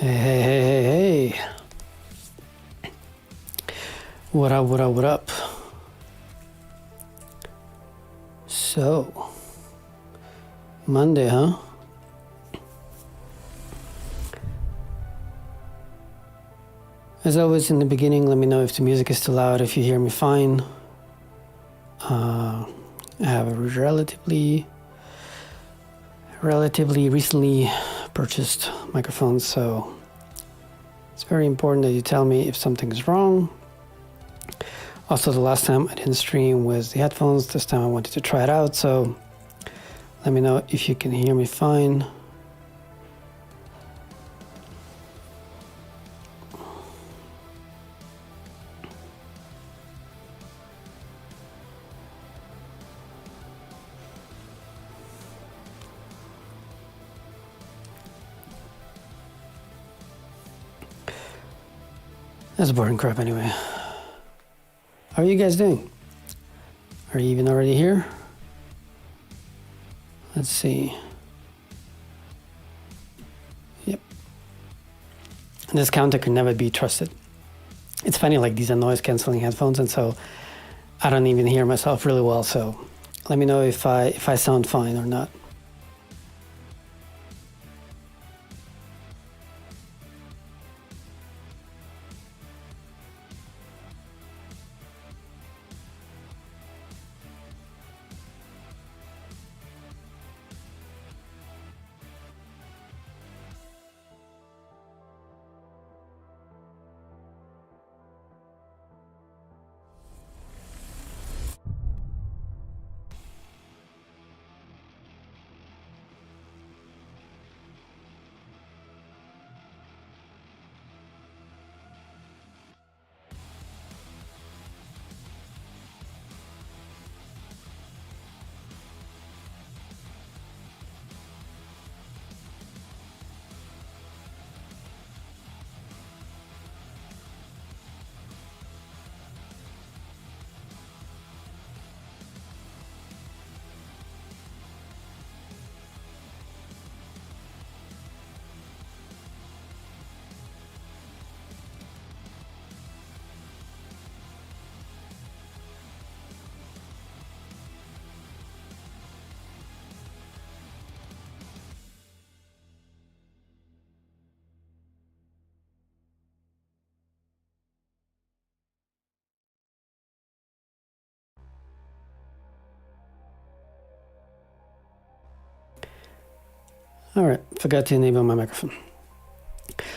Hey. What up? So, Monday, huh? As always in the beginning, let me know if the music is too loud, if you hear me fine. I have a relatively recently purchased microphone, so it's very important that you tell me if something's wrong. Also, the last time I didn't stream with the headphones. This time I wanted to try it out, so let me know if you can hear me fine. That's boring crap anyway. How are you guys doing? Are you even already here? Let's see. Yep. This counter can never be trusted. It's funny, like these are noise canceling headphones, and so I don't even hear myself really well, so let me know if I sound fine or not. All right, forgot to enable my microphone.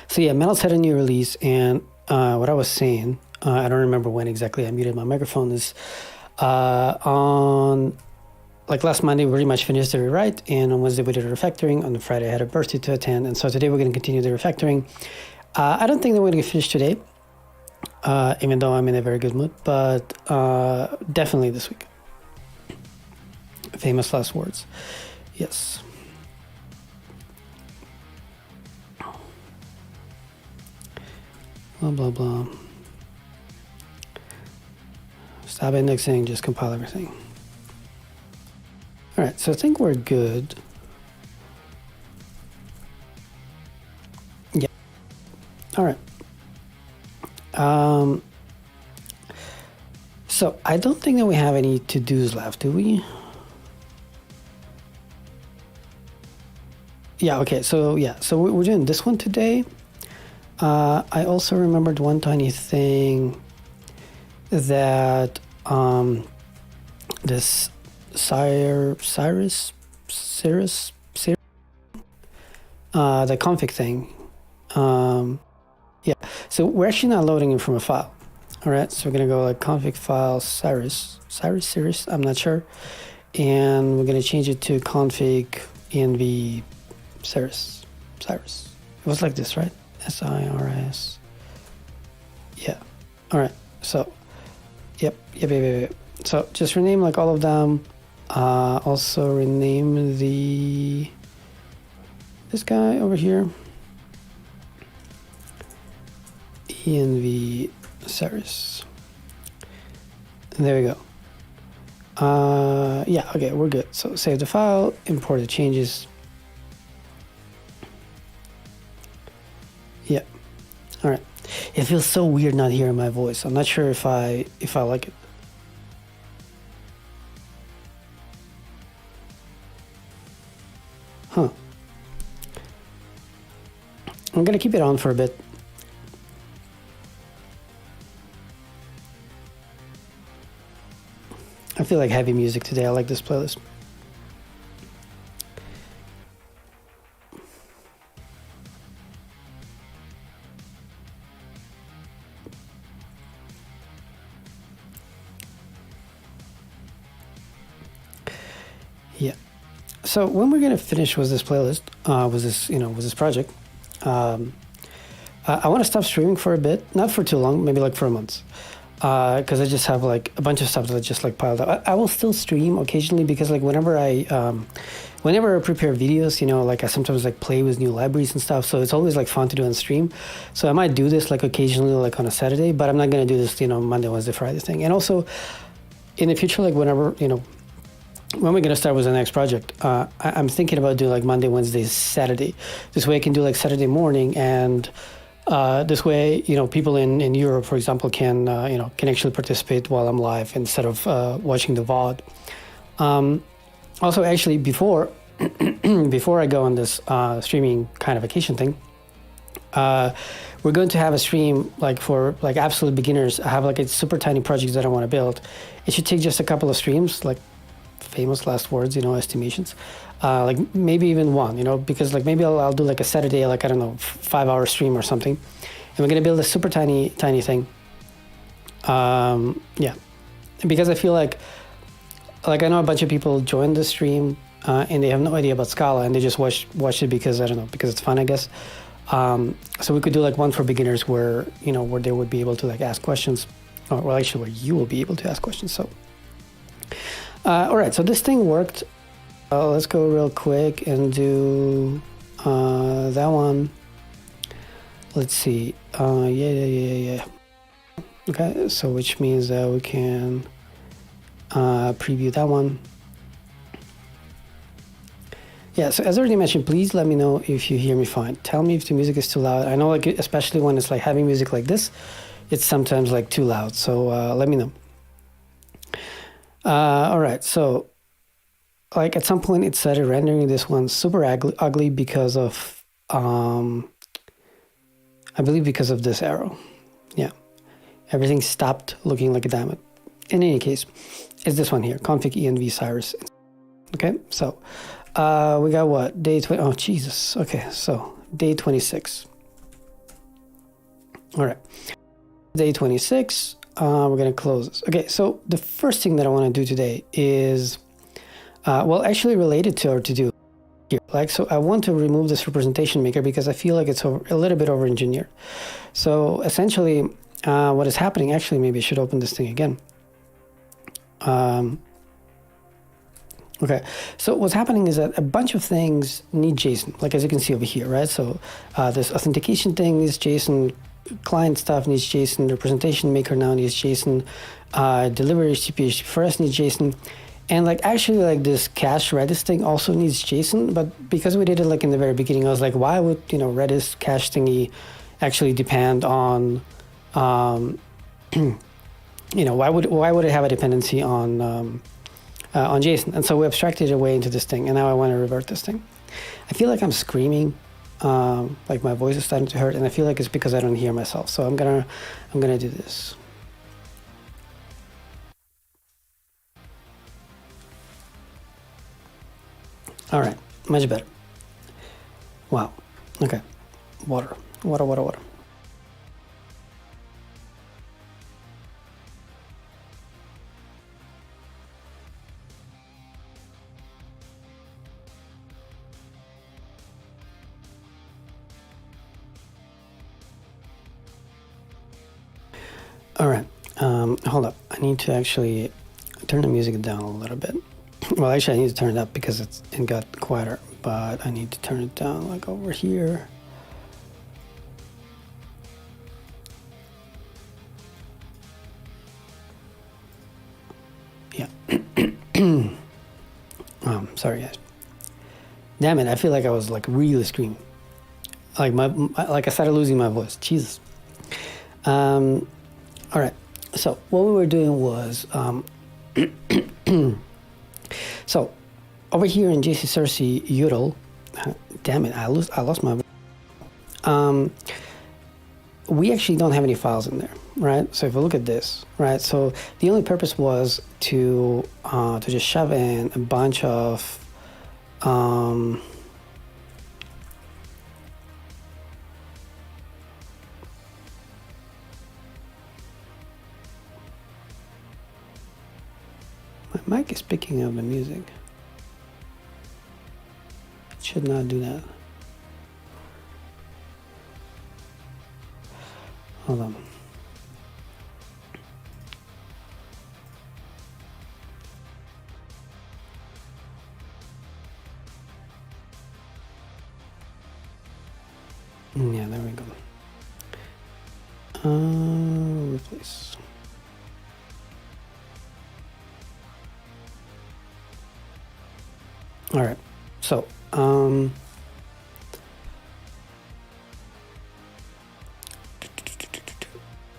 So yeah, Metal's had a new release, and what I was saying, I don't remember when exactly I muted my microphone, is on like last Monday we pretty much finished the rewrite, and on Wednesday we did a refactoring. On Friday I had a birthday to attend, and so today we're going to continue the refactoring. I don't think that we're going to finish today, even though I'm in a very good mood, but definitely this week. Famous last words. Yes. Blah, blah, blah. Stop indexing, just compile everything. All right, so I think we're good. Yeah. All right. So I don't think that we have any to-dos left, do we? Yeah, okay, so we're doing this one today. I also remembered one tiny thing that this Cyrus, the config thing. Yeah, so we're actually not loading it from a file. All right, so we're gonna go like config file Cyrus, I'm not sure, and we're gonna change it to config env Cyrus. It was like this, right? SIRS. Yeah. All right. So, yep. So just rename like all of them. Also rename this guy over here env Cyrus. And there we go. Yeah. Okay, we're good. So save the file, import the changes. Yeah. All right. It feels so weird not hearing my voice. I'm not sure if I like it. Huh. I'm gonna keep it on for a bit. I feel like heavy music today. I like this playlist. Yeah. So when we're gonna finish with this playlist, was this project, um, I want to stop streaming for a bit, not for too long, maybe like for a month, because I just have like a bunch of stuff that just like piled up. I will still stream occasionally because like whenever I prepare videos, like I sometimes like play with new libraries and stuff, so it's always like fun to do on stream. So I might do this like occasionally, like on a Saturday, but I'm not gonna do this, Monday, Wednesday, Friday thing. And also in the future, like whenever, when we're gonna start with the next project, I'm thinking about doing like Monday, Wednesday, Saturday. This way I can do like Saturday morning, and this way, people in Europe, for example, can actually participate while I'm live instead of watching the VOD. Also, actually, before I go on this streaming kind of vacation thing, we're going to have a stream like for like absolute beginners. I have like a super tiny project that I want to build. It should take just a couple of streams, like famous last words, estimations, like maybe even one, because like maybe I'll do like a Saturday, like I don't know, 5-hour stream or something, and we're gonna build a super tiny thing. Yeah, because I feel like I know a bunch of people joined the stream and they have no idea about Scala, and they just watch it because I don't know, because it's fun, I guess. So we could do like one for beginners where where they would be able to like ask questions, or well, actually where you will be able to ask questions. So. All right, so this thing worked. Let's go real quick and do that one. Let's see. Yeah. Okay, so which means that we can preview that one. Yeah, so as I already mentioned, please let me know if you hear me fine. Tell me if the music is too loud. I know, like, especially when it's like heavy music like this, it's sometimes like too loud. So let me know. All right, so like at some point it started rendering this one super ugly because of, I believe because of this arrow. Yeah, everything stopped looking like a diamond. In any case, it's this one here, config env cyrus. Okay, so we got what, day 20, oh Jesus, okay, so day 26. All right, day 26. We're going to close this. Okay, so the first thing that I want to do today is, actually related to our to-do here. So I want to remove this representation maker because I feel like it's a little bit over-engineered. So essentially, what is happening, actually, maybe I should open this thing again. Okay, so what's happening is that a bunch of things need JSON, like as you can see over here, right? So this authentication thing needs JSON, client stuff needs JSON, representation maker now needs JSON, delivery HTTP, HTTP4S needs JSON, and like actually like this cache Redis thing also needs JSON, but because we did it like in the very beginning, I was like, why would Redis cache thingy actually depend on, why would it have a dependency on JSON? And so we abstracted it away into this thing, and now I want to revert this thing. I feel like I'm screaming. Like my voice is starting to hurt, and I feel like it's because I don't hear myself. So I'm gonna do this. All right, much better. Wow. Okay. Water. All right, hold up. I need to actually turn the music down a little bit. Well, actually, I need to turn it up because it got quieter, but I need to turn it down like over here. Yeah. Sorry, guys. Damn it, I feel like I was like really screaming. like I started losing my voice. Jesus. All right. So what we were doing was, so over here in JC Cersei util, damn it, I lost my. We actually don't have any files in there, right? So if we look at this, right? So the only purpose was to just shove in a bunch of my mic is picking up the music. It should not do that. Hold on. Yeah, there we go. Replace. All right. So,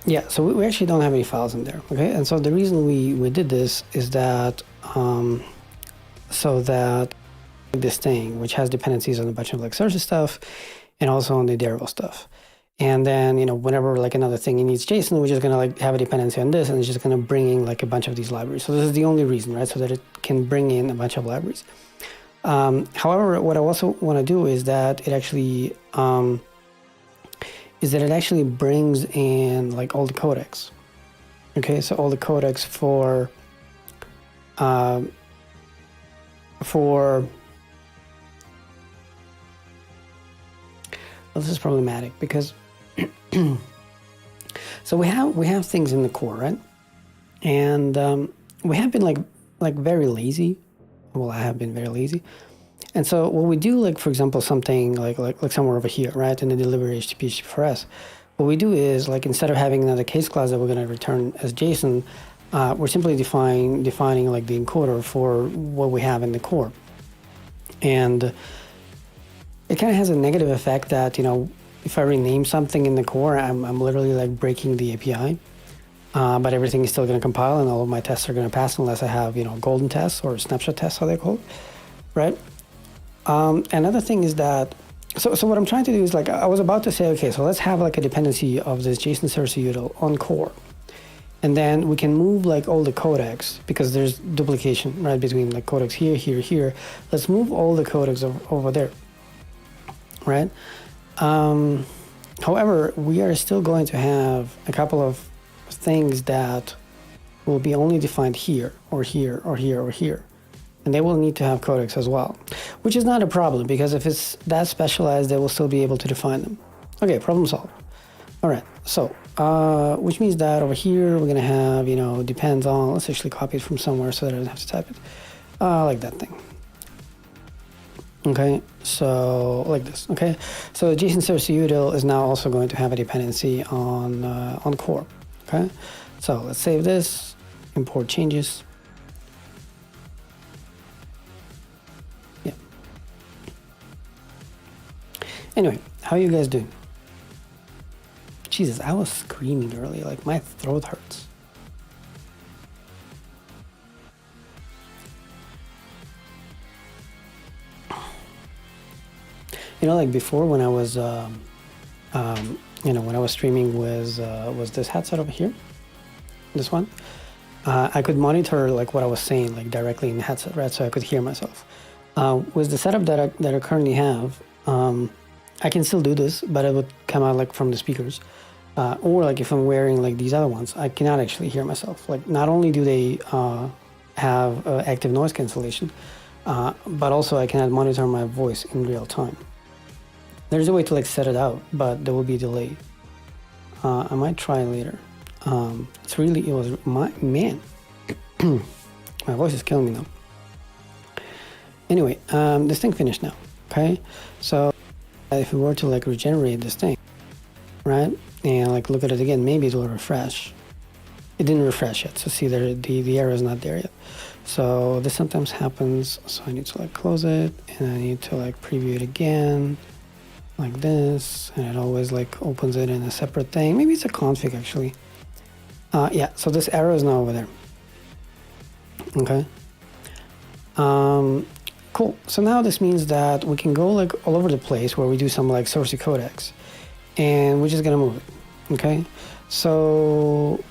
yeah, so we actually don't have any files in there, okay? And so the reason we did this is that, so that this thing, which has dependencies on a bunch of like Cersei stuff and also on the Darrow stuff. And then, you know, whenever like another thing needs JSON, we're just gonna like have a dependency on this and it's just gonna bring in like a bunch of these libraries. So this is the only reason, right? So that it can bring in a bunch of libraries. However, what I also wanna do is that it actually, brings in like all the codecs. Okay, so all the codecs for well, this is problematic because so we have things in the core, right? And we have been like very lazy. Well, I have been very lazy. And so what we do, like, for example, something like somewhere over here, right, in the delivery HTTP for us, what we do is, like, instead of having another case class that we're going to return as JSON, we're simply defining like the encoder for what we have in the core. And it kind of has a negative effect that, you know, if I rename something in the core, I'm literally like breaking the API. But everything is still going to compile and all of my tests are going to pass unless I have, you know, golden tests or snapshot tests, how they're called, right? Another thing is that, so what I'm trying to do is, like, I was about to say, okay, so let's have like a dependency of this JSON Cersei util on core. And then we can move like all the codecs because there's duplication, right, between like codecs here, here, here. Let's move all the codecs over there, right? However, we are still going to have a couple of things that will be only defined here or here or here or here. And they will need to have codecs as well, which is not a problem because if it's that specialized, they will still be able to define them. Okay, problem solved. All right, so, which means that over here, we're gonna have, you know, depends on, let's actually copy it from somewhere so that I don't have to type it, like that thing. Okay, so like this, okay? So JSON Cersei util is now also going to have a dependency on core, okay? So let's save this, import changes. Yeah. Anyway, how are you guys doing? Jesus, I was screaming earlier, like my throat hurts. You know, like before when I was, you know, when I was streaming was this headset over here, this one. I could monitor like what I was saying like directly in the headset, right? So I could hear myself. With the setup that I currently have, I can still do this, but it would come out like from the speakers. Or like if I'm wearing like these other ones, I cannot actually hear myself. Like not only do they have active noise cancellation, but also I cannot monitor my voice in real time. There's a way to like set it out, but there will be a delay. I might try later. It was my man. My voice is killing me now. Anyway, this thing finished now. Okay, so if we were to like regenerate this thing, right, and like look at it again, maybe it will refresh. It didn't refresh yet, so see there the error is not there yet. So this sometimes happens. So I need to like close it, and I need to like preview it again. like this, and it always like opens it in a separate thing. Maybe it's a config actually. Yeah, so this arrow is now over there. Okay. Cool. So now this means that we can go like all over the place where we do some like source codecs, and we're just gonna move it. Okay. So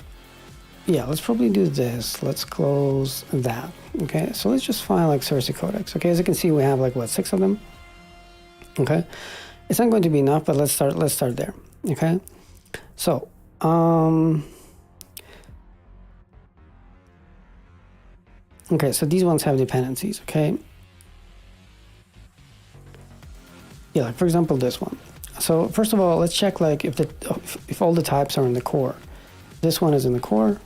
yeah, let's probably do this. Let's close that. Okay. So let's just find like source codecs. Okay. As you can see, we have like what, 6 of them. Okay. It's not going to be enough, but let's start there. Okay. So, okay, so these ones have dependencies, okay? Yeah, like for example, this one. So first of all, let's check like if all the types are in the core. This one is in the core.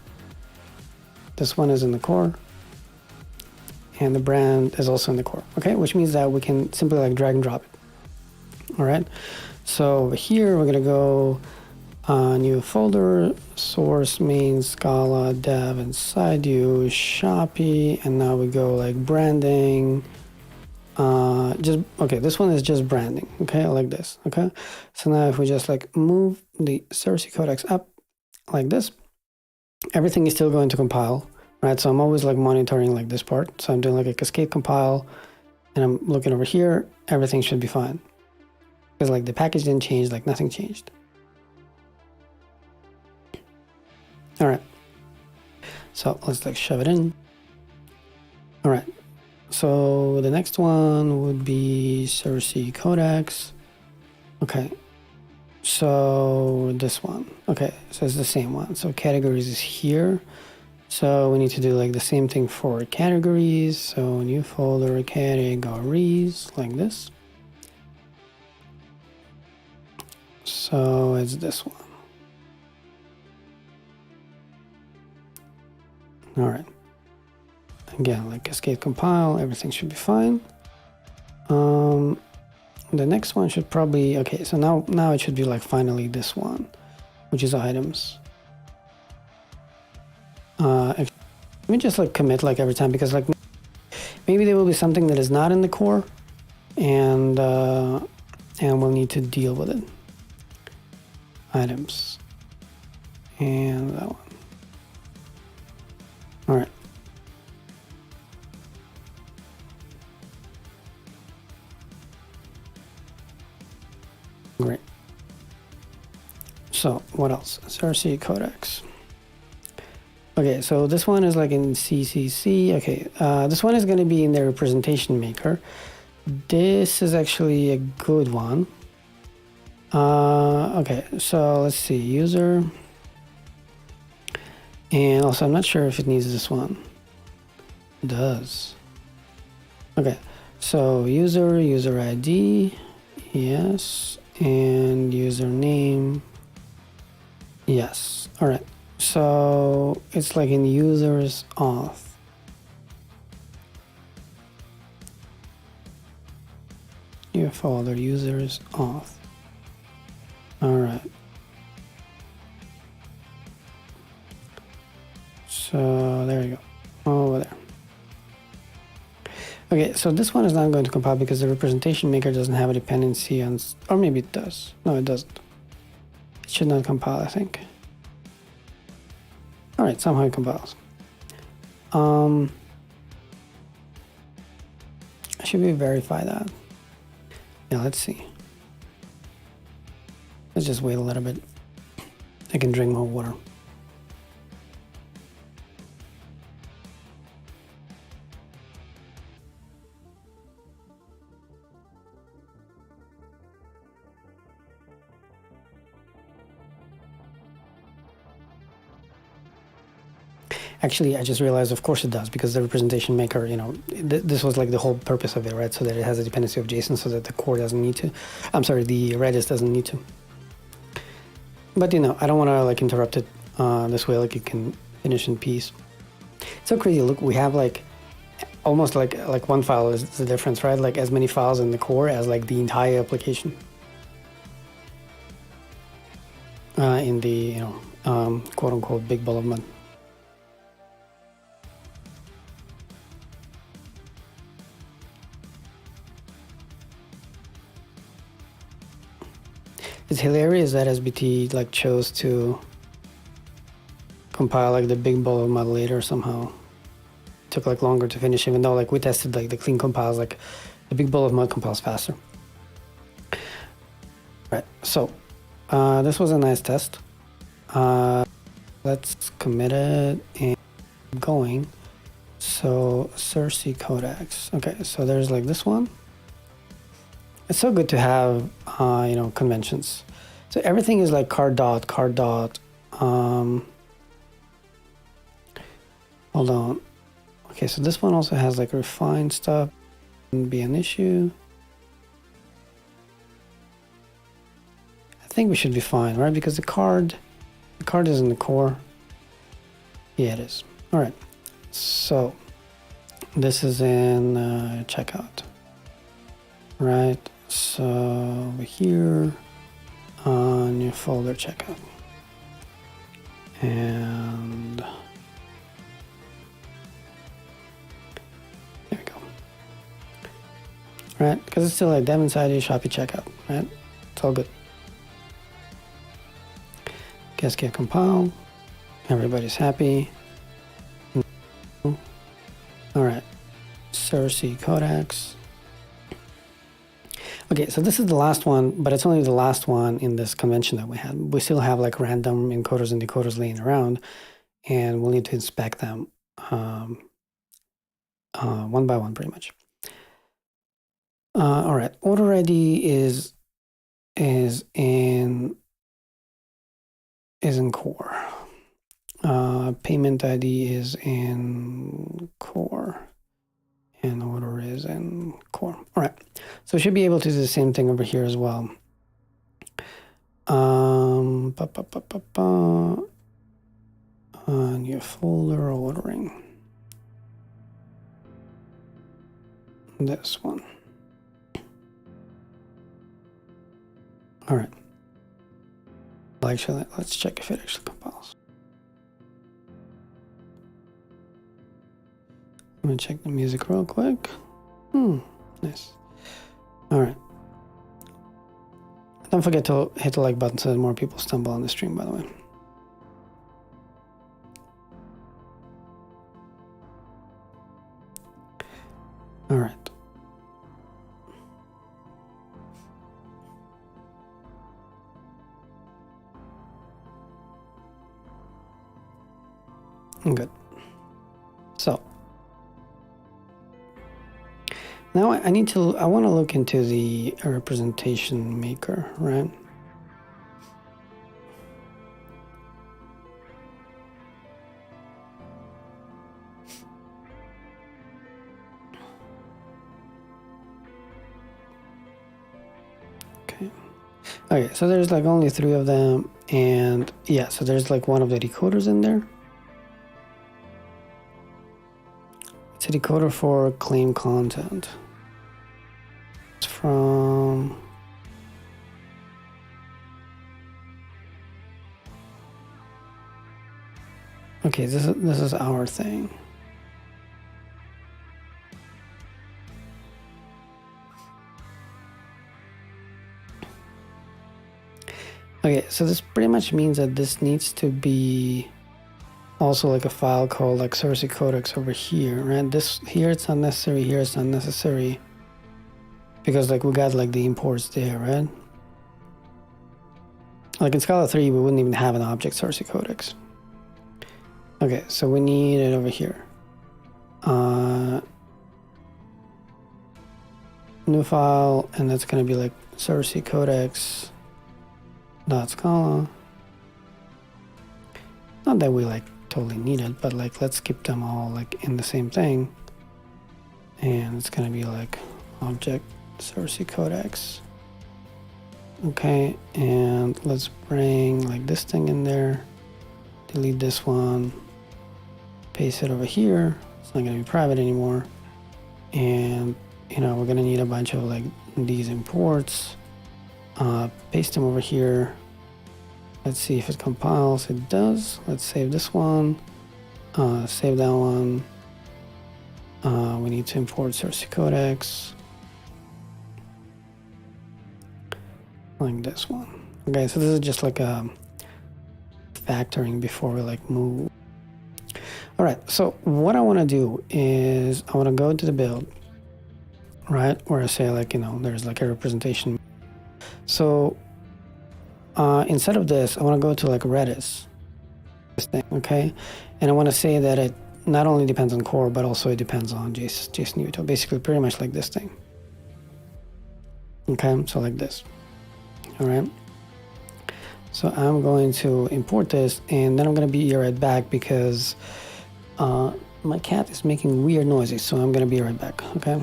This one is in the core. And the brand is also in the core, okay? Which means that we can simply like drag and drop it. All right. So here we're gonna go new folder, source, main, Scala, dev, inside you, Shopee, and now we go like branding. Just okay, this one is just branding. Okay, like this. Okay, so now if we just like move the source codecs up like this, everything is still going to compile, right? So I'm always like monitoring like this part. So I'm doing like a cascade compile, and I'm looking over here. Everything should be fine because like the package didn't change, like nothing changed. All right, so let's like shove it in. All right, so the next one would be source codecs. Okay, so this one. Okay, so it's the same one. So categories is here. So we need to do like the same thing for categories. So new folder, categories, like this. So it's this one. All right. Again, like cascade compile, everything should be fine. The next one should probably, okay, so now it should be like finally this one, which is items. Let me just like commit like every time, because like maybe there will be something that is not in the core, and we'll need to deal with it. Items, and that one. All right. Great. So what else? SRC codecs. Okay, so this one is like in CCC. Okay, this one is going to be in the representation maker. This is actually a good one. Okay, so let's see, user. And also, I'm not sure if it needs this one. It does. Okay, so user ID, yes, and username, yes. All right, so it's like in users auth. New folder, users auth. All right. So there you go, over there. Okay, so this one is not going to compile because the representation maker doesn't have a dependency on, or maybe it does. No, it doesn't. It should not compile, I think. All right, somehow it compiles. Should we verify that? Yeah, let's see. Let's just wait a little bit. I can drink more water. Actually, I just realized, of course it does, because the representation maker, you know, this was like the whole purpose of it, right? So that it has a dependency of JSON so that the core doesn't need to. I'm sorry, the Redis doesn't need to. But, you know, I don't want to like interrupt it this way, like you can finish in peace. It's so crazy. Look, we have like almost like one file is the difference, right? Like as many files in the core as like the entire application. In the, you know, quote unquote big ball of mud. It's hilarious that SBT like chose to compile like the big ball modulator somehow. It took like longer to finish, even though like we tested like the clean compiles, like the big ball of mud compiles faster. Right, so this was a nice test. Let's commit it and keep going. So Cersei codecs. Okay, so there's like this one. It's so good to have you know, conventions. So everything is like card dot. Hold on. Okay, so this one also has like refined stuff. Wouldn't be an issue. I think we should be fine, right? Because the card is in the core. Yeah, it is. All right. So this is in checkout, right? So over here on your folder checkout, and there we go. Right, because it's still like dev inside your Shopee checkout, right? It's all good. Cascade compile. Everybody's happy. All right, Cersei codecs. Okay, so this is the last one, but it's only the last one in this convention that we had. We still have like random encoders and decoders laying around, and we'll need to inspect them one by one, pretty much. All right, order ID is in core. Payment ID is in core, and order is in core. All right, so we should be able to do the same thing over here as well. On your folder ordering, this one. All right. Actually, let's check if it actually compiles. I'm gonna check the music real quick. Nice. All right. Don't forget to hit the like button so that more people stumble on the stream, by the way. All right. Good. So now I want to look into the representation maker, right? Okay, so there's like only 3 of them, and yeah, so there's like one of the decoders in there. It's a decoder for claim content. It's from okay, this is our thing. Okay, so this pretty much means that this needs to be also like a file called like Cersei codecs over here, right? This here it's unnecessary, here it's unnecessary, because like we got like the imports there, right? Like in Scala 3, we wouldn't even have an object Cersei codecs. Okay, so we need it over here. New file, and that's gonna be like Cersei codecs dot Scala. Not that we like totally need it, but like let's keep them all like in the same thing, and it's gonna be like object Cersei codecs. Okay, and let's bring like this thing in there, delete this one, paste it over here. It's not gonna be private anymore, and you know we're gonna need a bunch of like these imports. Paste them over here. Let's see if it compiles. It does. Let's save this one. Save that one. We need to import Cersei codecs. Like this one. Okay, so this is just like a factoring before we like move. All right, so what I want to do is I want to go to the build, right, where I say like, there's like a representation. So instead of this, I want to go to like Redis, this thing, okay, and I want to say that it not only depends on core, but also it depends on JSON util, basically pretty much like this thing. Okay, so like this. All right. So I'm going to import this, and then I'm going to be right back because my cat is making weird noises. So I'm going to be right back. Okay.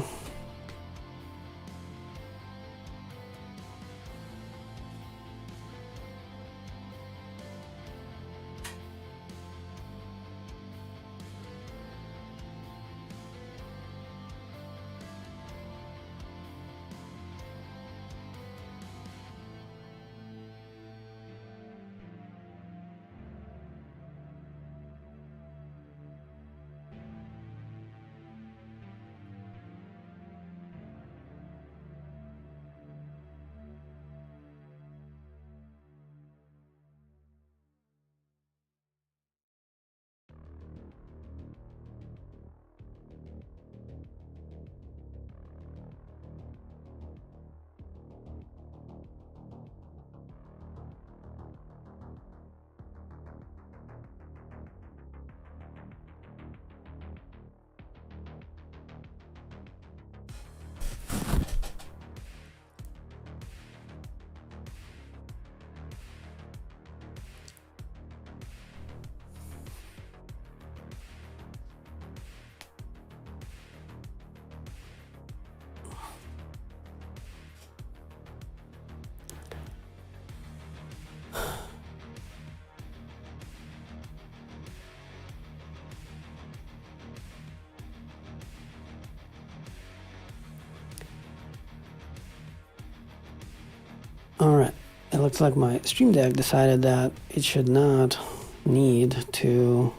All right. It looks like my Stream Deck decided that it should not need to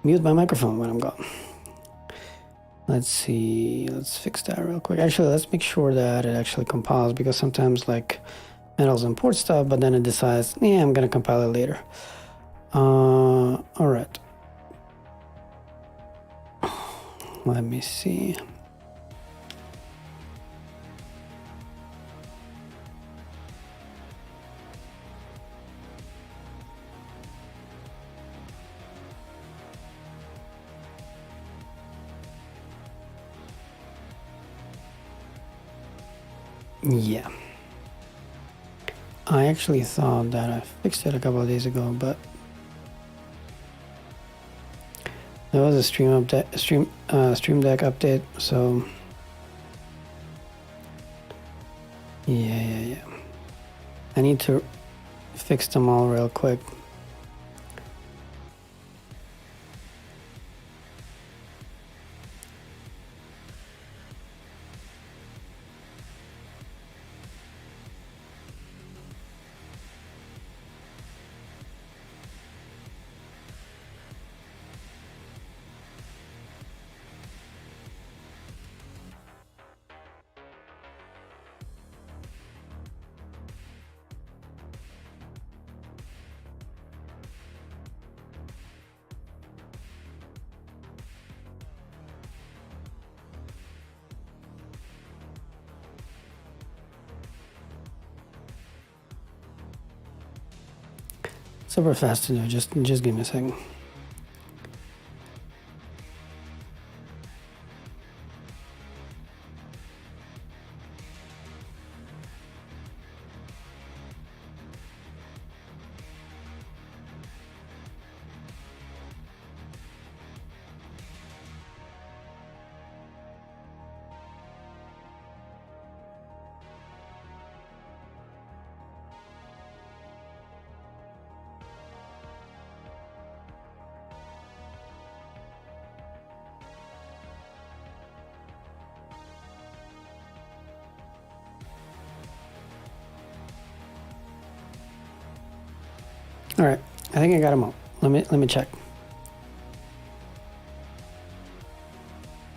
mute my microphone when I'm gone. Let's see. Let's fix that real quick. Actually, let's make sure that it actually compiles, because sometimes like Metals import stuff, but then it decides, yeah, I'm gonna compile it later. All right. Let me see. Yeah. I actually thought that I fixed it a couple of days ago, but there was a Stream Deck update, so yeah. I need to fix them all real quick. Super fast to do. Just give me a second. All right, I think I got them all. Let me check.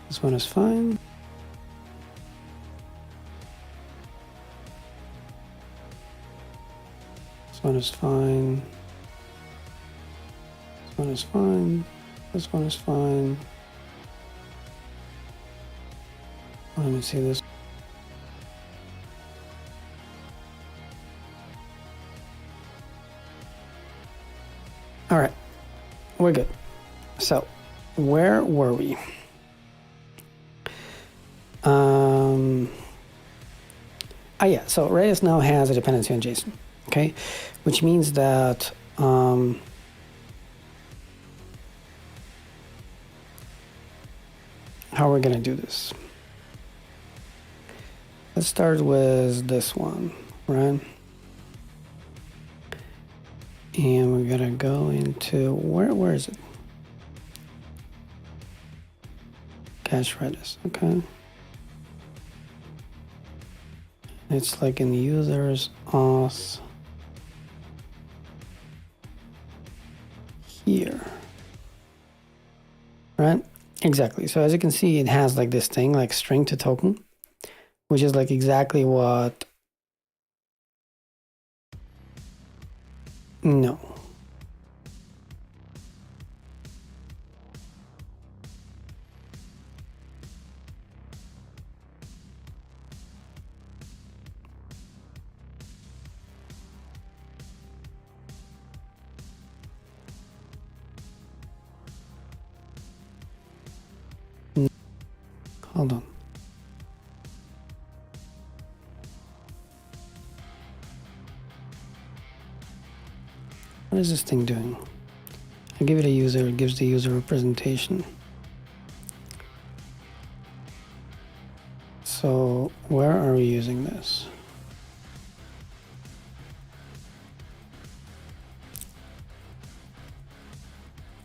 This one is fine. one is fine. This one is fine. This one is fine. Let me see this. All right, we're good. So, where were we? Yeah, so Redis now has a dependency on JSON, okay? Which means that how are we gonna do this? Let's start with this one, right? And we're gonna go into, where is it? Cache Redis, okay. It's like in users auth here, right? Exactly. So as you can see, it has like this thing like string to token, which is like exactly what, no. Hold on. What is this thing doing? I give it a user, it gives the user representation. So where are we using this?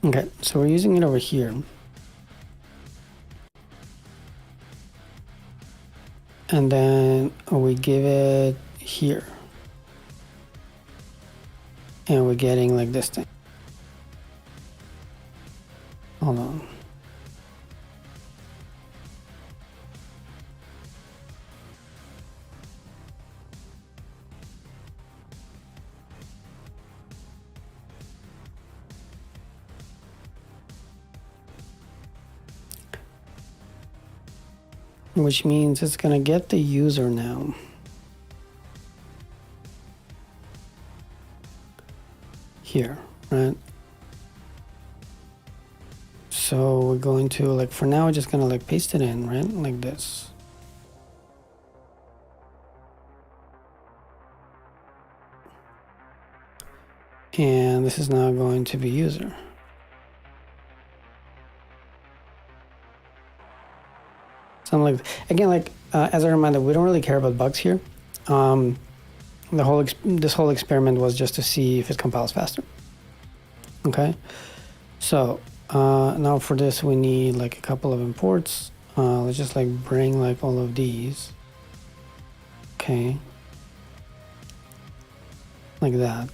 Okay, so we're using it over here. And then we give it here. And we're getting like this thing. Hold on. Which means it's gonna get the user now. Here, right? So we're going to like, for now, we're just gonna like paste it in, right? Like this. And this is now going to be user. Something like, again, like as a reminder, we don't really care about bugs here. This whole experiment was just to see if it compiles faster. Okay, so now for this we need like a couple of imports. Let's just like bring like all of these. Okay, like that.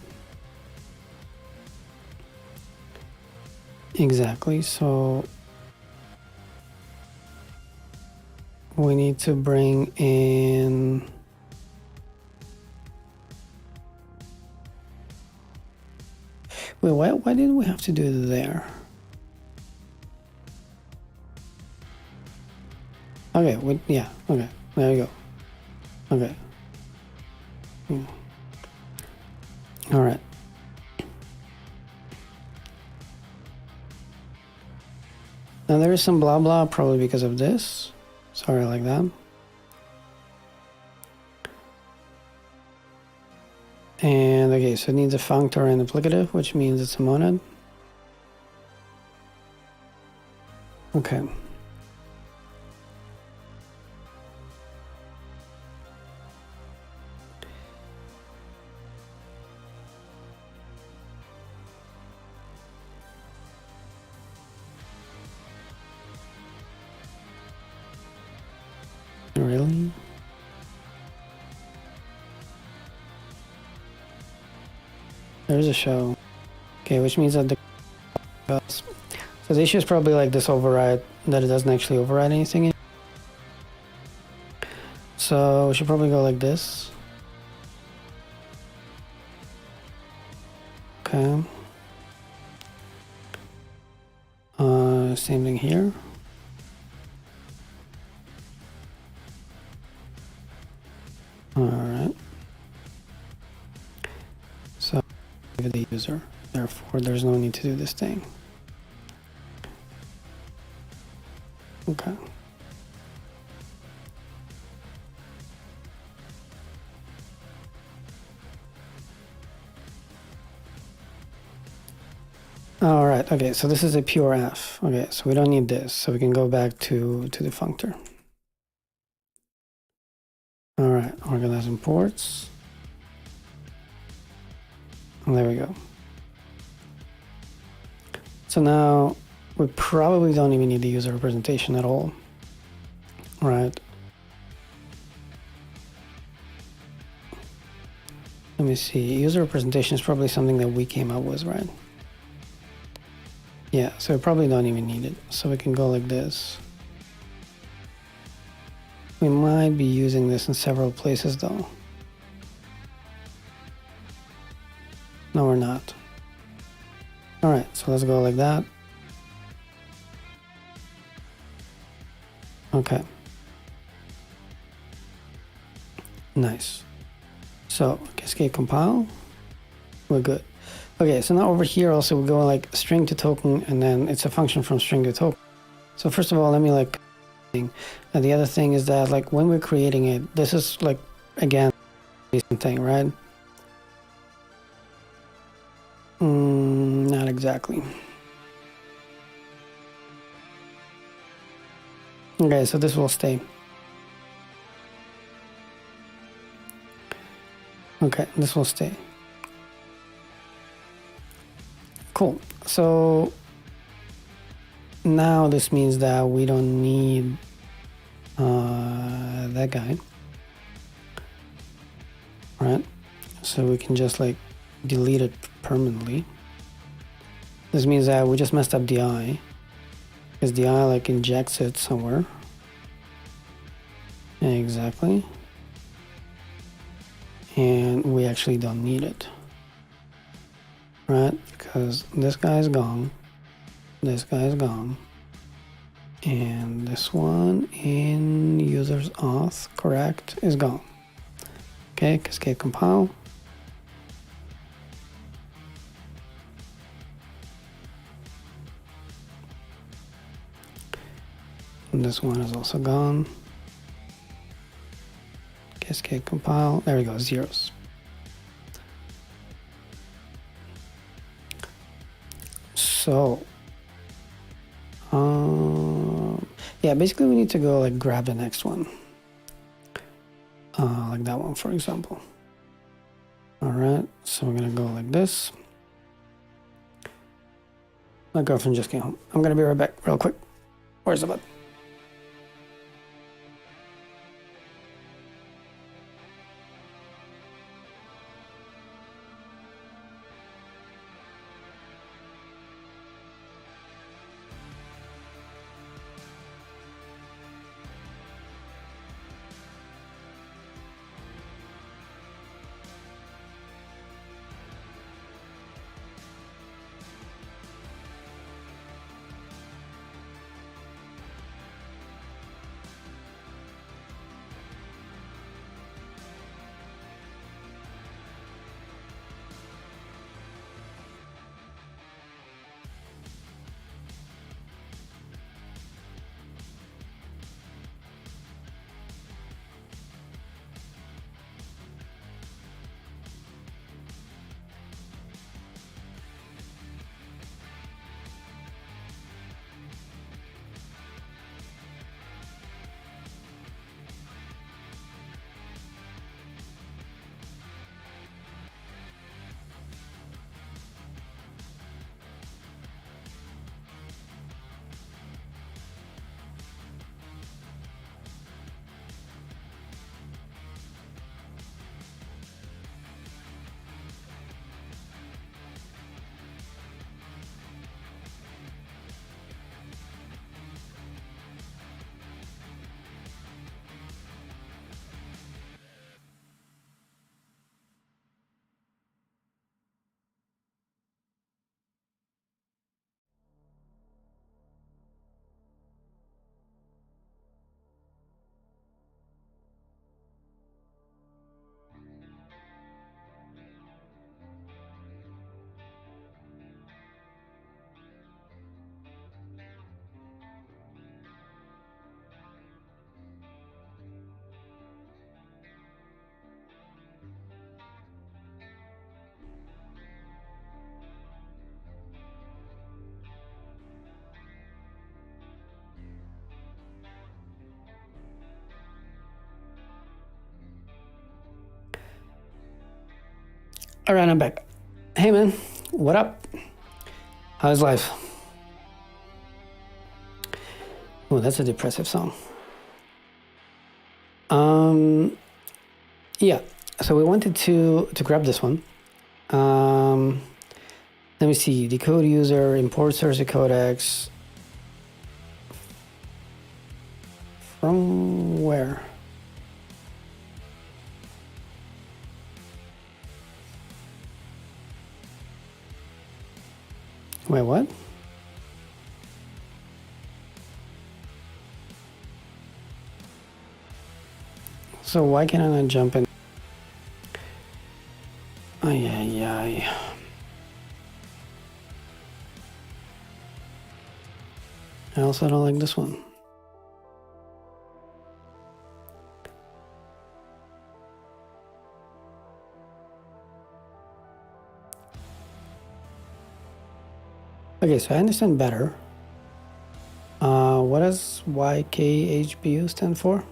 Exactly. So we need to bring in wait, why did we have to do it there? Okay, yeah, okay, there you go. Okay. All right. Now there is some blah blah, probably because of this. Sorry, like that. And okay, so it needs a functor and applicative, which means it's a monad. Okay. Really? There's a show. Okay, which means that so the issue is probably like this override, that it doesn't actually override anything. So we should probably go like this. Okay. Same thing here. All right. So give the user. Therefore, there's no need to do this thing. Okay. All right, okay, so this is a pure F. Okay, so we don't need this, so we can go back to the functor. All right, organize imports. And there we go. So now we probably don't even need the user representation at all. All right. Let me see, user representation is probably something that we came up with, right? Yeah, so we probably don't even need it. So we can go like this. We might be using this in several places though. No, we're not. All right, so let's go like that. Okay. Nice. So cascade compile, we're good. Okay, so now over here also we go like string to token, and then it's a function from string to token. So first of all, let me like, and the other thing is that like when we're creating it, this is like, again, decent thing, right? Not exactly. Okay, so this will stay. Okay, this will stay. Cool. So now this means that we don't need that guy, right? So we can just like delete it permanently. This means that we just messed up the I, because the I like injects it somewhere. Exactly. And we actually don't need it, right? Because this guy is gone, this guy is gone, and this one in users auth, correct, is gone. Okay, cascade compile. And this one is also gone. Cascade compile, there we go, zeros. So, yeah, basically we need to go like grab the next one. Like that one, for example. All right, so we're gonna go like this. My girlfriend just came home. I'm gonna be right back real quick. Where's the button? All right, I'm back. Hey, man, what up? How's life? Oh, that's a depressive song. Yeah. So we wanted to grab this one. Um, Let me see. Decode user, import source codecs. From where? Wait, what? So why can I not jump in? Ay, ay, ay. I also don't like this one. Okay, so I understand better. What does YKHBU stand for?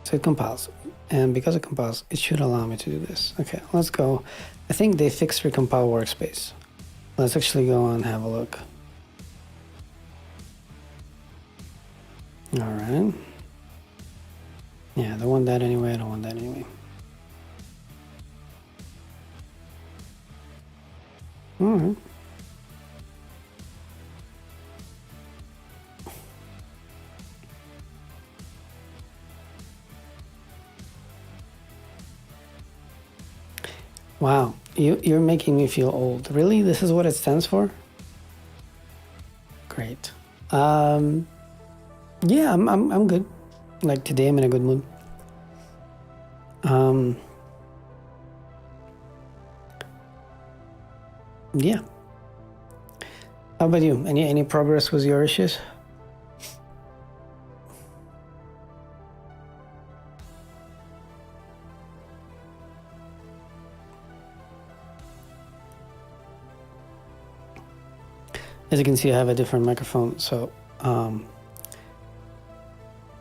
So it compiles. And because it compiles, it should allow me to do this. Okay, let's go. I think they fixed recompile workspace. Let's actually go and have a look. All right. Yeah, I don't want that anyway. I don't want that anyway. All right. Wow, you're making me feel old. Really? This is what it stands for? Great. Yeah, I'm good. Like today, I'm in a good mood. Yeah. How about you? Any progress with your issues? As you can see, I have a different microphone, so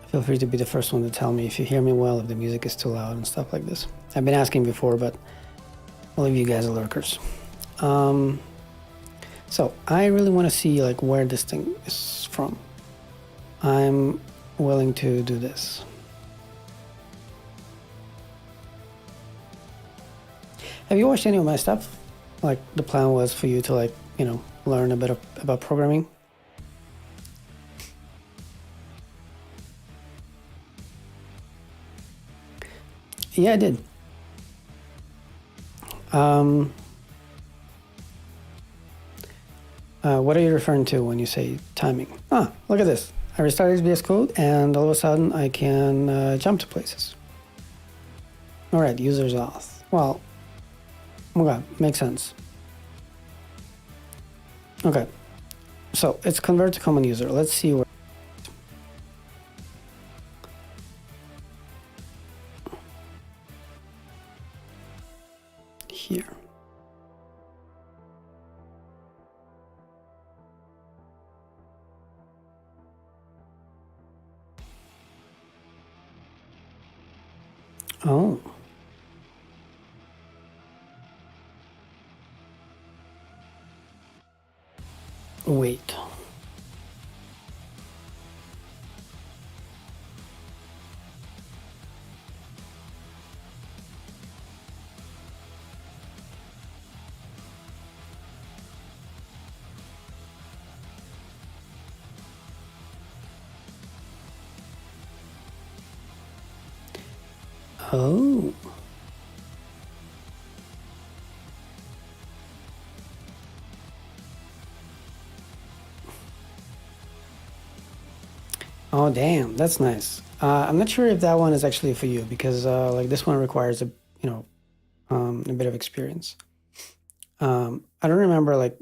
feel free to be the first one to tell me if you hear me well, if the music is too loud and stuff like this. I've been asking before, but I'll leave you guys are lurkers. So I really want to see like where this thing is from. I'm willing to do this. Have you watched any of my stuff? Like the plan was for you to like, learn a bit about programming. Yeah, I did. What are you referring to when you say timing? Ah, look at this. I restarted VS Code and all of a sudden I can jump to places. All right, user's auth. Well, okay, makes sense. Okay, so it's convert to common user. Let's see where. Here. Oh. Wait. Oh. Oh, damn, that's nice. I'm not sure if that one is actually for you because like this one requires a bit of experience. I don't remember like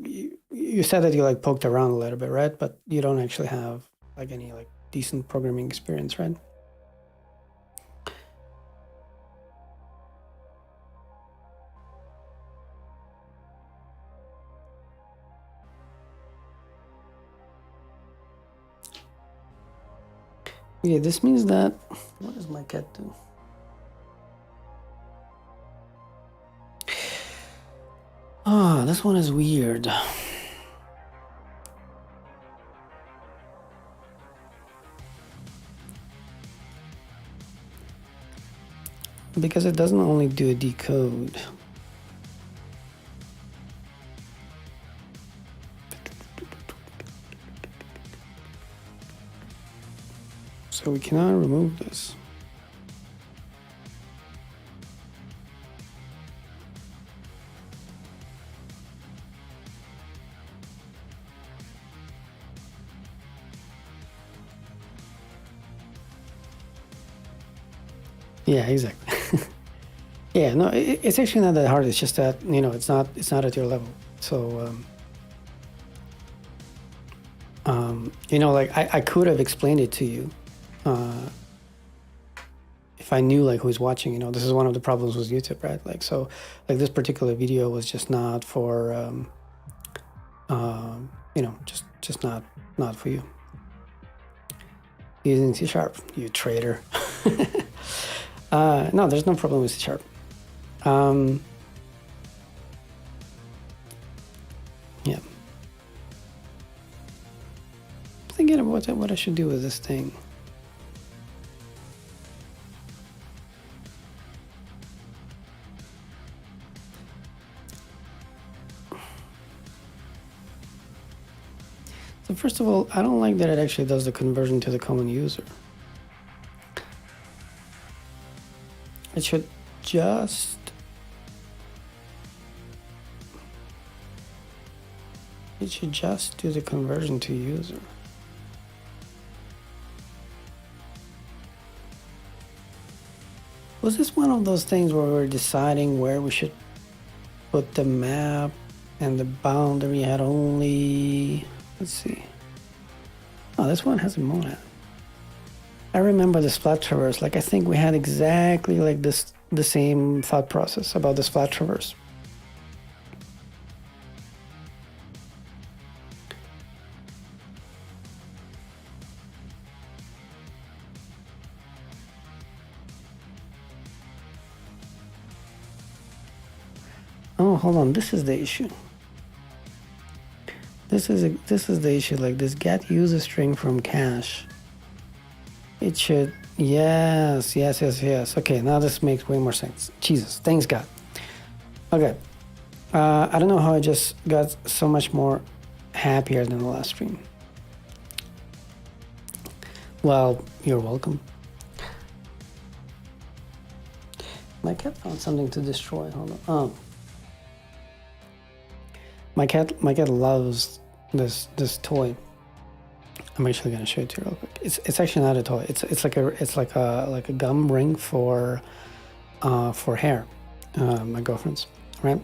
you said that you like poked around a little bit, right? But you don't actually have like any like decent programming experience, right? Yeah, this means that, what does my cat do? Ah, this one is weird. Because it doesn't only do a decode. So we cannot remove this. Yeah, exactly. Yeah, no, it's actually not that hard. It's just that, you know, it's not at your level. So, you know, like I could have explained it to you if I knew like who's watching. You know, this is one of the problems with YouTube, right? Like, so, like this particular video was just not for, you know, just not for you. Using C#, you traitor. No, there's no problem with C#. Yeah. Thinking about what I should do with this thing. So first of all, I don't like that it actually does the conversion to the common user. It should just do the conversion to user. Was this one of those things where we're deciding where we should put the map and the boundary had only, let's see. Oh, this one has a monad. I remember this flat traverse. Like I think we had exactly like this, the same thought process about this flat traverse. Oh, hold on. This is the issue. This is the issue. Like this get user string from cache. It should, yes. Okay, now this makes way more sense. Jesus, thanks God. Okay, I don't know how I just got so much more happier than the last stream. Well, you're welcome. My cat found something to destroy. Hold on. Oh. My cat loves this toy. I'm actually gonna show it to you real quick. It's actually not a toy. It's like a gum ring for hair. My girlfriend's, right?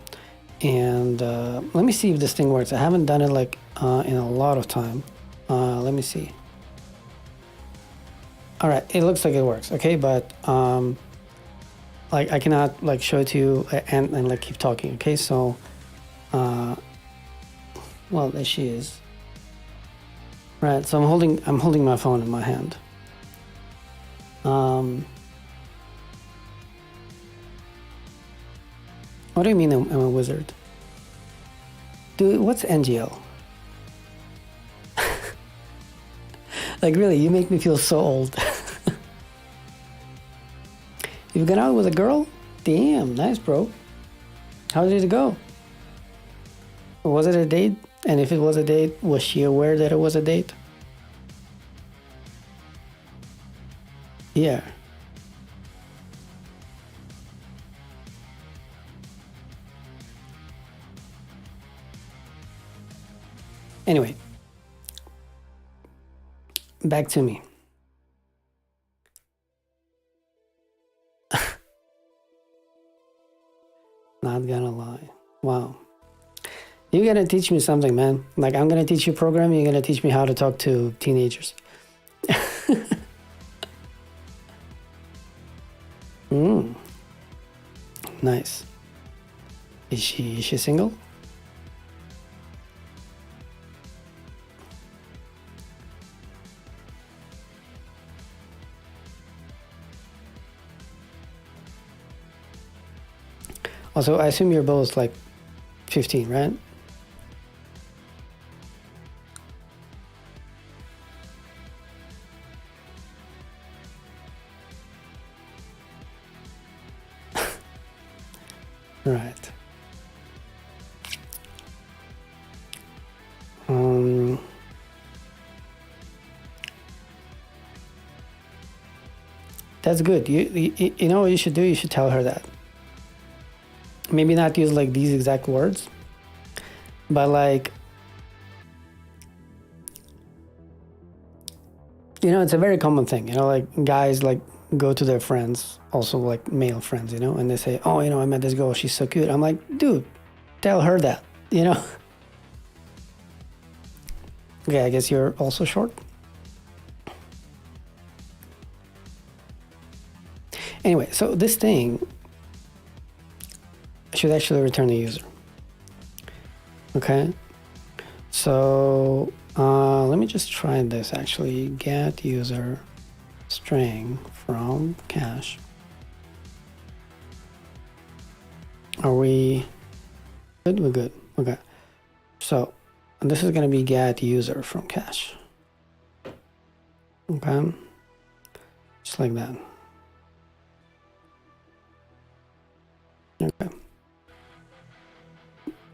And let me see if this thing works. I haven't done it like in a lot of time. Let me see. All right, it looks like it works. Okay, but like I cannot like show it to you and like keep talking. Okay, so well, there she is. Right, so I'm holding my phone in my hand. What do you mean I'm a wizard? Dude, what's NGL? Like really, you make me feel so old. You've gone out with a girl? Damn, nice, bro. How did it go? Was it a date? And if it was a date, was she aware that it was a date? Yeah. Anyway, back to me. Not gonna lie. Wow. You gotta teach me something, man. Like I'm gonna teach you programming, you're gonna teach me how to talk to teenagers. Nice. Is she single? Also, I assume you're both like 15, right? Right. That's good. You know what you should do? You should tell her that. Maybe not use like these exact words, but like, you know, it's a very common thing. You know, like guys like go to their friends, also like male friends, you know, and they say, "Oh, you know, I met this girl. She's so cute." I'm like, dude, tell her that. You know. Okay, I guess you're also short. Anyway, so this thing should actually return a user. Okay, so let me just try this actually. Get user string from cache. Are we good? We're good. Okay, so this is going to be get user from cache. Okay, just like that. Okay.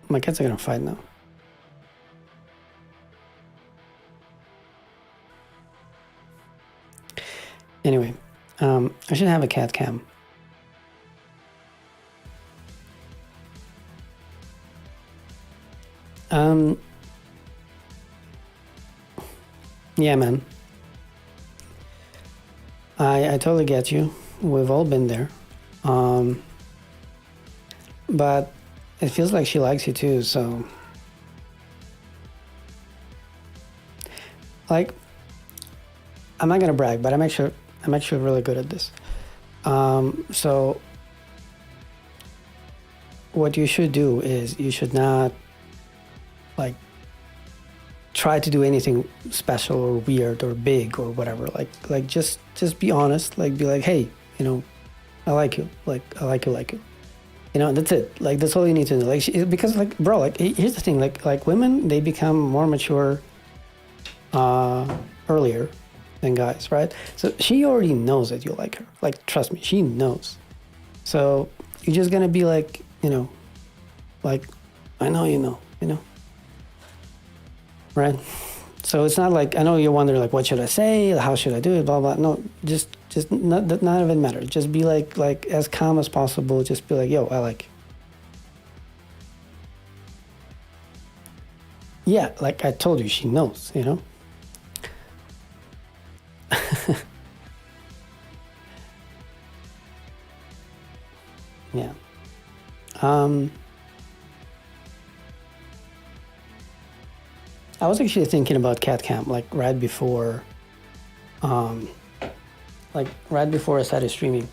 My cats are gonna fight now. Anyway, I should have a cat cam. Yeah, man. I totally get you. We've all been there. But it feels like she likes you too, so like I'm not gonna brag, but I'm actually really good at this. So what you should do is you should not like try to do anything special or weird or big or whatever. Like just be honest. Like be like, hey, you know, I like you. Like I like you. You know, that's it. Like that's all you need to know. Like because like bro, like here's the thing. Like women, they become more mature earlier than guys, right? So she already knows that you like her. Like trust me, she knows. So you're just gonna be like, you know, like I know you know, right? So it's not like I know you're wondering like what should I say, how should I do it, blah blah. No, just none of it matters. Just be like as calm as possible. Just be like, yo, I like you. Yeah, like I told you, she knows, you know. Yeah. I was actually thinking about cat camp like right before I started streaming.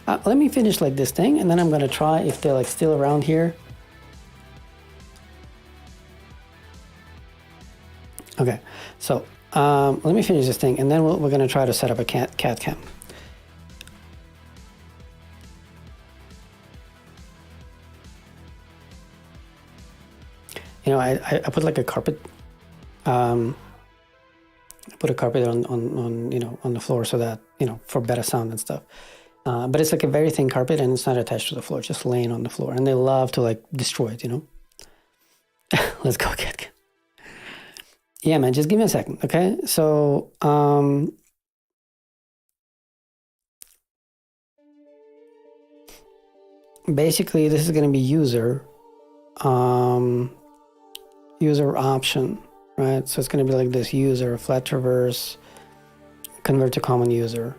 Let me finish like this thing, and then I'm gonna try if they're like still around here. Okay, so let me finish this thing, and then we're gonna try to set up a cat cam. You know, I put like a carpet. I put a carpet on you know on the floor so that you know for better sound and stuff. But it's like a very thin carpet and it's not attached to the floor, just laying on the floor. And they love to like destroy it, you know. Let's go, cat. Yeah, man, just give me a second, okay? So basically this is going to be user option, right? So it's going to be like this: user flat traverse, convert to common user.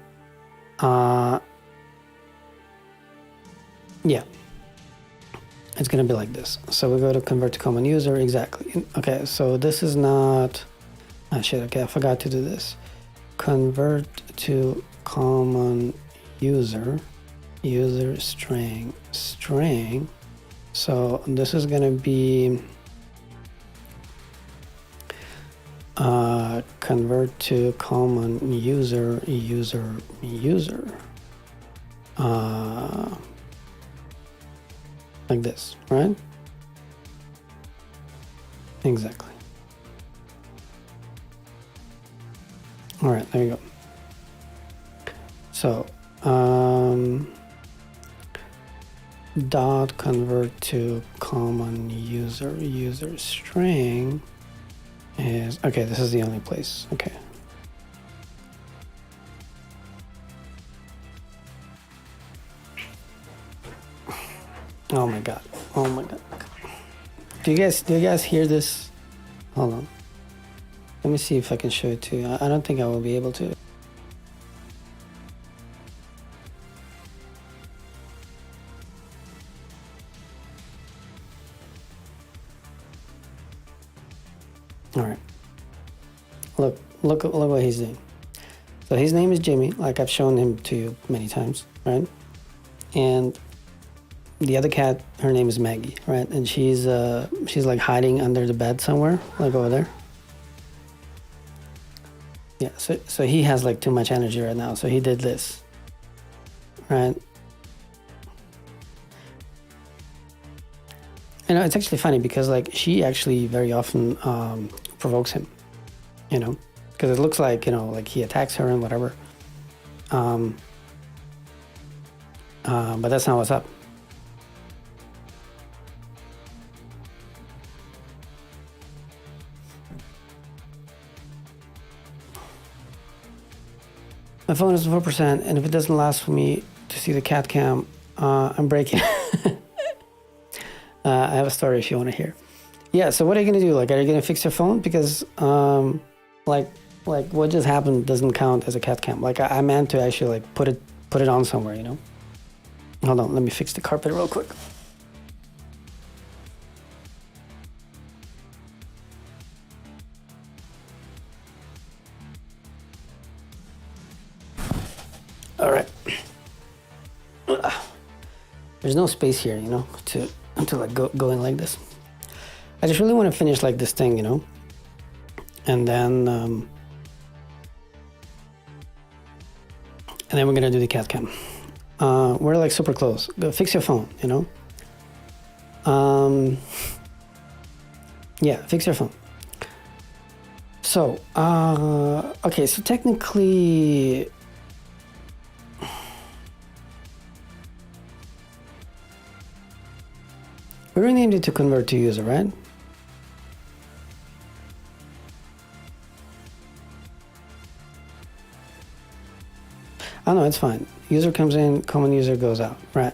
Yeah, it's going to be like this. So we go to convert to common user. Exactly. Okay, so this is not shit. Okay, I forgot to do this. Convert to common user string. So this is going to be convert to common user. like this, right? Exactly. All right, there you go. So dot convert to common user string is, okay, this is the only place. Okay. Oh my god. Oh my god. Do you guys hear this? Hold on. Let me see if I can show it to you. I don't think I will be able to. All right. Look what he's doing. So his name is Jimmy, like I've shown him to you many times, right? And the other cat, her name is Maggie, right? And she's like hiding under the bed somewhere, like over there. Yeah, so he has like too much energy right now, so he did this, right? You know, it's actually funny because like she actually very often provokes him, you know, because it looks like, you know, like he attacks her and whatever. But that's not what's up. My phone is 4%, and if it doesn't last for me to see the cat cam, I'm breaking. I have a story if you want to hear. Yeah, so what are you going to do? Like, are you going to fix your phone? Because, like what just happened doesn't count as a cat cam. Like, I meant to actually, like, put it on somewhere, you know? Hold on, let me fix the carpet real quick. All right. There's no space here, you know, to like go in like this. I just really want to finish like this thing, you know, and then we're gonna do the cat cam. We're like super close. Go fix your phone, you know. Yeah, fix your phone. So okay, so technically. We renamed it to convert to user, right? Oh no, it's fine. User comes in, common user goes out, right?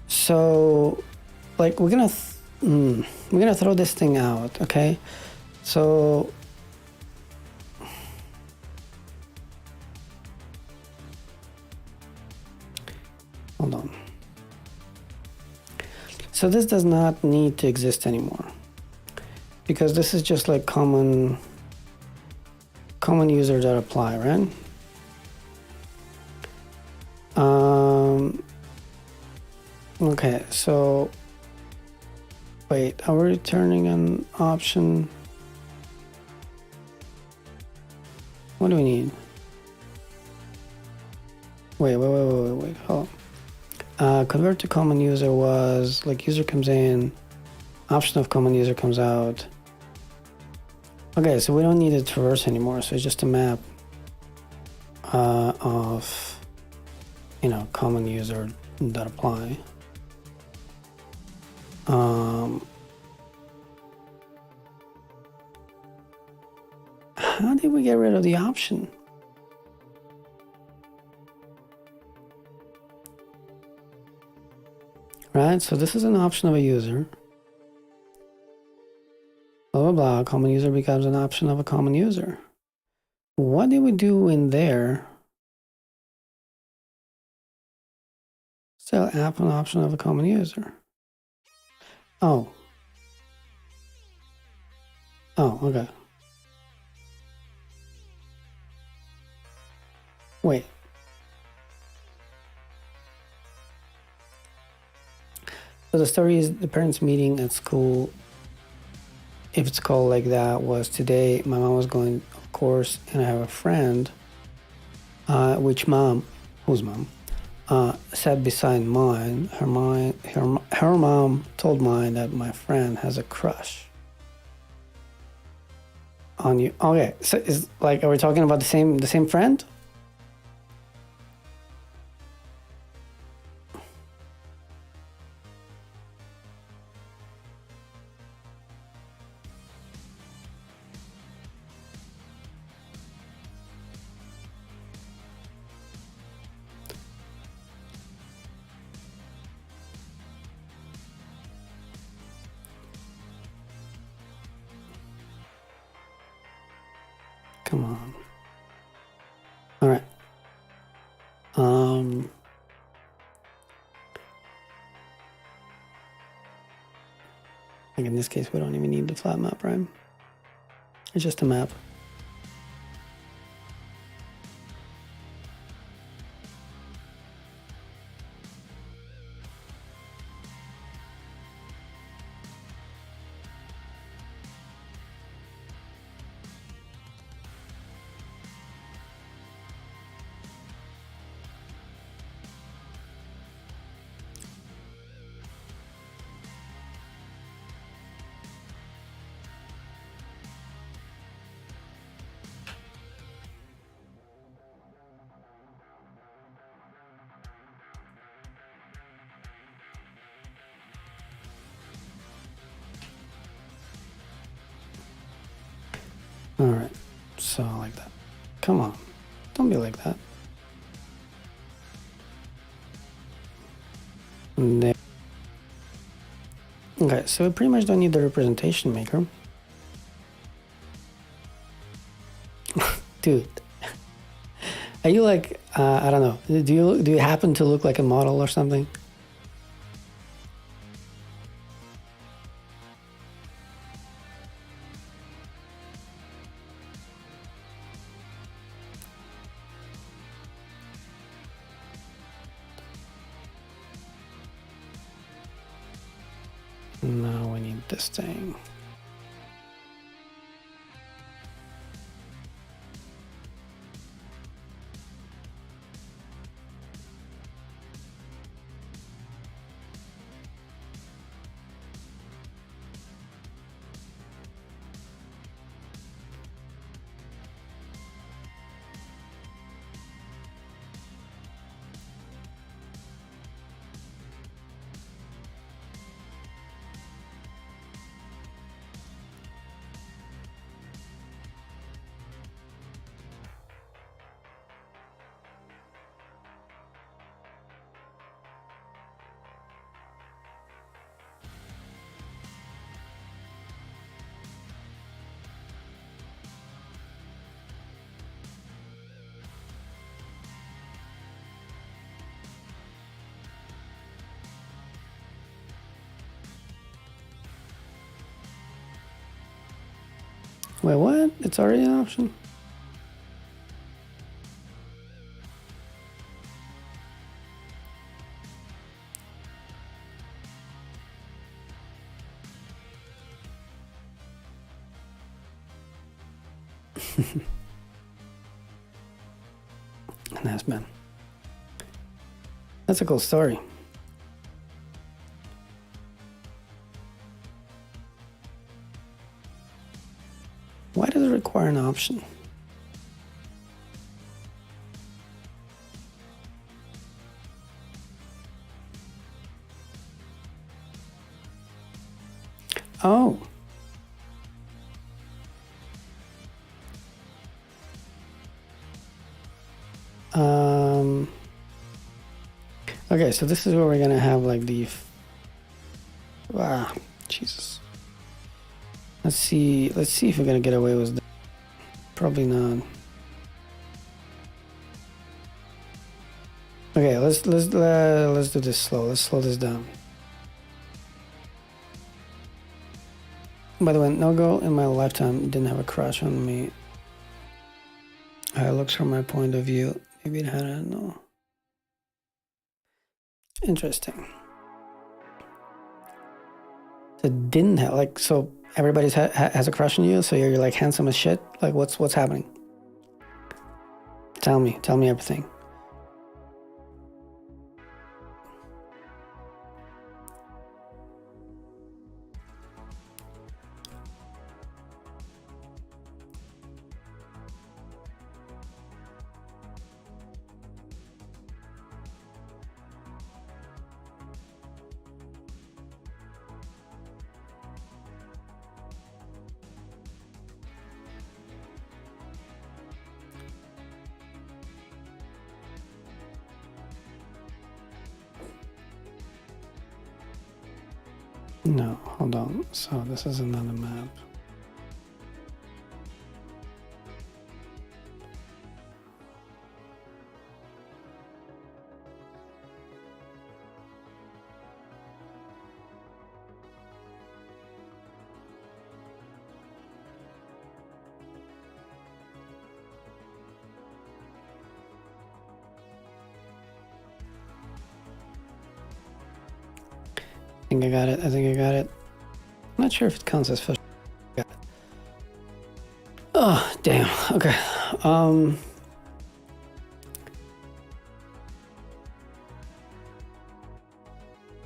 So, like we're gonna throw this thing out, okay? So. Hold on. So this does not need to exist anymore because this is just like common user.apply, right? Okay, so wait, are we returning an option? What do we need? Wait, hold on. Convert to common user was like user comes in, option of common user comes out. Okay, so we don't need a traverse anymore, so it's just a map of, you know, common user that apply. How did we get rid of the option? Right, so this is an option of a user. Blah, blah, blah, common user becomes an option of a common user. What did we do in there? Still app an option of a common user. Oh, okay. Wait. So the story is the parents' meeting at school, if it's called like that, was today. My mom was going, of course, and I have a friend, which mom? Whose mom? sat beside mine. Her mom told mine that my friend has a crush on you. Okay, so is like, are we talking about the same friend? Come on. All right. Like in this case, we don't even need the flat map, right? It's just a map. All right, so like that. Come on, don't be like that. And there. Okay, so we pretty much don't need the representation maker. Dude, are you like, I don't know, do you happen to look like a model or something? No, we need this thing. Wait, what? It's already an option? Nice, man. That's a cool story. Why does it require an option? Oh. Okay, so this is where we're gonna have like the Jesus. Let's see if we're gonna get away with this. Probably not. Okay, let's do this slow. Let's slow this down. By the way, no girl in my lifetime didn't have a crush on me. It looks from my point of view. Maybe it had, I don't know. Interesting. It didn't have, like, so everybody has a crush on you, so you're like handsome as shit? Like, what's happening? Tell me everything. No, hold on. So this is another map. I think I got it. I think I got it. I'm not sure if it counts as first. Oh, damn. Okay.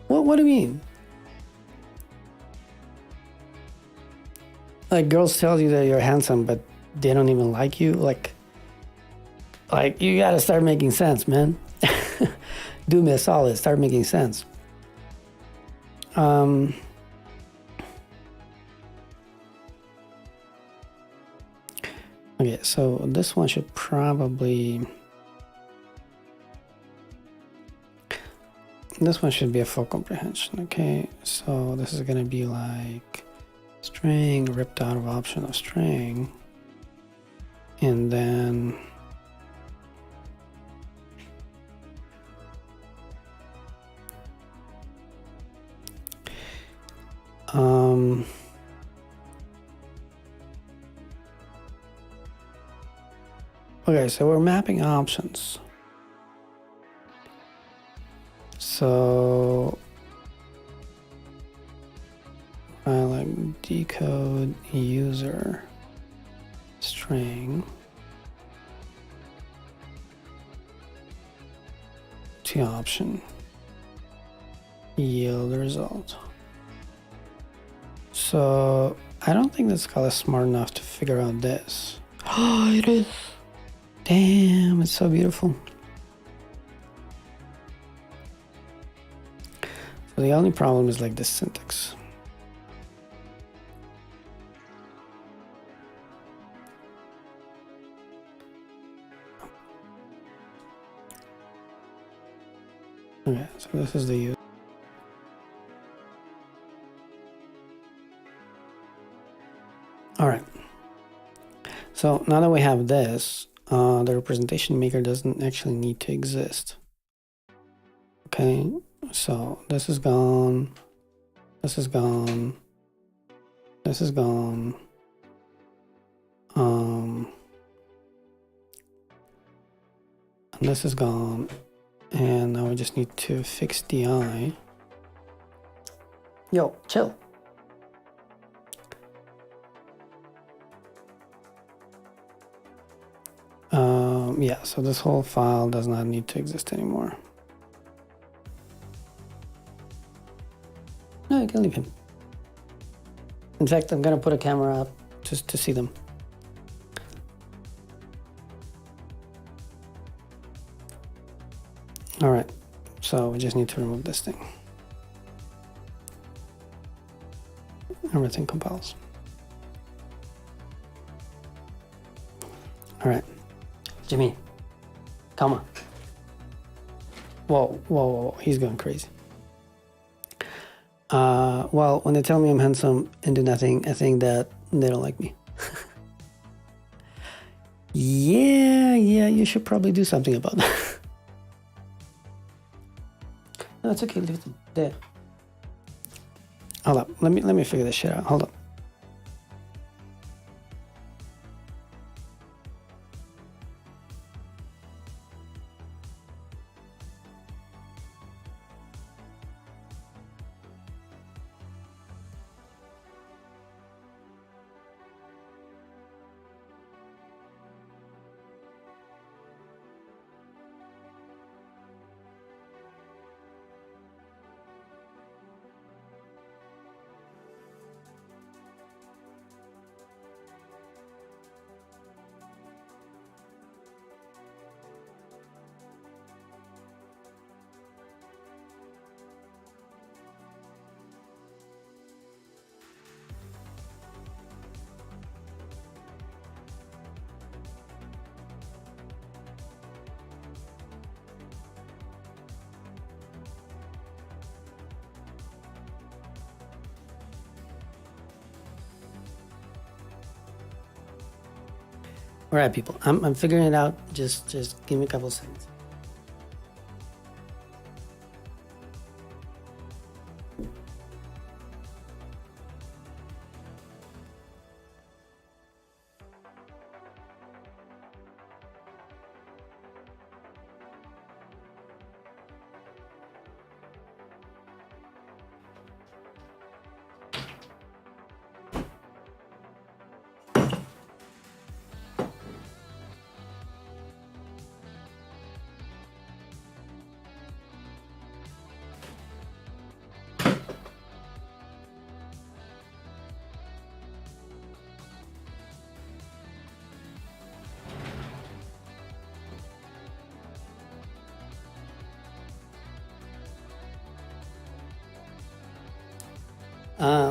What do you mean? Like girls tell you that you're handsome, but they don't even like you. Like you gotta start making sense, man. Do me a solid. Start making sense. Okay, so this one should probably. This one should be a full comprehension. Okay, so this is gonna be like string ripped out of option of string, and then okay, so we're mapping options. So I like decode user string to option yield result. So I don't think that Scala is smart enough to figure out this. Oh, it is. Damn, it's so beautiful. So the only problem is like this syntax. Okay, so this is the use. All right. So now that we have this, the representation maker doesn't actually need to exist. Okay, so this is gone. This is gone. This is gone. And this is gone. And now we just need to fix DI. Yo, chill. Yeah, so this whole file does not need to exist anymore. No, you can leave him. In fact, I'm gonna put a camera up just to see them. All right, so we just need to remove this thing. Everything compiles. All right, Jimmy, come on. Whoa, whoa, whoa, he's going crazy. Well, when they tell me I'm handsome and do nothing, I think that they don't like me. Yeah, you should probably do something about that. No, it's okay, leave them there. Hold up, let me figure this shit out. Hold up. All right, people, I'm figuring it out. Just give me a couple seconds.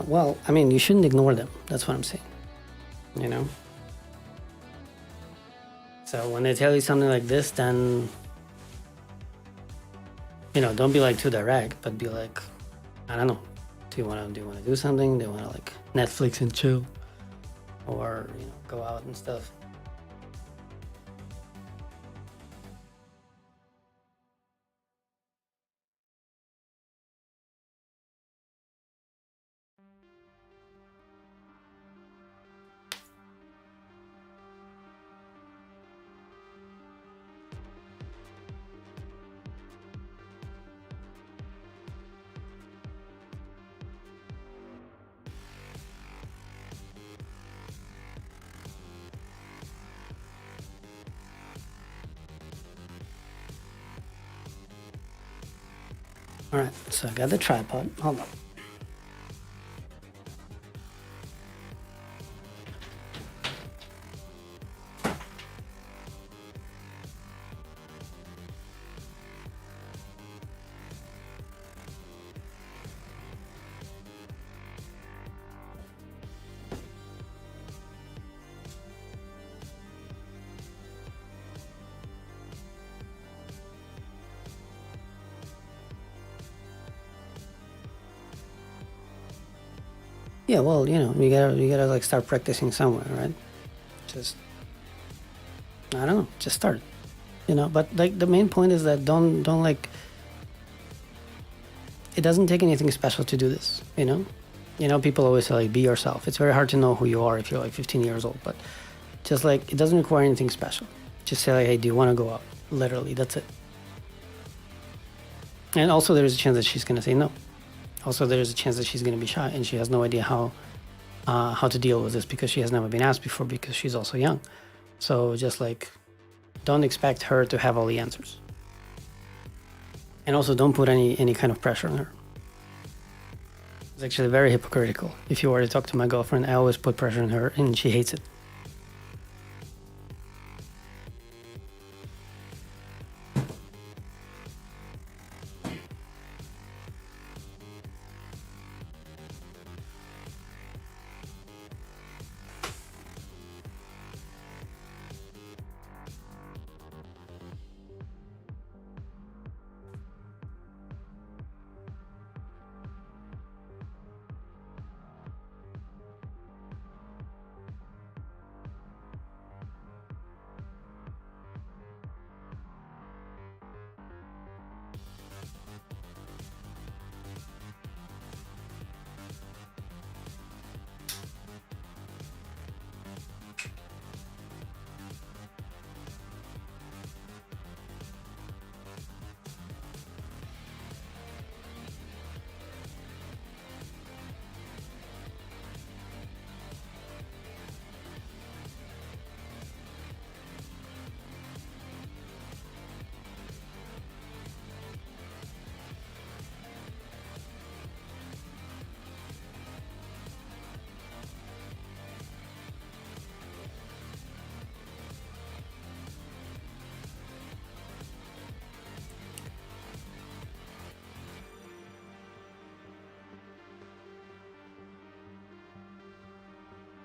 Well, I mean, you shouldn't ignore them. That's what I'm saying. You know? So when they tell you something like this, then, you know, don't be like too direct, but be like, I don't know. Do you want to do something? Do you want to like Netflix and chill? Or, you know, go out and stuff? All right, so I got the tripod. Hold on. Yeah, well, you know, you gotta like start practicing somewhere, right? Just, I don't know, just start, you know. But like the main point is that don't like. It doesn't take anything special to do this, you know. You know, people always say like be yourself. It's very hard to know who you are if you're like 15 years old, but just like it doesn't require anything special. Just say like, hey, do you want to go out? Literally, that's it. And also, there's a chance that she's gonna say no. Also, there's a chance that she's gonna be shy and she has no idea how to deal with this because she has never been asked before because she's also young. So just like, don't expect her to have all the answers. And also don't put any kind of pressure on her. It's actually very hypocritical. If you were to talk to my girlfriend, I always put pressure on her and she hates it.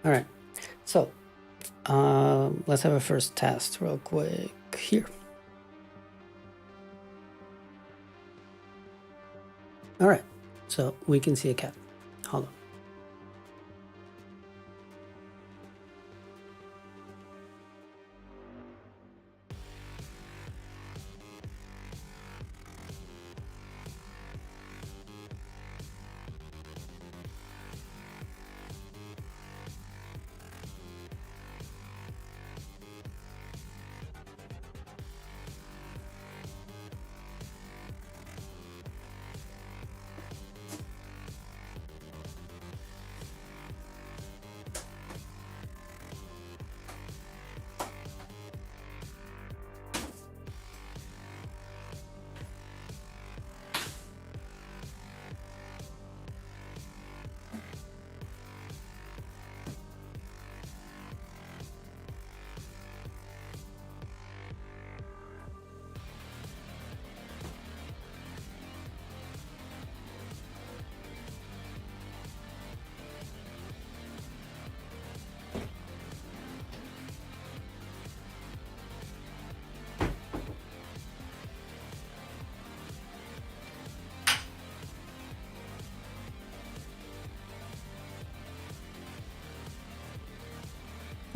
All right, so let's have a first test real quick here. All right, so we can see a cat. Hold on.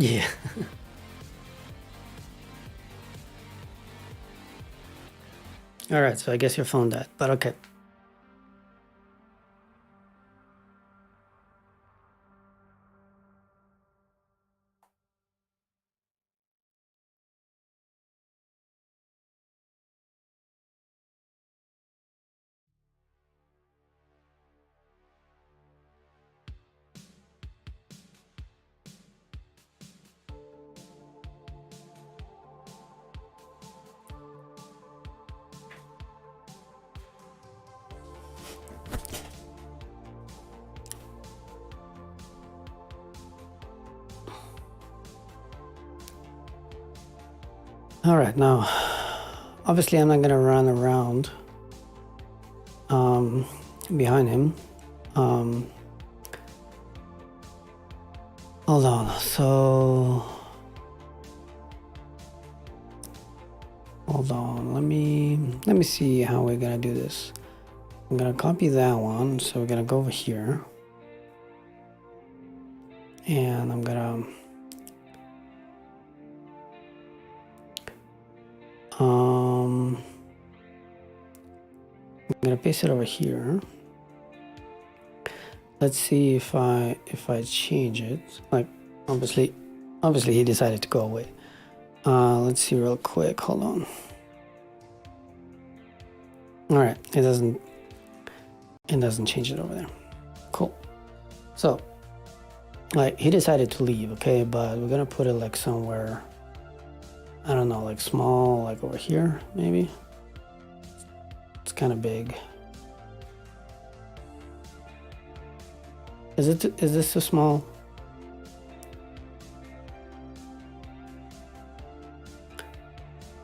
Yeah. All right, so I guess your phone died, but okay. All right, now, obviously I'm not gonna run around behind him. Hold on, so hold on, let me see how we're gonna do this. I'm gonna copy that one, so we're gonna go over here, and I'm gonna paste it over here. Let's see if I change it. Like, obviously he decided to go away. Let's see real quick. Hold on. All right, it doesn't change it over there. Cool. So, like, he decided to leave, okay, but we're gonna put it like somewhere, I don't know, like small, like over here, maybe. It's kind of big. Is this too small?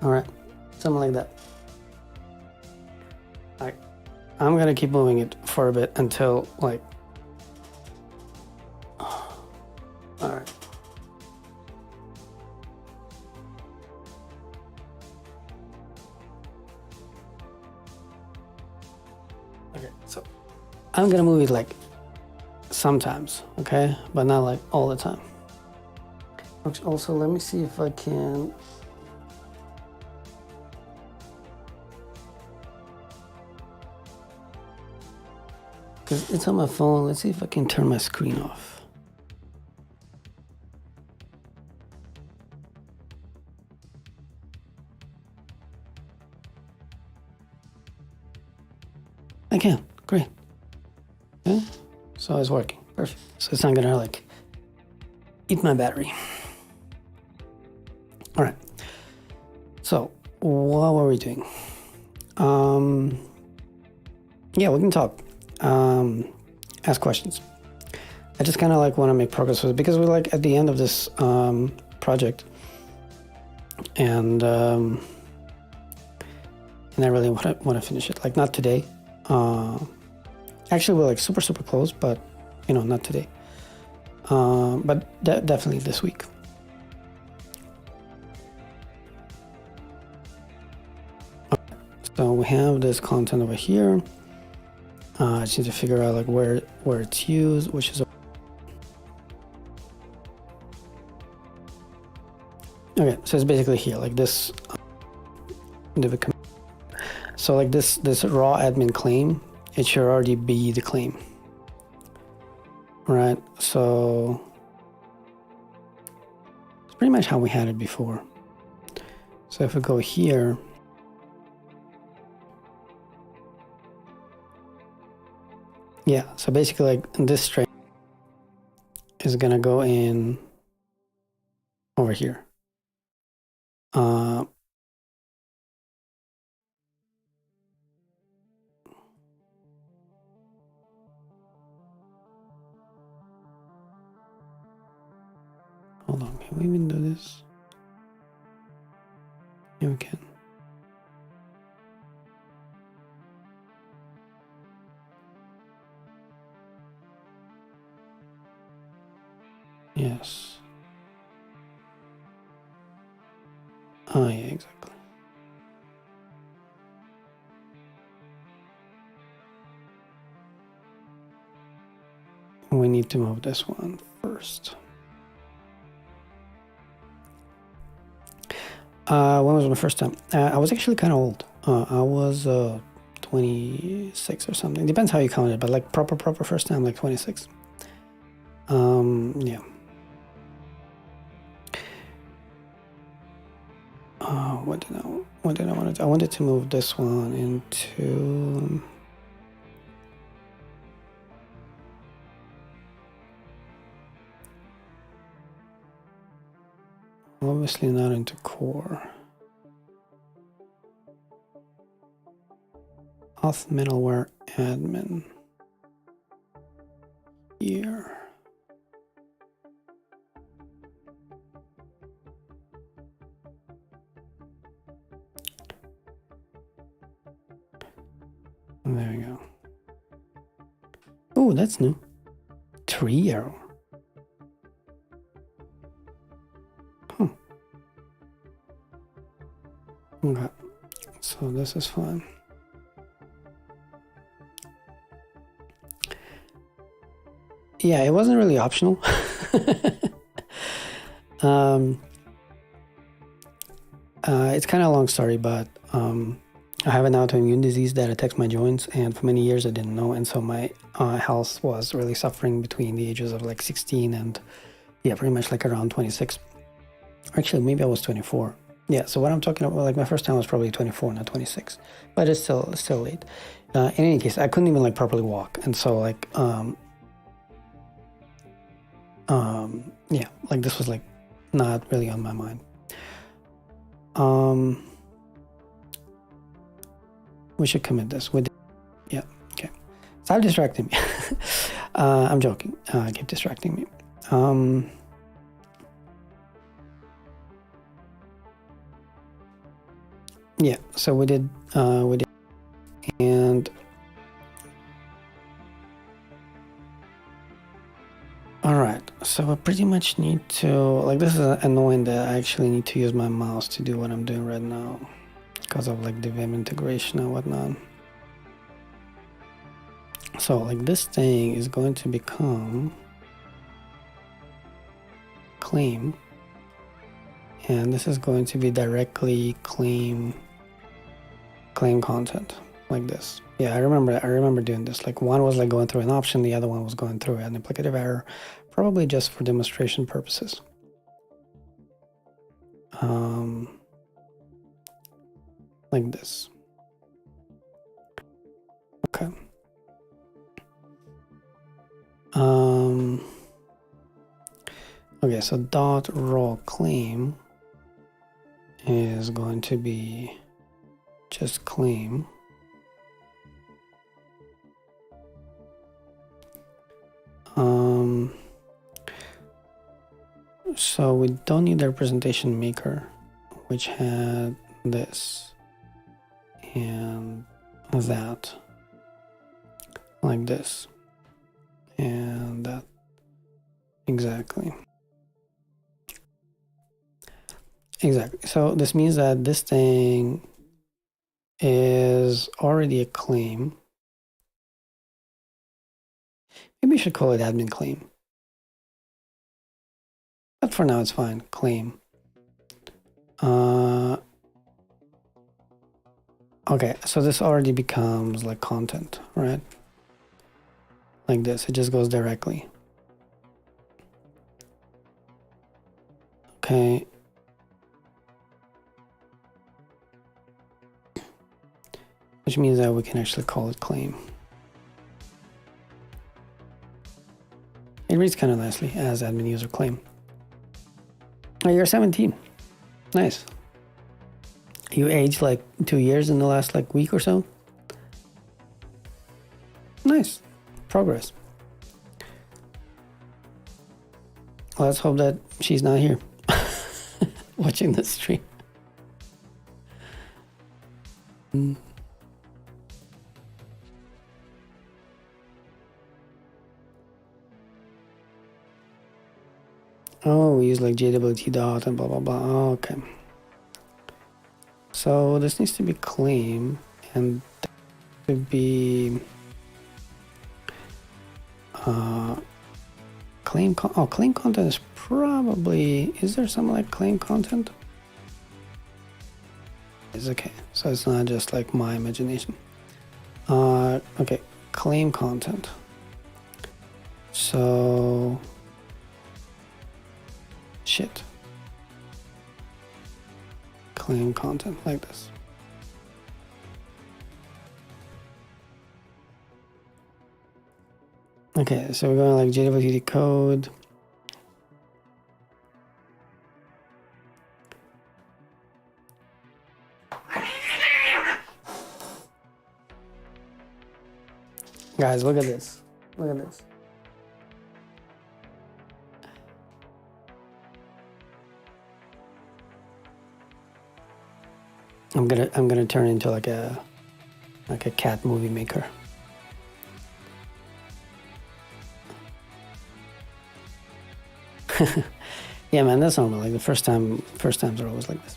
All right, something like that. All right, I'm gonna keep moving it for a bit until like, all right. Okay, so I'm gonna move it like sometimes, okay, but not like all the time. Also, let me see if I can. Because it's on my phone. Let's see if I can turn my screen off. I can. Great. Okay. So it's working. Perfect. So it's not gonna like eat my battery. All right. So what were we doing? Yeah, we can talk. Ask questions. I just kind of like want to make progress with it because we're like at the end of this project, and I really want to finish it. Like not today. Actually, we're like super close, but you know, not today. But definitely this week. So we have this content over here. I just need to figure out like where it's used, which is okay. So it's basically here, like this. So like this raw admin claim, it should already be the claim, right? So it's pretty much how we had it before. So if we go here, yeah. So basically, like this string is gonna go in over here. Hold on, can we even do this? Yeah, we can. Yes. Oh, yeah, exactly. We need to move this one first. When was my first time? I was actually kind of old. I was 26 or something. Depends how you count it, but like proper first time, like 26. Yeah. What did I want to do? I wanted to move this one into. Obviously not into core. Auth middleware admin. Here. There we go. Oh, that's new. 3 arrow. Okay, so this is fine. Yeah, it wasn't really optional. It's kind of a long story, but I have an autoimmune disease that attacks my joints, and for many years I didn't know, and so my health was really suffering between the ages of like 16 and yeah, pretty much like around 26. Actually, maybe I was 24. Yeah, so what I'm talking about, like my first time was probably 24, not 26, but it's still late. In any case, I couldn't even like properly walk, and so like yeah, like this was like not really on my mind. We should commit this. Yeah, okay. Stop distracting me. I'm joking. Keep distracting me. Yeah, so we did, and all right. So I pretty much need to, like, this is annoying that I actually need to use my mouse to do what I'm doing right now because of like the Vim integration and whatnot. So like this thing is going to become claim, and this is going to be directly claim content like this. Yeah, I remember doing this. Like one was like going through an option, the other one was going through an applicative error, probably just for demonstration purposes. Like this. Okay. Okay, so dot raw claim is going to be just claim. So we don't need the representation maker, which had this and that, like this and that. Exactly. So this means that this thing is already a claim. Maybe we should call it admin claim. But for now, it's fine. Claim. Okay, so this already becomes like content, right? Like this, it just goes directly. Okay. Which means that we can actually call it claim. It reads kind of nicely as admin user claim. Oh, you're 17. Nice. You aged like 2 years in the last like week or so. Nice. Progress. Let's hope that she's not here watching the stream. Oh, we use like JWT dot and blah blah blah. Oh, okay. So this needs to be claim, and that should be claim. Claim content is probably. Is there some like claim content? It's okay. So it's not just like my imagination. Okay, claim content. So shit. Claim content like this. Okay, so we're going like JWT code. Guys, look at this. Look at this. I'm gonna turn into like a cat movie maker. Yeah, man, that's normal. Like the first times are always like this.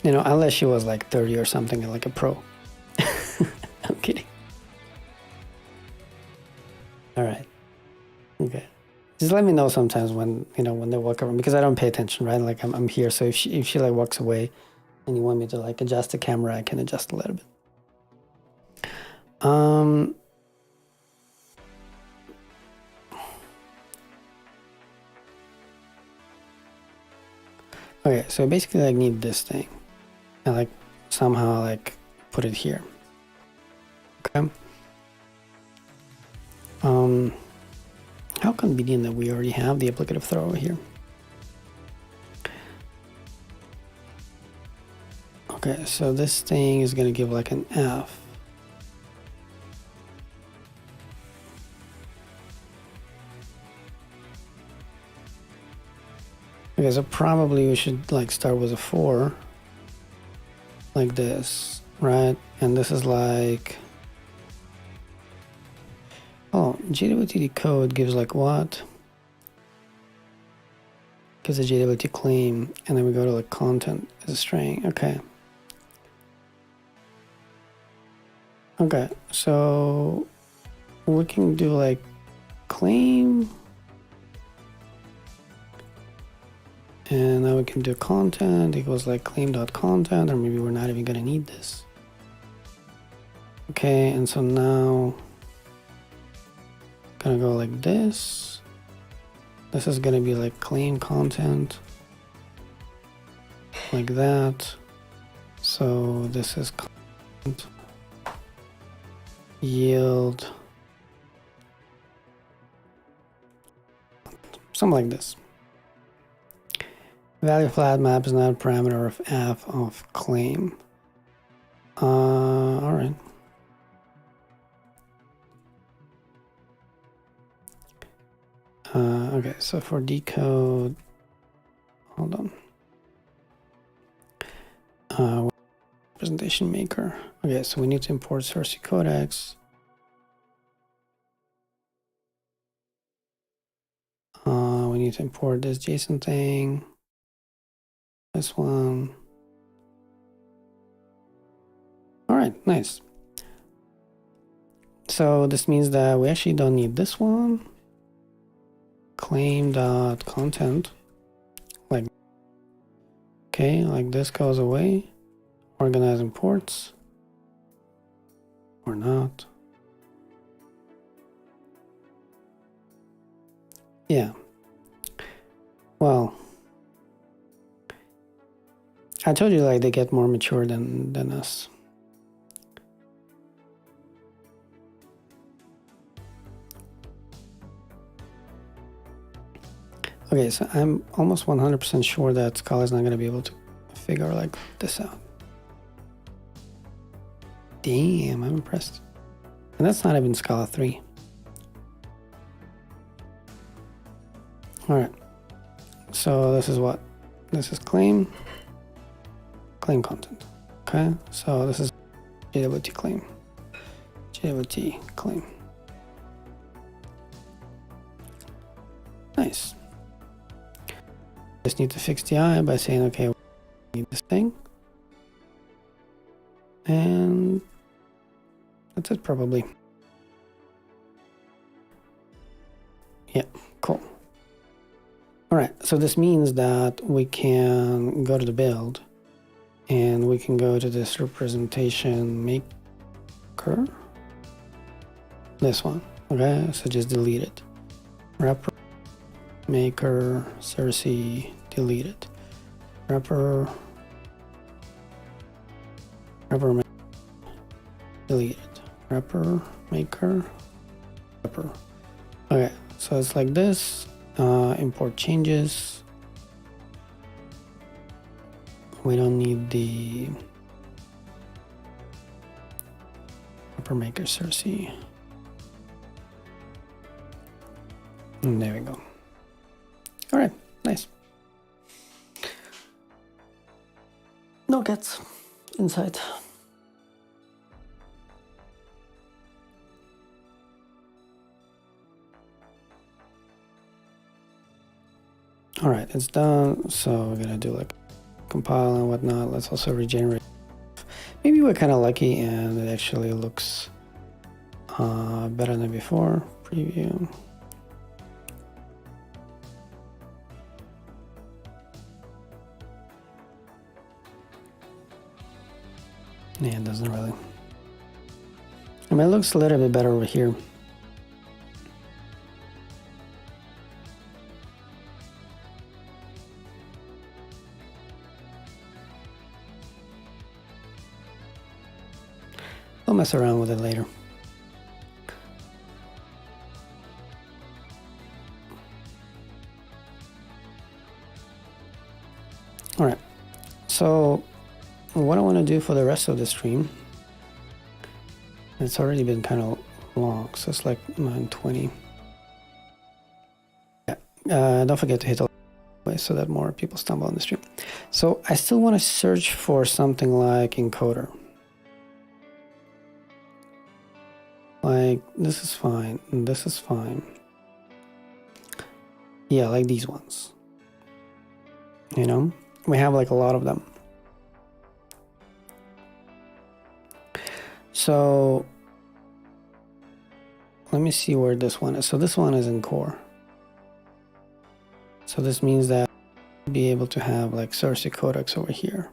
You know, unless she was like 30 or something, like a pro. I'm kidding. All right. Okay. Just let me know sometimes when, you know, when they walk around, because I don't pay attention, right? Like I'm here. So if she like walks away and you want me to like adjust the camera, I can adjust a little bit. Okay, so basically I need this thing and like somehow like put it here. Okay. How convenient that we already have the applicative throw over here. Okay, so this thing is gonna give like an F. Okay, so probably we should like start with a 4 like this, right? And this is like, oh, JWT code gives like what? Gives a JWT claim, and then we go to like content as a string. Okay. Okay, so we can do like claim, and now we can do content equals like claim.content, or maybe we're not even gonna need this. Okay, and so now gonna go like this. This is gonna be like claim content like that. So this is content yield, something like this. Value flat map is not a parameter of f of claim. All right. Okay, so for decode, hold on. Representation maker. Okay, so we need to import source codecs. We need to import this JSON thing. This one. All right, nice. So this means that we actually don't need this one. Claim.content. Like, okay, like this goes away. Organize imports. Or not. Yeah. Well, I told you like they get more mature than us. Okay, so I'm almost 100% sure that Scala is not going to be able to figure like this out. Damn, I'm impressed. And that's not even Scala 3. All right. So this is what? This is claim content. Okay, so this is JWT claim. JWT claim. Nice. Just need to fix the I by saying, okay, we need this thing. And That's it probably. Yeah, cool. All right, so this means that we can go to the build and we can go to this representation maker. This one, okay? So just delete it. Wrapper, maker, Cersei, delete it. Wrapper, maker, delete it. Wrapper, maker, wrapper. Okay, so it's like this. Import changes. We don't need the wrapper maker Cersei. And there we go. All right, nice. No cats inside. All right, it's done. So we're gonna do like compile and whatnot. Let's also regenerate. Maybe we're kind of lucky and it actually looks better than before. Preview. Yeah, it doesn't really. I mean, it looks a little bit better over here. I'll mess around with it later. All right, so what I want to do for the rest of the stream, it's already been kind of long, so it's like 9:20. Yeah, don't forget to hit the like so that more people stumble on the stream. So I still want to search for something like encoder. Like this is fine, and this is fine. Yeah, like these ones. You know, we have like a lot of them. So let me see where this one is. So this one is in core. So this means that we'll be able to have like Cersei codecs over here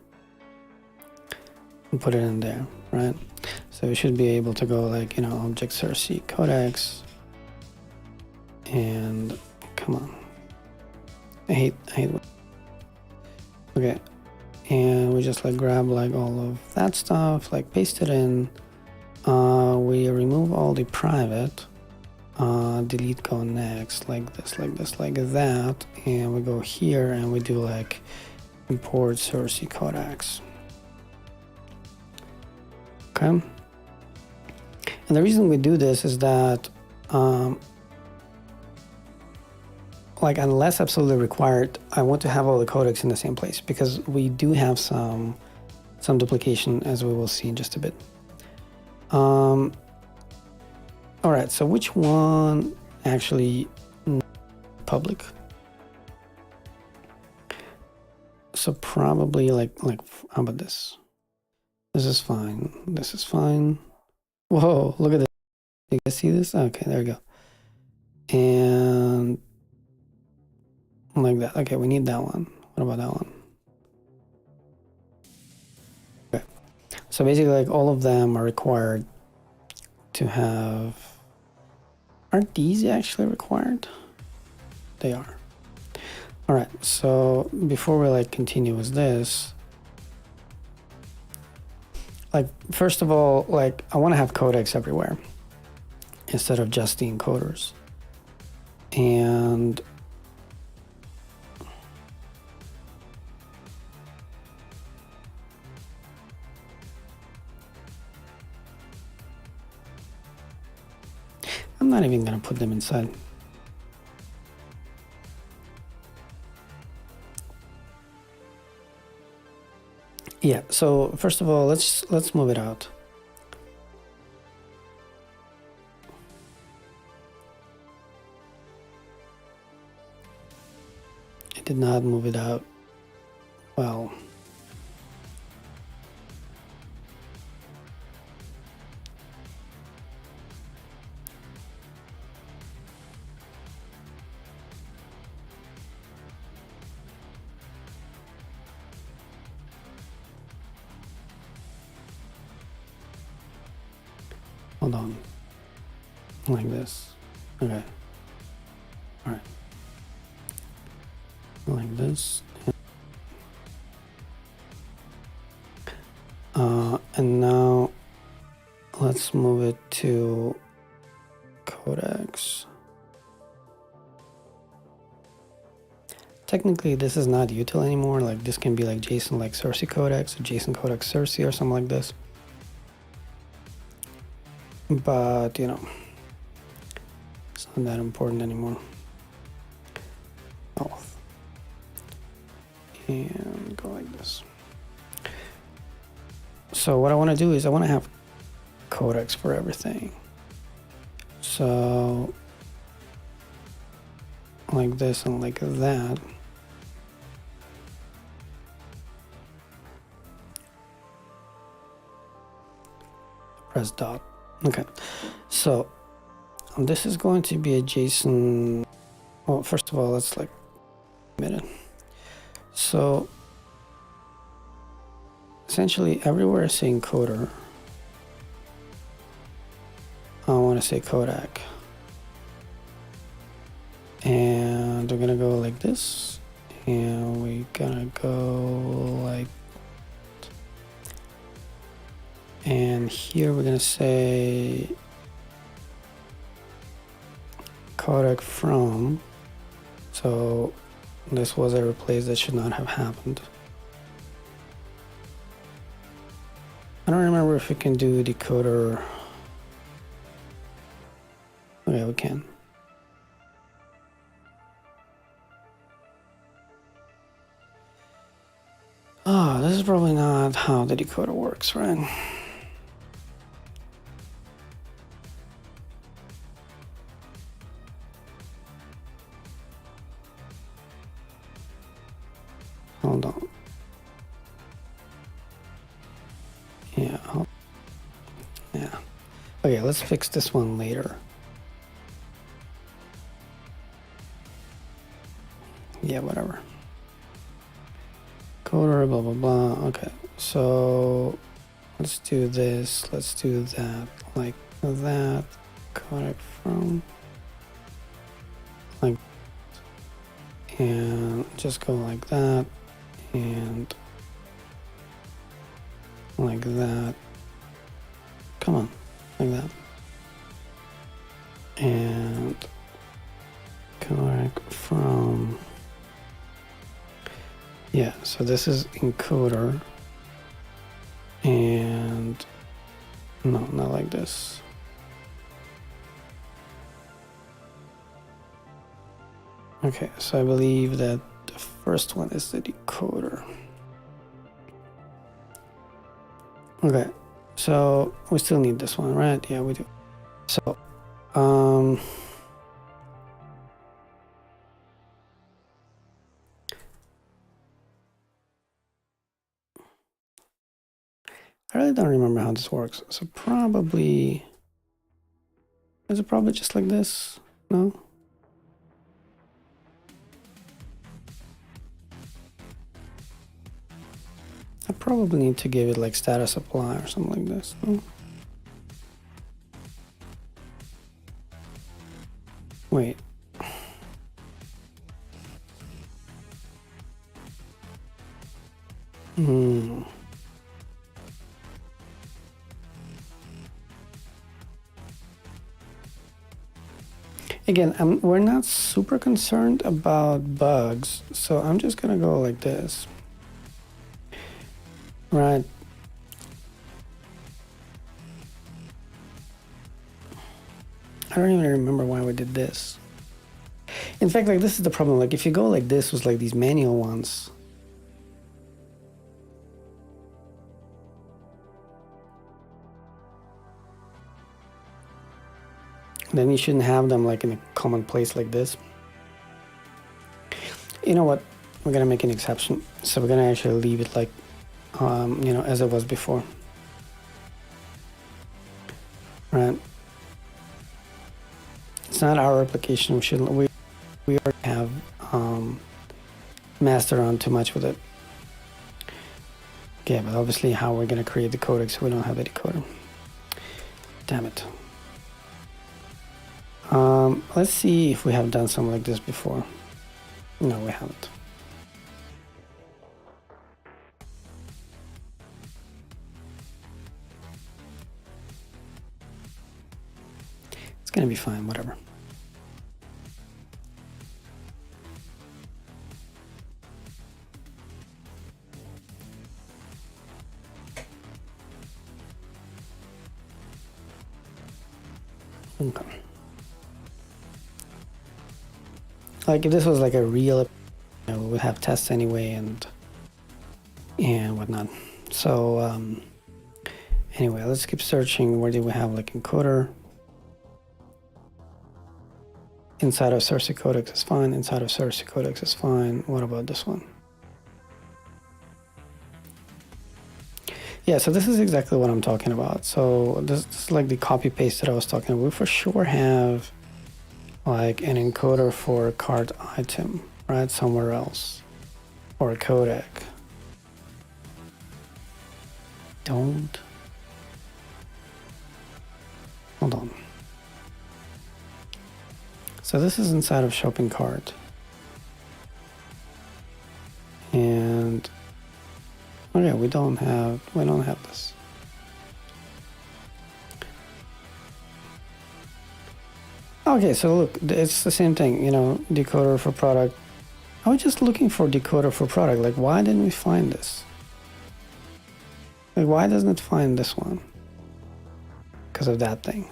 and put it in there, right? So we should be able to go like, you know, object Cersei codecs and come on. I hate okay. And we just like grab like all of that stuff, like paste it in. We remove all the private, delete go next, like this, like this, like that, and we go here and we do like import Cersei codecs. Okay. And the reason we do this is that, like unless absolutely required, I want to have all the codecs in the same place because we do have some duplication, as we will see in just a bit. All right, so which one actually public? So probably like how about this? This is fine. This is fine. Whoa, look at this. You guys see this? Okay, there we go. And like that. Okay, we need that one. What about that one? Okay. So basically like all of them are required to have. Aren't these actually required? They are. All right, so before we like continue with this, like first of all, like I want to have codecs everywhere instead of just the encoders. And I'm not even gonna put them inside. Yeah, so first of all, let's move it out. I did not move it out well. hold on, like this. Okay, all right, like this. And now let's move it to codecs. Technically, this is not util anymore. Like this can be like JSON like Cersei codecs, or JSON codec Cersei, or something like this. But you know, it's not that important anymore. Oh, and go like this. So what I want to do is I want to have codecs for everything. So like this and like that. Press dot. Okay. So this is going to be a JSON. Well, first of all, let's like commit it. So essentially everywhere I say encoder, I want to say codec. And we're gonna go like this, and we're gonna go like, and here we're gonna say codec from. So this was a replace that should not have happened. I don't remember if we can do decoder. Okay, we can. Oh, this is probably not how the decoder works, right? Hold on. Yeah. Yeah. Okay, let's fix this one later. Yeah, whatever. Coder, blah, blah, blah. Okay, so let's do this. Let's do that. Like that. Codec from. Like. And just go like that. And like that. Come on, like that. And codec from. Yeah, so this is encoder. And no, not like this. Okay, so I believe that the first one is the decoder. Okay, so we still need this one, right? Yeah, we do. So, I really don't remember how this works. So probably, is it probably just like this? No? I probably need to give it like status apply or something like this. No? Wait. Again, we're not super concerned about bugs, so I'm just gonna go like this. Right. I don't even remember why we did this. In fact, like this is the problem. Like if you go like this with like these manual ones, then you shouldn't have them like in a common place like this. You know what? We're gonna make an exception. So we're gonna actually leave it like, you know, as it was before. Right? It's not our application. We already have messed around too much with it. Okay, but obviously how we're gonna create the codec so we don't have a decoder. Damn it. Let's see if we have done something like this before. No, we haven't. It's gonna be fine, whatever. Okay. Like if this was like a real, you know, we would have tests anyway and whatnot. So anyway, let's keep searching. Where do we have like encoder? Inside of source codecs is fine. Inside of source codecs is fine. What about this one? Yeah, so this is exactly what I'm talking about. So this is like the copy paste that I was talking about. We for sure have like an encoder for a cart item, right? Somewhere else. Or a codec. Don't. Hold on. So this is inside of shopping cart. And oh yeah, we don't have this. Okay, so look, it's the same thing, you know, decoder for product. I was just looking for decoder for product. Like, why didn't we find this? Like, why doesn't it find this one? Because of that thing.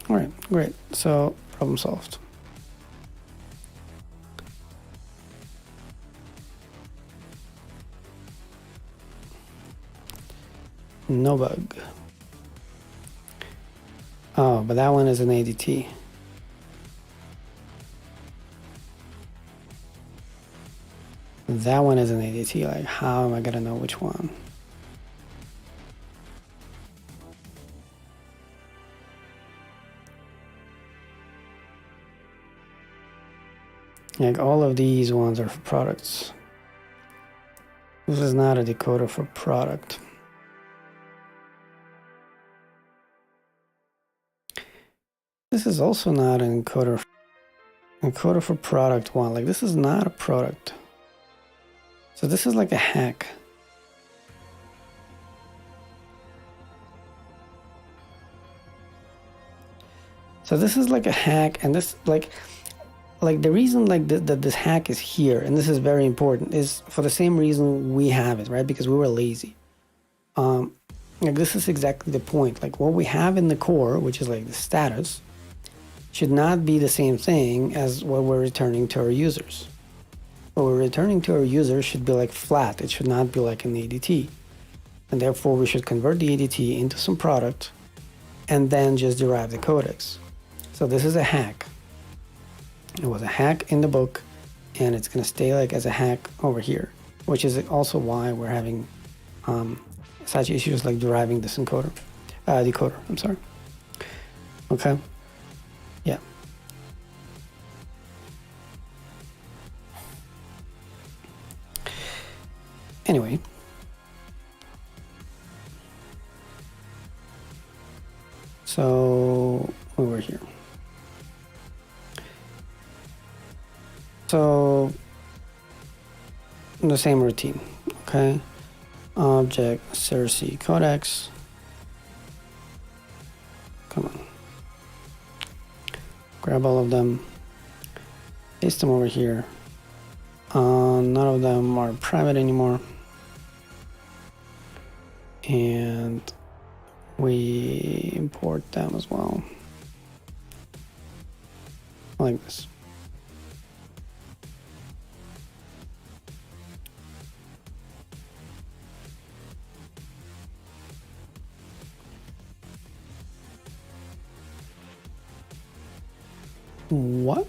All right, great. So, problem solved. No bug. Oh, but that one is an ADT. That one is an ADT. Like, how am I gonna know which one? Like, all of these ones are for products. This is not a decoder for product. This is also not an encoder for product one. Like, this is not a product. So this is like a hack. So this is like a hack, and this like the reason like that this hack is here, and this is very important, is for the same reason we have it, right? Because we were lazy. Like this is exactly the point. Like what we have in the core, which is like the status, should not be the same thing as what we're returning to our users. What we're returning to our users should be like flat. It should not be like an ADT. And therefore we should convert the ADT into some product and then just derive the codecs. So this is a hack. It was a hack in the book, and it's gonna stay like as a hack over here, which is also why we're having such issues like deriving this decoder. I'm sorry. Okay. Yeah. Anyway. So over here. So the same routine, okay? Object src codecs. Come on. Grab all of them, paste them over here. None of them are private anymore. And we import them as well. Like this. What?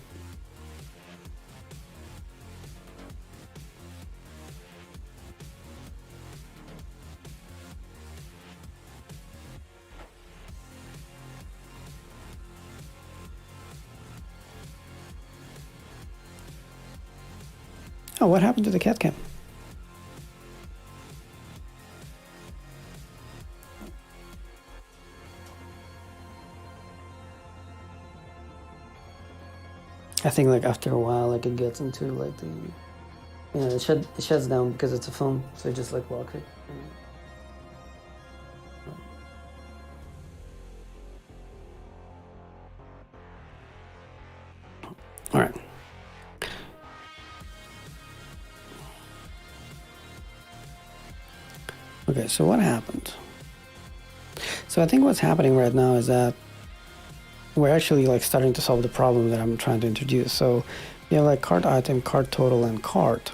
Oh, what happened to the cat cam? I think like after a while, like it gets into like the, it shuts down because it's a phone, so it just like locks it. All right. Okay, so what happened? So I think what's happening right now is that we're actually like starting to solve the problem that I'm trying to introduce. So you have like cart item, cart total, and cart.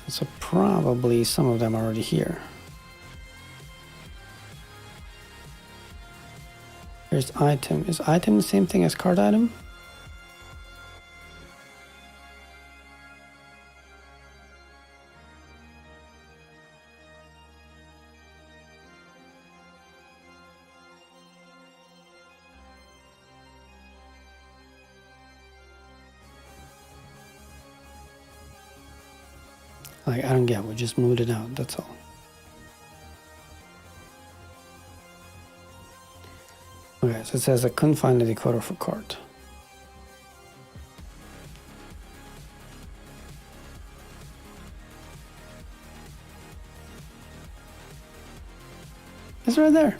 So probably some of them are already here. Here's item. Is item the same thing as cart item? Like, I don't get it. We just moved it out. That's all. Okay, so it says I couldn't find the decoder for cart. It's right there.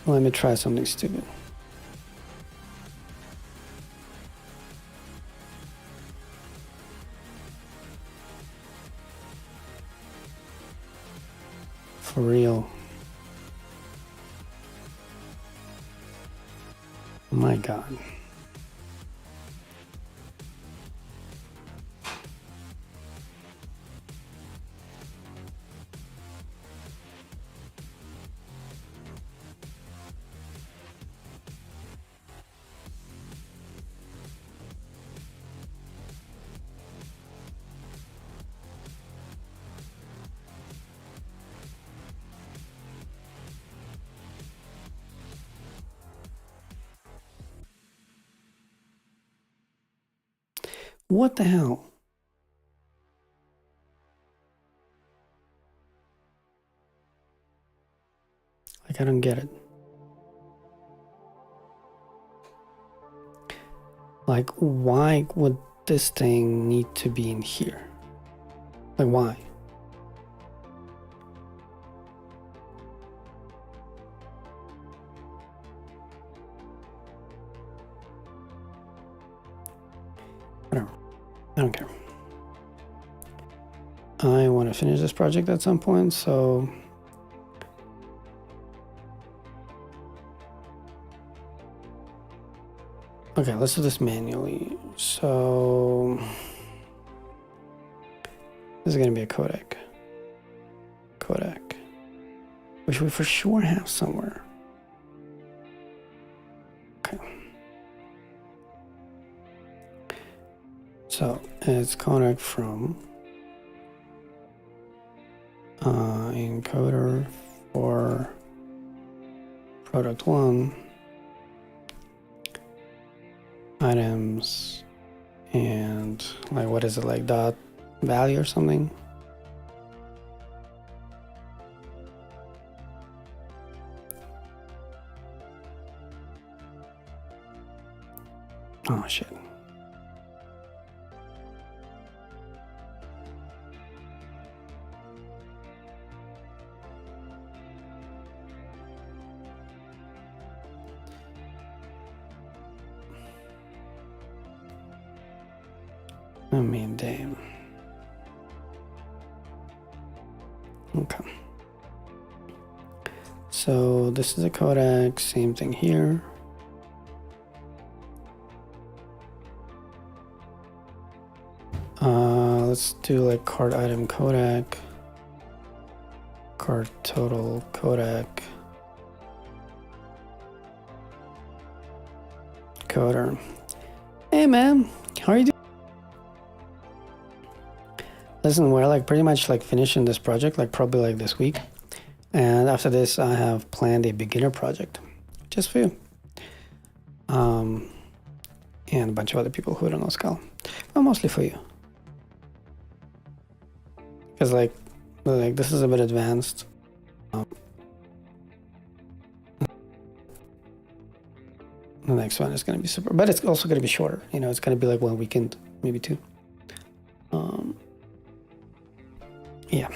Let me try something stupid. For real. Oh my God. What the hell? Like, I don't get it. Like, why would this thing need to be in here? Like, why? Whatever. I don't care. I want to finish this project at some point, so okay, let's do this manually. So this is going to be a codec, which we for sure have somewhere. Okay. So it's codec from encoder for product 1 items, and like, what is it, like dot value or something? Oh shit. I mean, damn. Okay. So this is a codec, same thing here. Let's do like cart item codec, cart total codec, coder. Hey man, how are you doing? Listen, we're like pretty much like finishing this project, like probably like this week. And after this, I have planned a beginner project just for you. And a bunch of other people who don't know Scala, but mostly for you. Because like this is a bit advanced. And next one is going to be super, but it's also going to be shorter. You know, it's going to be like 1 weekend, maybe 2. Yeah.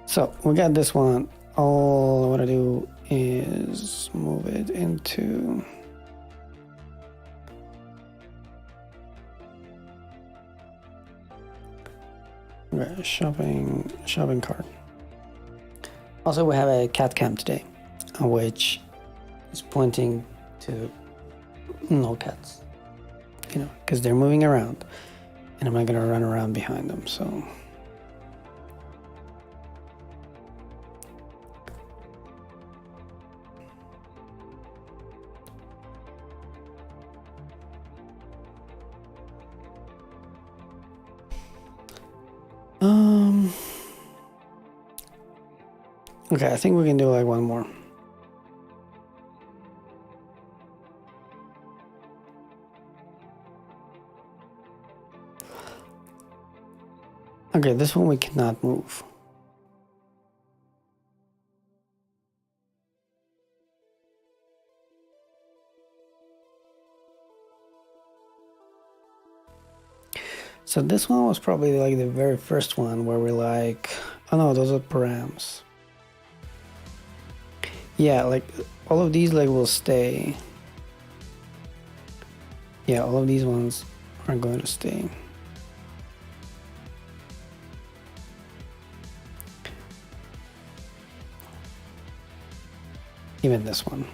So we got this one. All I want to do is move it into shopping cart. Also, we have a cat cam today, which is pointing to no cats, you know, because they're moving around, and I'm not gonna run around behind them. So. Okay, I think we can do like one more. Okay, this one we cannot move. So this one was probably like the very first one where we're like, oh no, those are params. Yeah, like all of these like will stay. Yeah, all of these ones are going to stay. Even this one.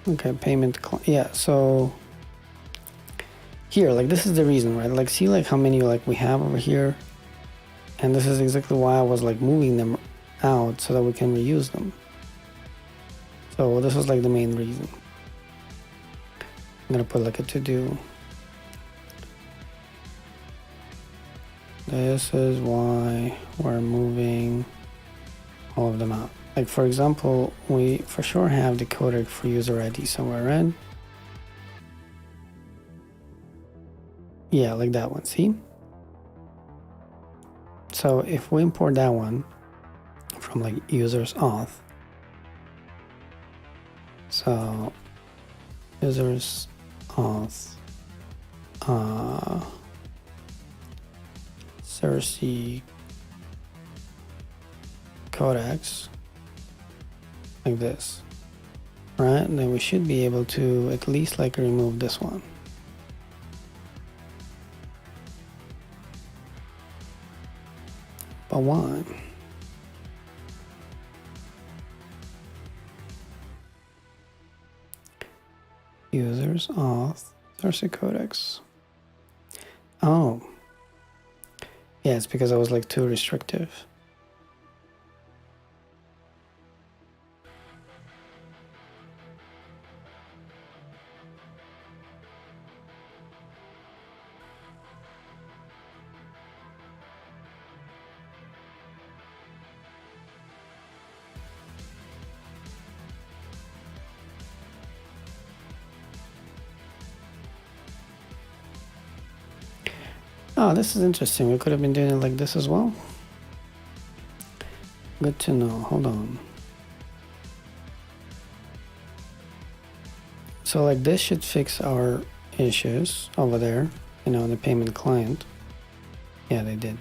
Okay, payment, yeah, so here, like this is the reason, right? Like see like how many like we have over here, and this is exactly why I was like moving them out so that we can reuse them. So this was like the main reason. I'm gonna put like a to-do. This is why we're moving all of them out. Like for example, we for sure have the codec for user ID somewhere, right? Yeah, like that one, see? So if we import that one from like users auth, so users auth, Cersei codecs, like this, right? And then we should be able to at least like remove this one. But why? Users auth Cersei codecs. Oh, yeah, it's because I was like too restrictive. Oh, this is interesting. We could have been doing it like this as well. Good to know. Hold on. So like this should fix our issues over there, you know, in the payment client. Yeah, they did.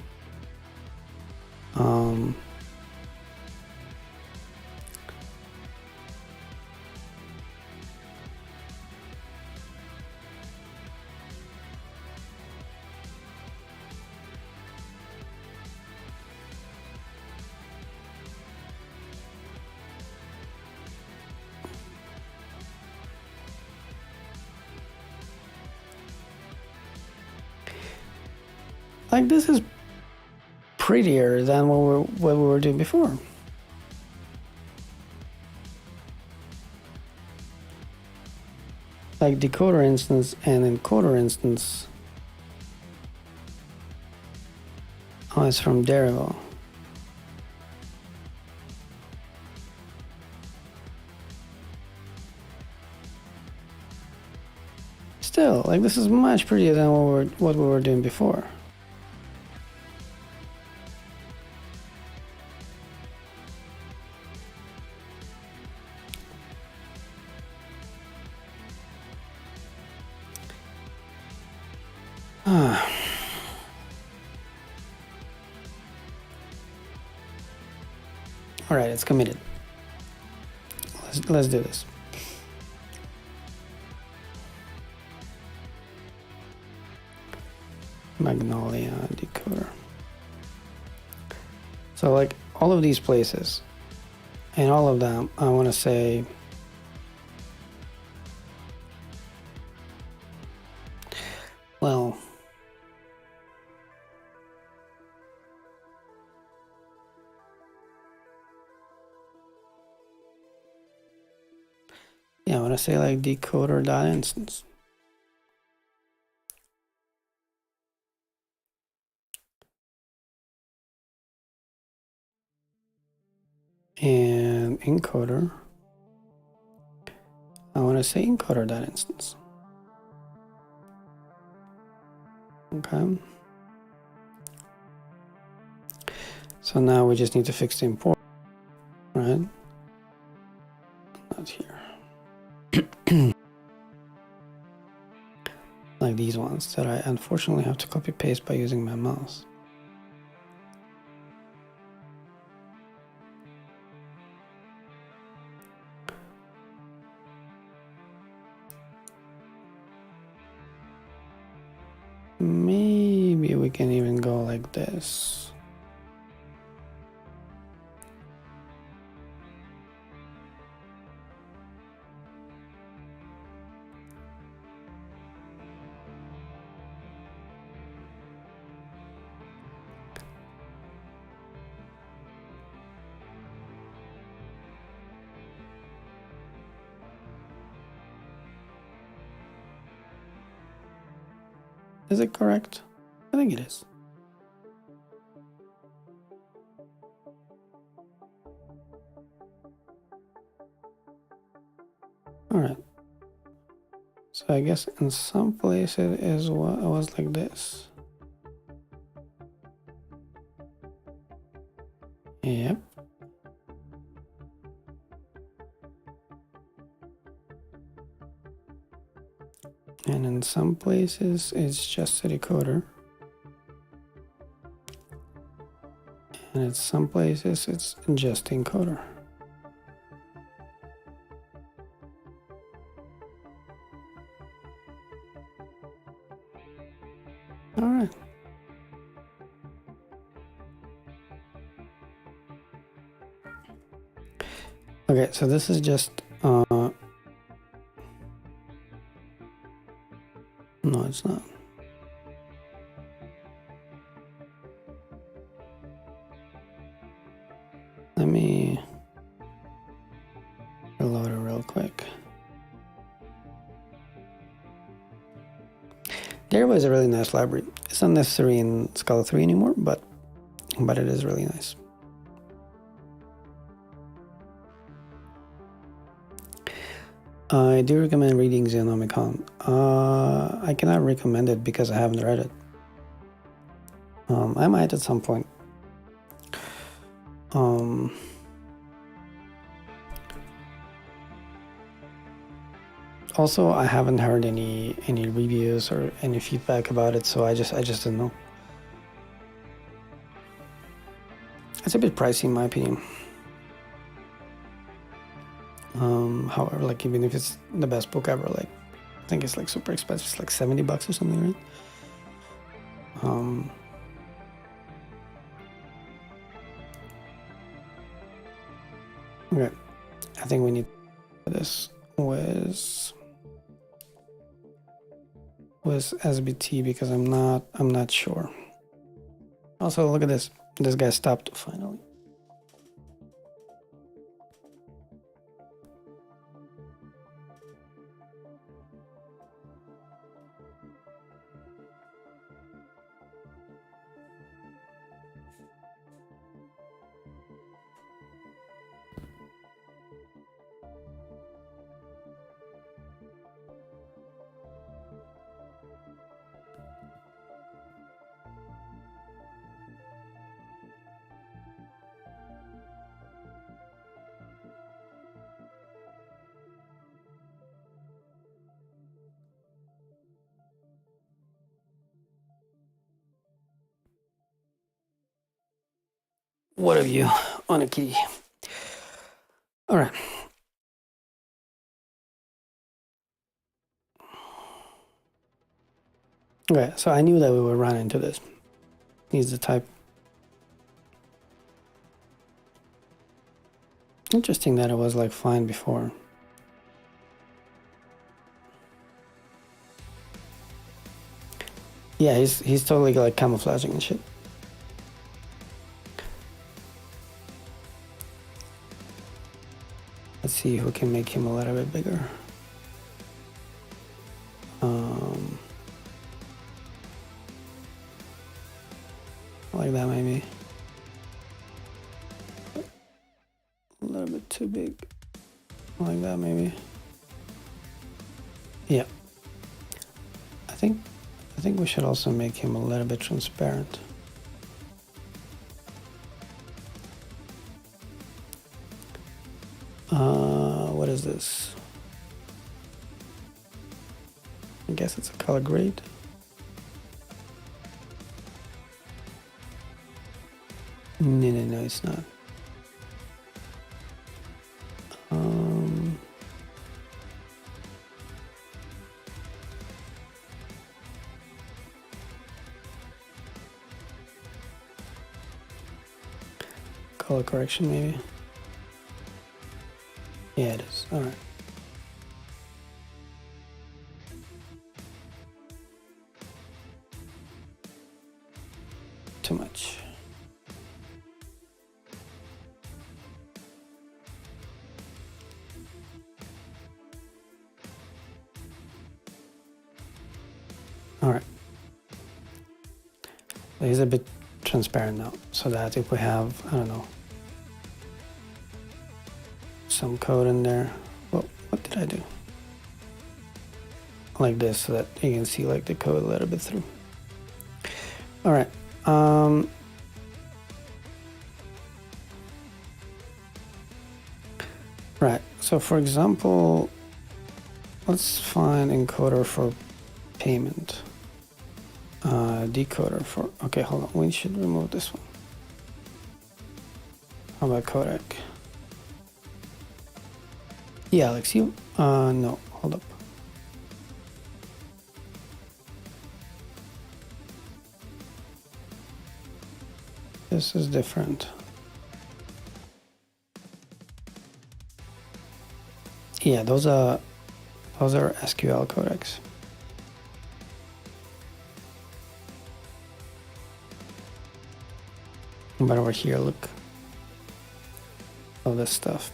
Like this is prettier than what we were doing before. Like decoder instance and encoder instance. Oh, it's from Gabriel. Still, like this is much prettier than what we were doing before. All right, it's committed. Let's do this. Magnolia decoder. So like all of these places and all of them, I want to say well, yeah, I want to say like decoder.instance. And encoder, I want to say encoder.instance. Okay. So now we just need to fix the import, right? Not here. Like these ones that I unfortunately have to copy paste by using my mouse. Maybe we can even go like this. Is it correct? I think it is. All right. So I guess in some places is what it was like this. Yep. And in some places it's just a decoder. And in some places it's just encoder. All right. Okay, so this is just no, it's not. Let me reload it real quick. Gabriel is a really nice library. It's not necessary in Scala 3 anymore, but it is really nice. I do recommend reading Xenomicon. I cannot recommend it because I haven't read it. I might at some point. Also, I haven't heard any reviews or any feedback about it, so I just don't know. It's a bit pricey in my opinion. However, like even if it's the best book ever, like I think it's like super expensive. It's like $70 or something, right? Okay, I think we need this was SBT because I'm not sure. Also, look at this. This guy stopped finally. What of you on a kitty? All right. Okay, so I knew that we would run into this. He's the type. Interesting that it was like fine before. Yeah, he's totally like camouflaging and shit. Let's see who can make him a little bit bigger. Like that maybe. A little bit too big. Like that maybe. Yeah. I think we should also make him a little bit transparent. What is this? I guess it's a color grade. No, it's not. Color correction maybe. Yeah, it is. All right. Too much. All right. He's a bit transparent now, so that if we have, I don't know, some code in there. Well, what did I do? Like this, so that you can see like the code a little bit through. All right. Right. So for example, let's find encoder for payment. Decoder for, okay, hold on. We should remove this one. How about codec? Yeah, Alex, you, no, hold up. This is different. Yeah, those are SQL codecs. But over here, look, all this stuff.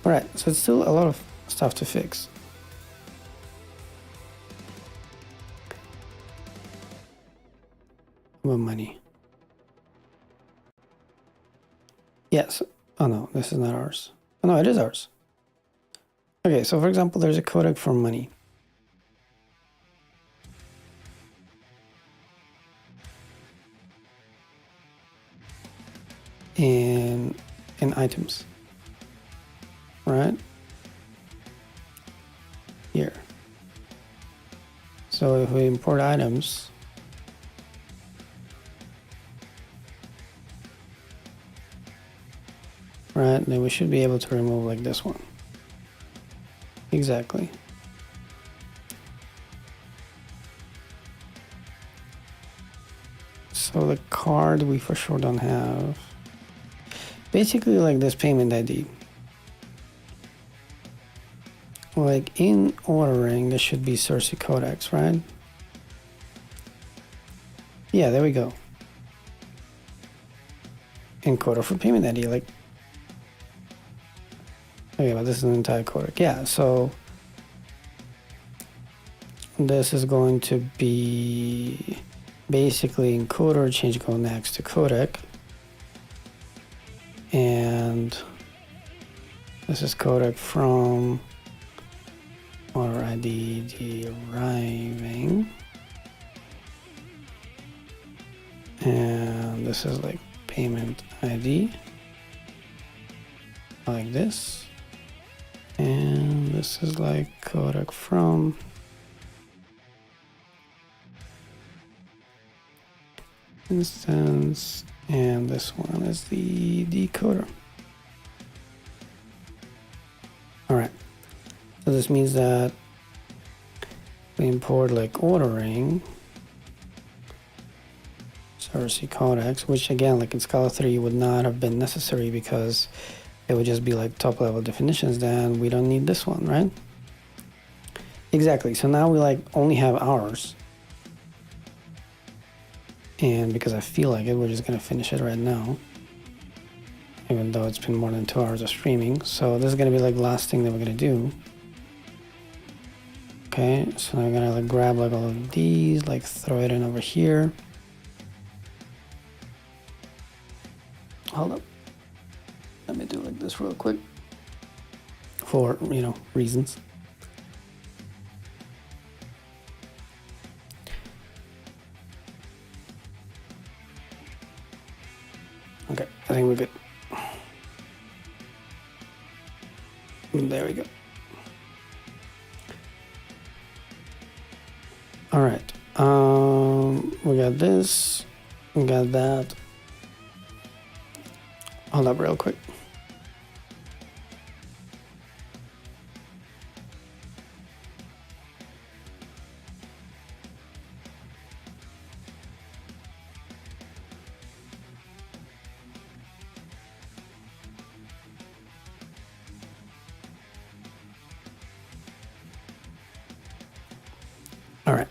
All right, so it's still a lot of stuff to fix. About money. Yes. Oh no, this is not ours. Oh no, it is ours. Okay, so for example, there's a codec for money. In items, right? Here. So if we import items, right, then we should be able to remove like this one. Exactly. So the card we for sure don't have. Basically like this payment ID. Like in ordering, there should be source codecs, right? Yeah, there we go. Encoder for payment ID, like. Okay, but this is an entire codec. Yeah, so this is going to be basically encoder change code next to codec. And this is codec from order ID deriving. And this is like payment ID, like this. And this is like codec from instance And this one is the decoder. All right. So this means that we import like ordering, RC codecs, which again, like in Scala 3 would not have been necessary because it would just be like top level definitions. Then we don't need this one, right? Exactly. So now we like only have hours. And because I feel like it, we're just going to finish it right now. Even though it's been more than 2 hours of streaming. So this is going to be like the last thing that we're going to do. Okay, so I'm going to like grab like all of these, like throw it in over here. Hold up. Let me do like this real quick. For, you know, reasons. Okay, I think we're good. There we go. All right. We got this. We got that. Hold up real quick. All right.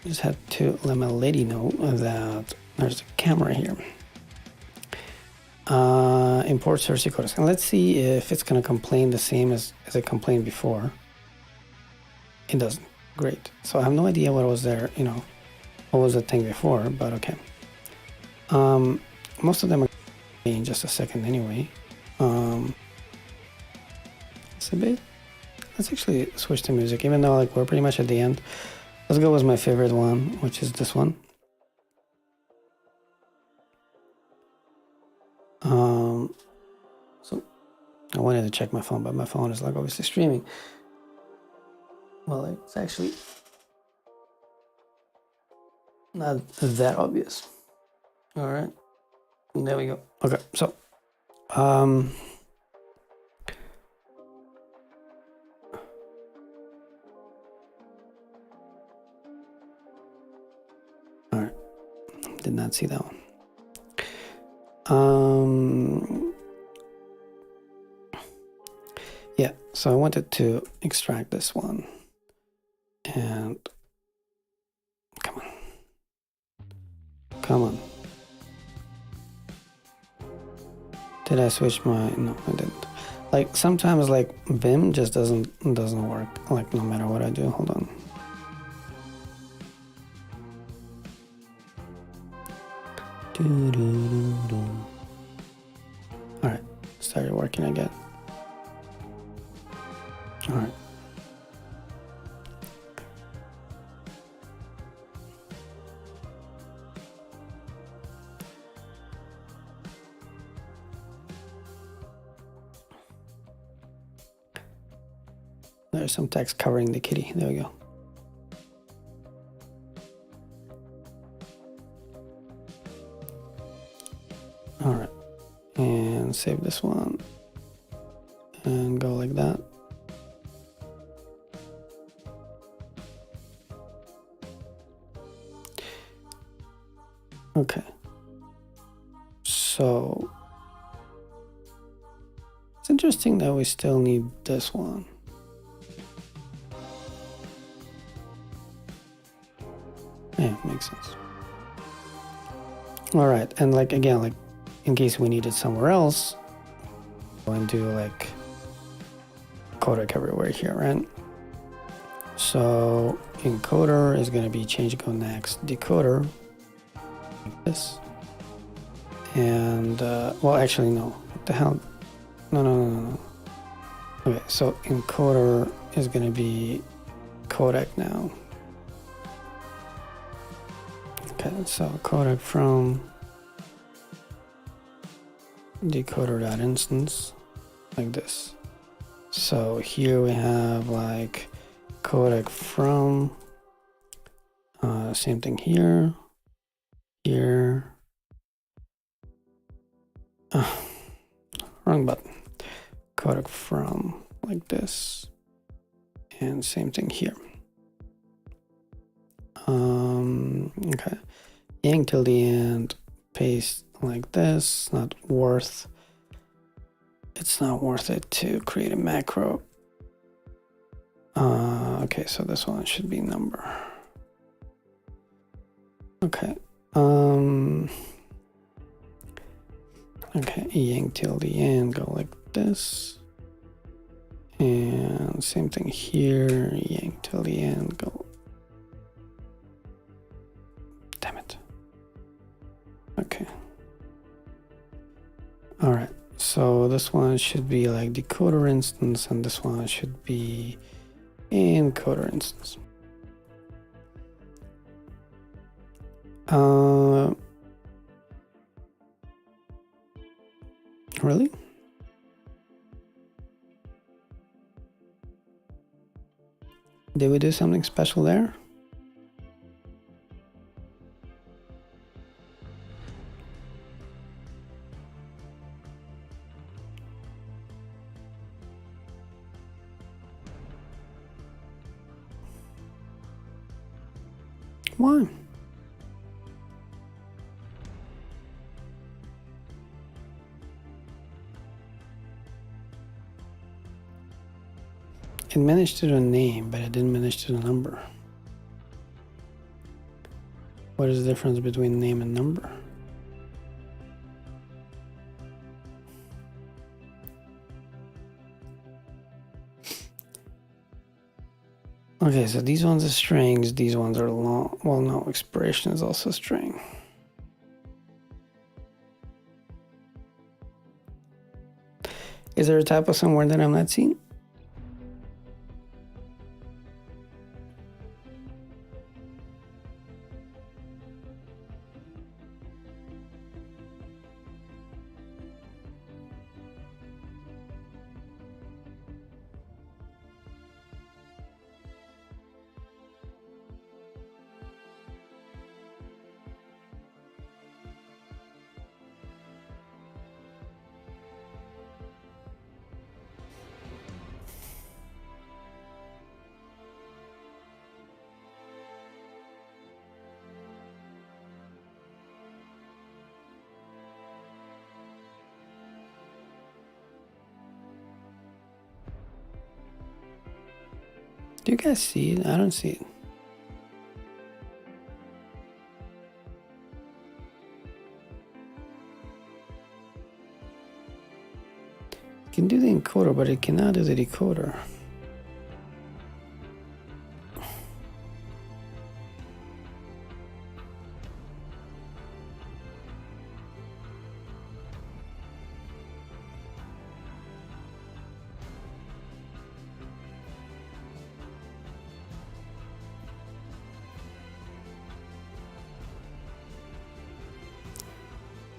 Just had to let my lady know that there's a camera here. Import source codes. And let's see if it's going to complain the same as it complained before. It doesn't. Great. So I have no idea what was there, you know, what was the thing before, but okay. Most of them are in just a second anyway. It's a bit. Let's actually switch to music, even though like we're pretty much at the end. Let's go with my favorite one, which is this one. So I wanted to check my phone, but my phone is like obviously streaming. Well, it's actually not that obvious. All right, there we go. Okay, so all right, did not see that one. Yeah, so I wanted to extract this one, and come on. Did I switch my? No, I didn't. Like sometimes, like Vim just doesn't work. Like no matter what I do. Hold on. All right, started working again. All right. There's some text covering the kitty. There we go. All right, and save this one and go like that. Okay, so it's interesting that we still need this one. Yeah, makes sense. All right, and like again, like in case we need it somewhere else, go and do like codec everywhere here, right? So encoder is going to be change go next decoder, like this. And well, actually, no. What the hell? No. Okay, so encoder is going to be codec now. Okay, so codec from decoder.instance, like this. So here we have like codec from Same thing here, here. Wrong button. Codec from like this, and same thing here. Okay, yang till the end, paste like this. It's not worth it to create a macro. Okay, so this one should be number. Okay. Okay, yang till the end, go like this. And same thing here, yang till the end, go. Damn it. Okay. All right, so this one should be like decoder instance, and this one should be encoder instance. Really? Did we do something special there? Why? It managed to do a name, but it didn't manage to do a number. What is the difference between name and number? Okay, so these ones are strings, these ones are long. Well, no, expiration is also a string. Is there a typo somewhere that I'm not seeing? Do you guys see it? I don't see it. It can do the encoder, but it cannot do the decoder.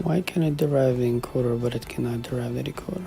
Why can it derive the encoder, but it cannot derive the decoder?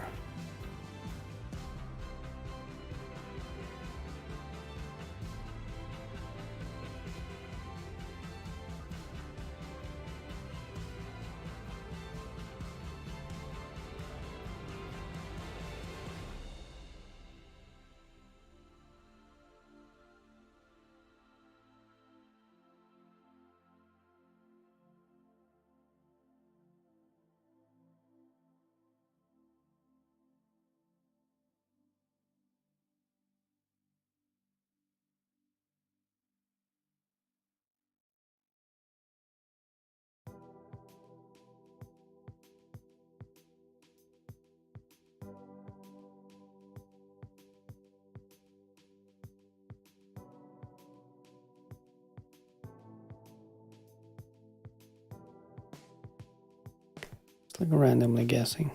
It's like randomly guessing.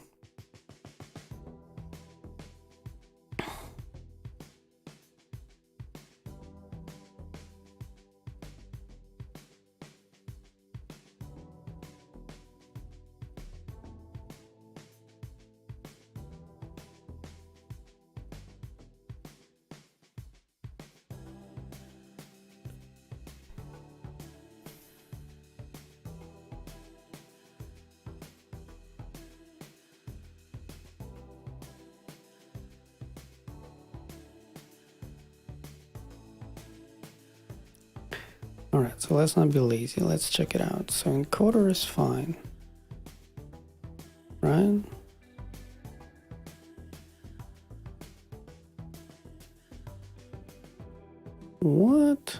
All right, so let's not be lazy. Let's check it out. So encoder is fine, right? What?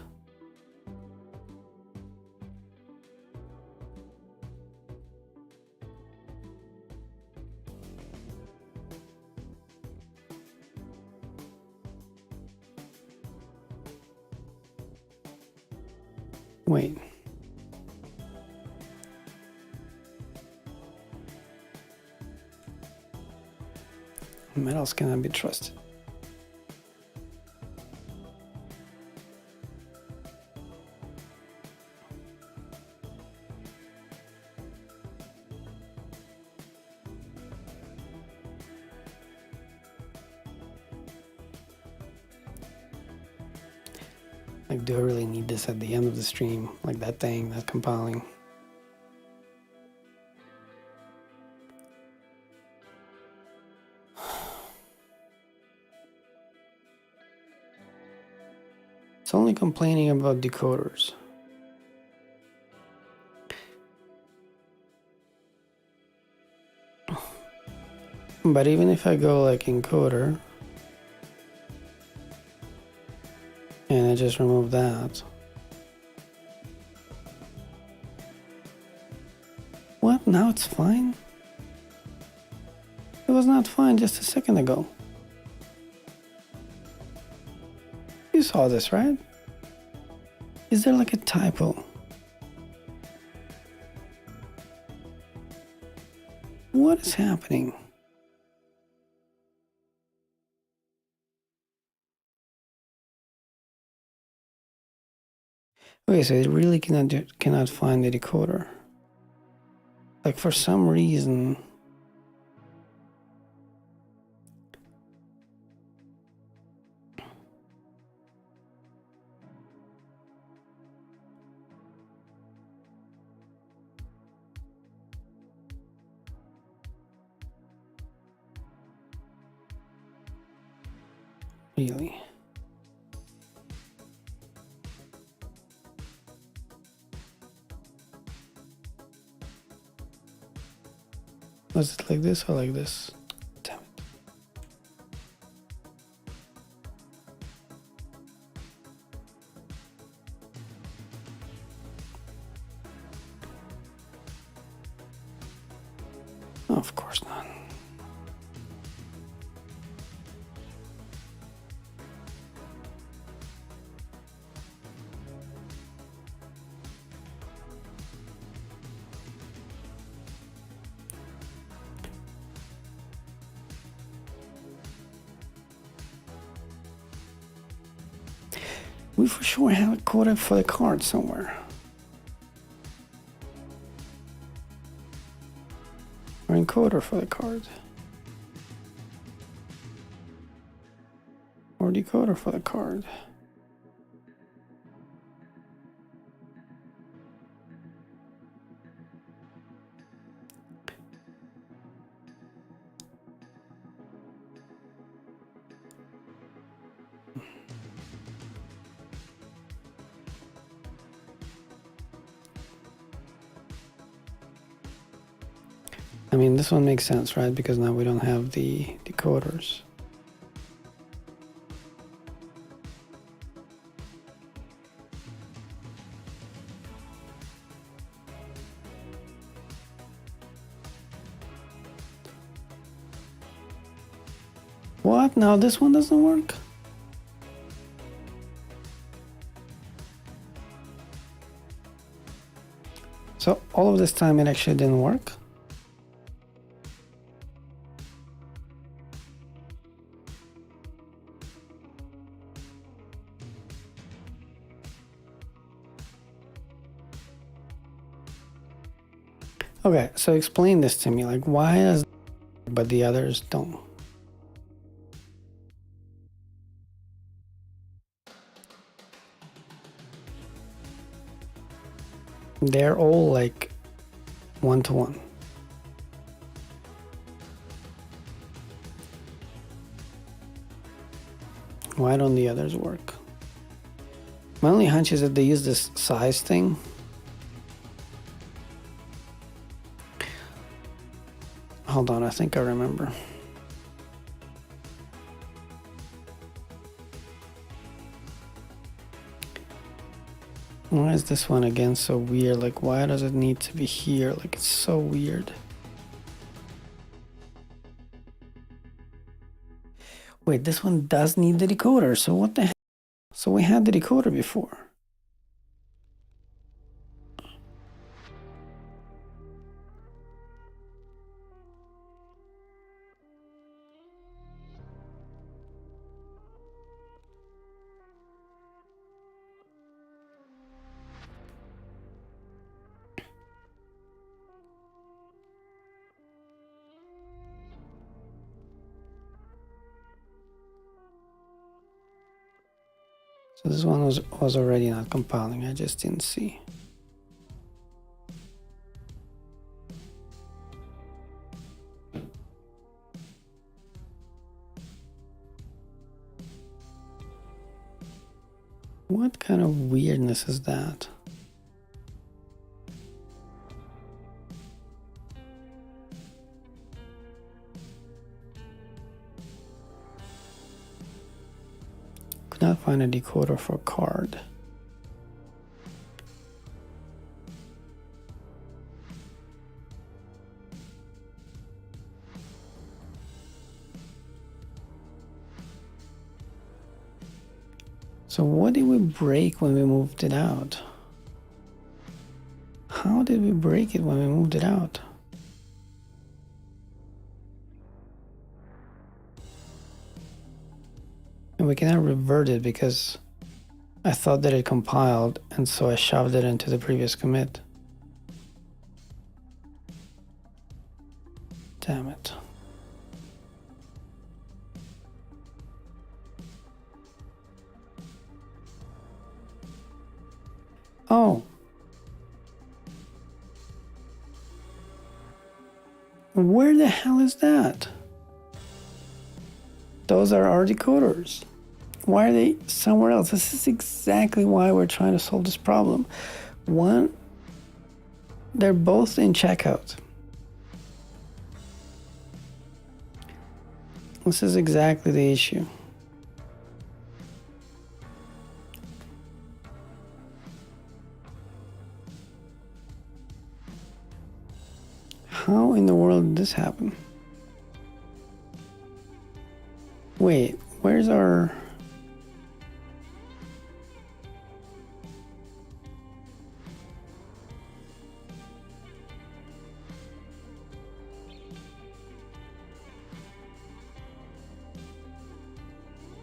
Wait. Metals cannot be trusted. Like, do I really need this at the end of the stream? Like that thing, that compiling. It's only complaining about decoders. But even if I go like encoder, and I just remove that. What? Now it's fine? It was not fine just a second ago. You saw this, right? Is there like a typo? What is happening? Okay, so it really cannot find the decoder. Like for some reason. Really? Was it like this or like this? Damn it. Oh, of course not. We for sure have a codec for the card somewhere. Or encoder for the card. Or decoder for the card. I mean, this one makes sense, right? Because now we don't have the decoders. What? Now this one doesn't work? So all of this time it actually didn't work? Okay, so explain this to me. Like, why does but the others don't? They're all like one-to-one. Why don't the others work? My only hunch is that they use this size thing. Hold on, I think I remember. Why is this one again so weird? Like, why does it need to be here? Like, it's so weird. Wait, this one does need the decoder. So what the heck? So we had the decoder before. So this one was already not compiling. I just didn't see. What kind of weirdness is that? Could not find a decoder for card. So what did we break when we moved it out? How did we break it when we moved it out? And we cannot revert it because I thought that it compiled, and so I shoved it into the previous commit. Damn it. Oh. Where the hell is that? Those are our decoders. Why are they somewhere else? This is exactly why we're trying to solve this problem. One, they're both in checkout. This is exactly the issue. How in the world did this happen? Wait, where's our...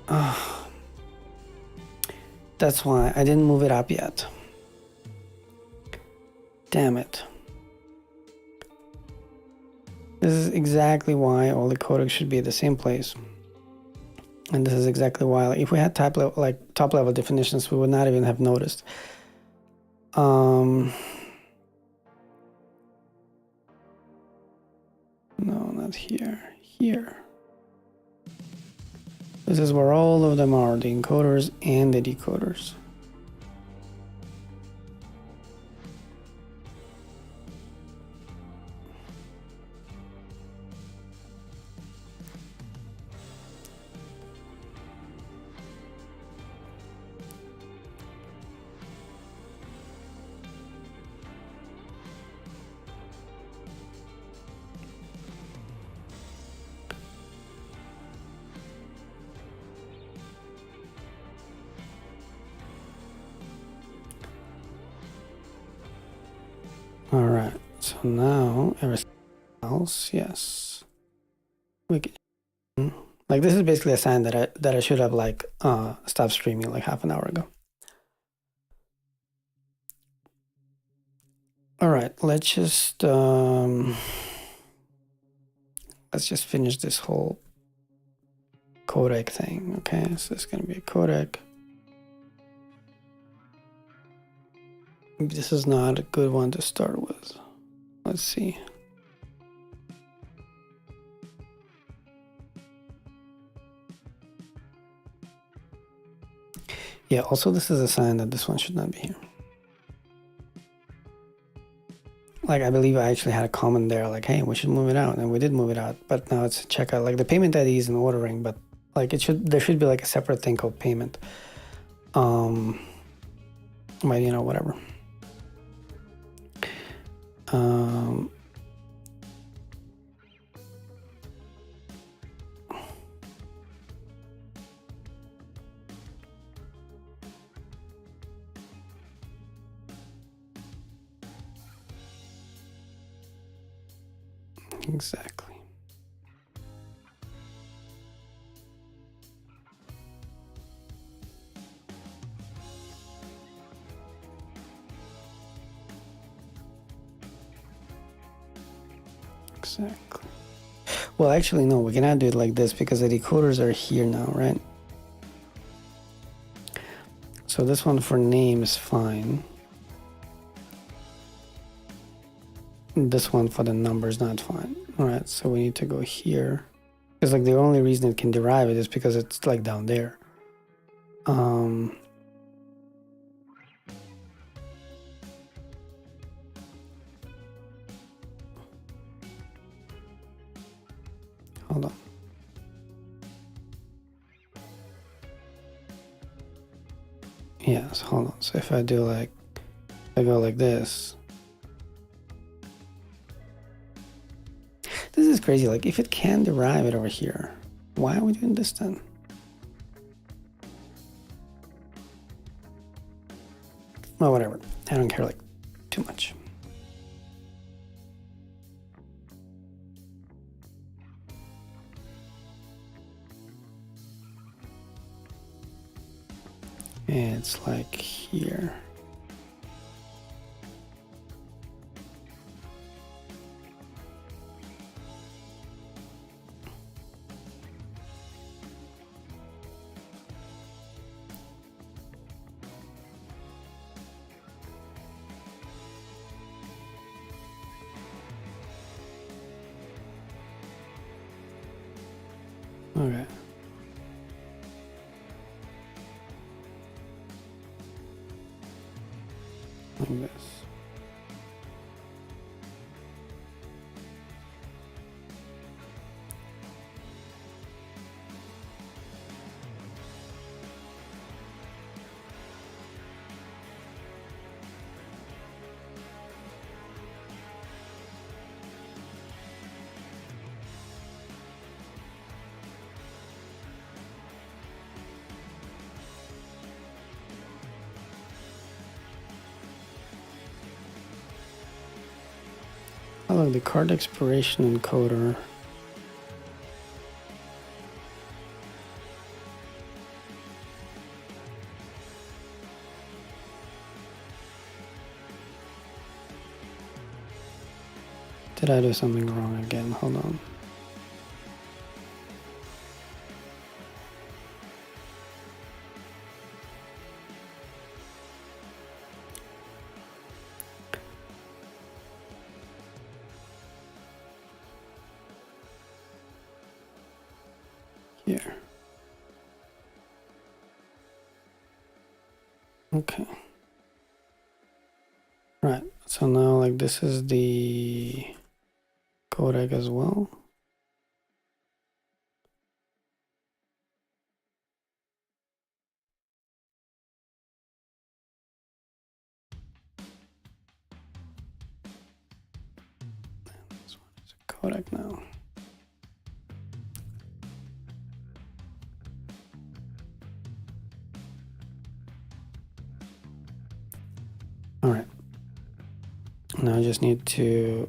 Oh, that's why I didn't move it up yet. Damn it. This is exactly why all the codecs should be at the same place. And this is exactly why, like, if we had top level definitions, we would not even have noticed. No, not here. Here. This is where all of them are, the encoders and the decoders. All right, so now everything else, yes, we can, like, this is basically a sign that I should have like stopped streaming like half an hour ago. All right, let's just finish this whole codec thing. Okay, so it's gonna be a codec. This is not a good one to start with. Let's see. Yeah, also this is a sign that this one should not be here. Like, I believe I actually had a comment there, like, hey, we should move it out, and we did move it out, but now it's a checkout. Like, the payment ID is in ordering, but like there should be like a separate thing called payment. But you know, whatever. Exactly. Exactly. Well, actually, no, we cannot do it like this because the decoders are here now, right? So this one for name is fine. This one for the number is not fine. All right, so we need to go here. Because like the only reason it can derive it is because it's like down there. Hold on. Yes, hold on. So if I do like, I go like this. This is crazy. Like if it can derive it over here, why are we doing this then? Well, whatever. I don't care like too much. It's like here. Okay. Like this. Oh, look, the card expiration encoder. Did I do something wrong again? Hold on. Here. Okay. Right. So now like this is the codec as well. This one is a codec now. All right. Now I just need to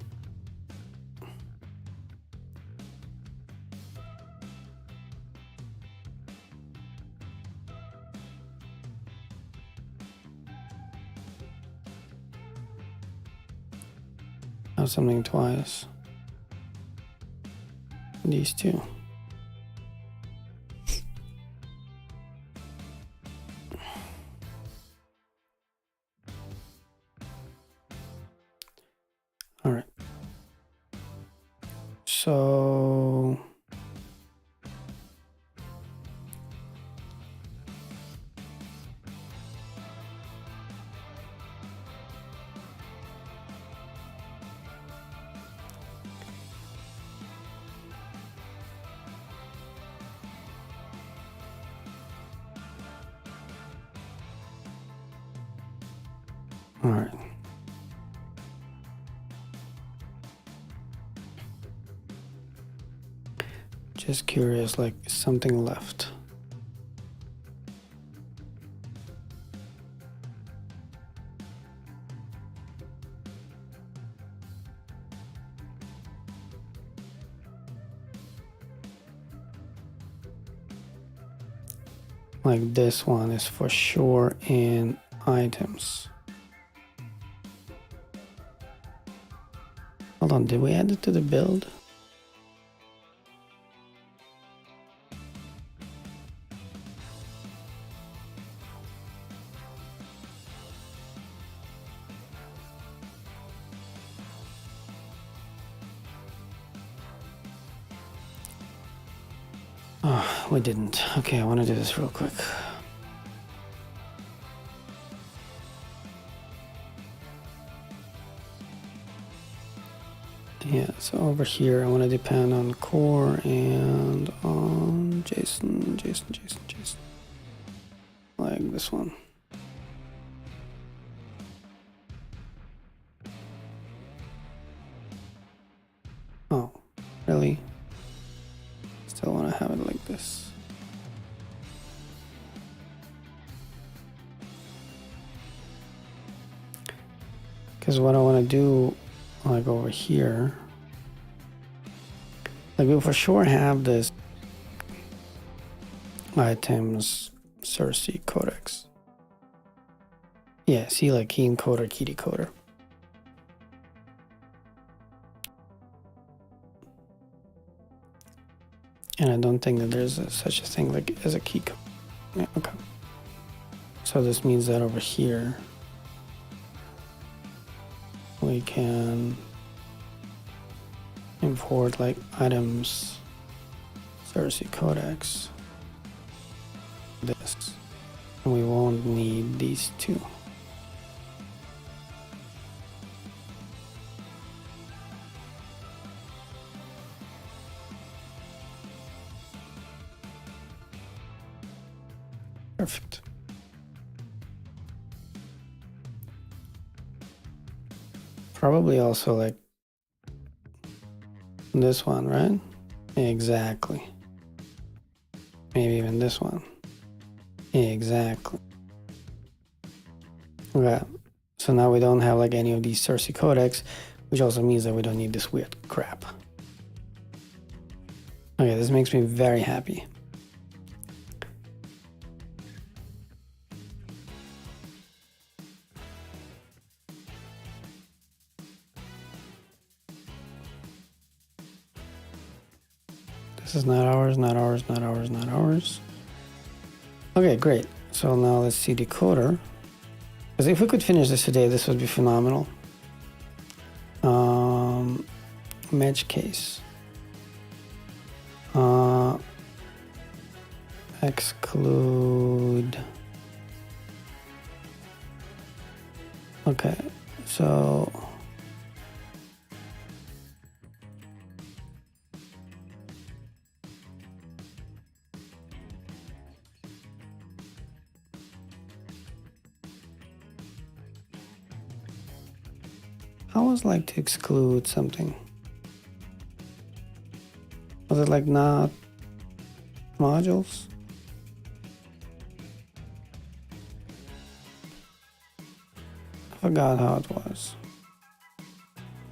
have something twice. These two. All right. So All right. Just curious, like something left. Like this one is for sure in items. Hold on, did we add it to the build? Oh, we didn't. Okay, I want to do this real quick. Yeah, so over here I want to depend on core and on JSON. Like this one. Oh, really? Still want to have it like this. Because what I want to do, like over here, like we'll for sure have this items Cersei codex. Yeah, see, like key encoder, key decoder. And I don't think that there's such a thing like as a key code. Yeah, okay. So this means that over here we can import like items Cersei codex. This. And we won't need these two. Perfect. Probably also like this one, right? Exactly. Maybe even this one. Exactly. Okay. So now we don't have like any of these Cersei codecs, which also means that we don't need this weird crap. Okay, this makes me very happy. This is not ours, not ours, not ours, not ours. Okay, great. So now let's see decoder. Because if we could finish this today, this would be phenomenal. Match case. Exclude. Okay, so I always like to exclude something. Was it like not modules? I forgot how it was.